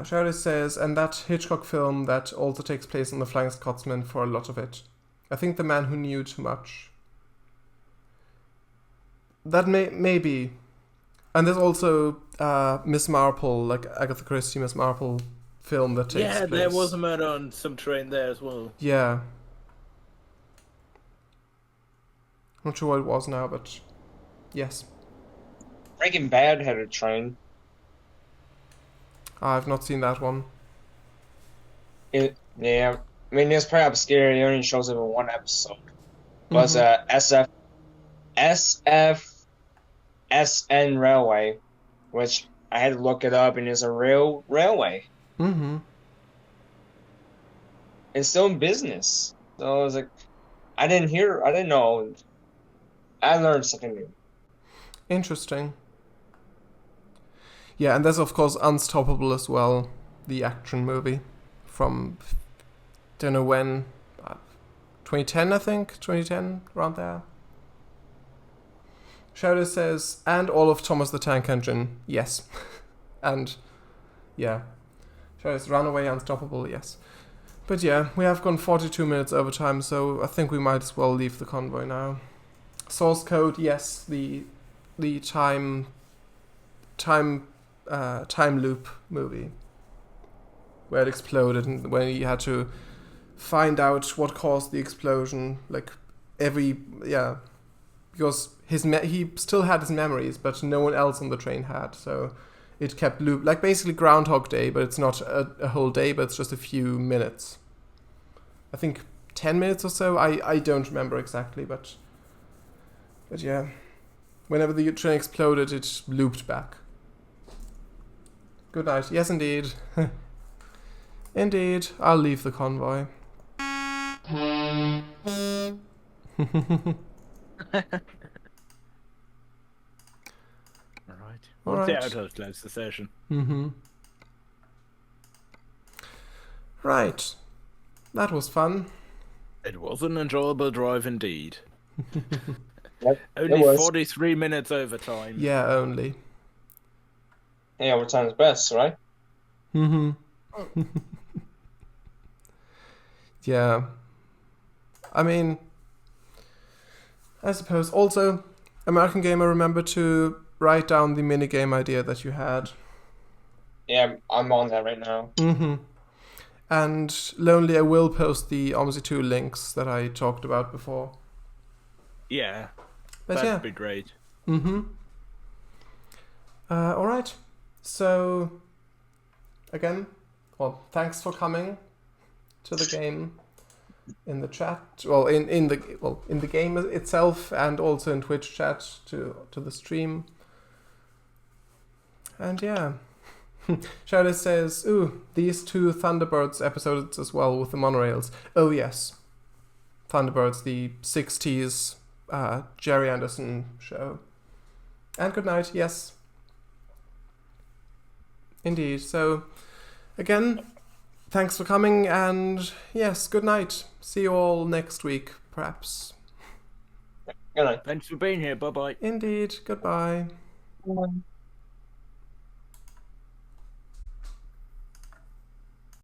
Sheridan says, and that Hitchcock film that also takes place on the Flying Scotsman for a lot of it. I think The Man Who Knew Too Much. That maybe. And there's also Miss Marple, like Agatha Christie Miss Marple film that takes place. Yeah, there was a murder on some train there as well. Yeah. Not sure what it was now, but yes. Breaking Bad had a train. I've not seen that one. Yeah, I mean, it's pretty obscure. It only shows up in one episode. It was SFSN Railway, which I had to look it up, and it's a real railway. It's still in business. So I was like, I didn't know. I learned something new. Interesting. Yeah, and there's of course Unstoppable as well, the action movie from, don't know when, 2010 I think, 2010, around there. Shadow says, and all of Thomas the Tank Engine, yes. And, yeah. Shadow says, Runaway, Unstoppable, yes. But yeah, we have gone 42 minutes over time, so I think we might as well leave the convoy now. Source code, yes, the time loop movie where it exploded and when he had to find out what caused the explosion, like because he still had his memories but no one else on the train had, so it kept loop, like basically Groundhog Day, but it's not a whole day, but it's just a few minutes. I think 10 minutes or so, I don't remember exactly, but yeah, whenever the train exploded it looped back. Good night. Yes, indeed. Indeed. I'll leave the convoy. Alright. The autos close the session. Right. That was fun. It was an enjoyable drive indeed. Yep, only 43 minutes overtime. Yeah, only. Yeah, overtime is best, right? Yeah. I mean, I suppose. Also, American Gamer, remember to write down the minigame idea that you had. Yeah, I'm on that right now. Mm-hmm. And Lonely, I will post the OMSI 2 links that I talked about before. Yeah, but that'd be great. Mm-hmm. All right. So, again, well, thanks for coming to the game in the chat. Well, in the game itself, and also in Twitch chat to the stream. And yeah. Charlotte says, ooh, these 2 Thunderbirds episodes as well with the monorails. Oh yes. Thunderbirds, the 60s Jerry Anderson show. And good night, yes. Indeed. So, again, thanks for coming, and yes, good night. See you all next week, perhaps. Good night. Thanks for being here. Bye-bye. Indeed. Goodbye. Bye.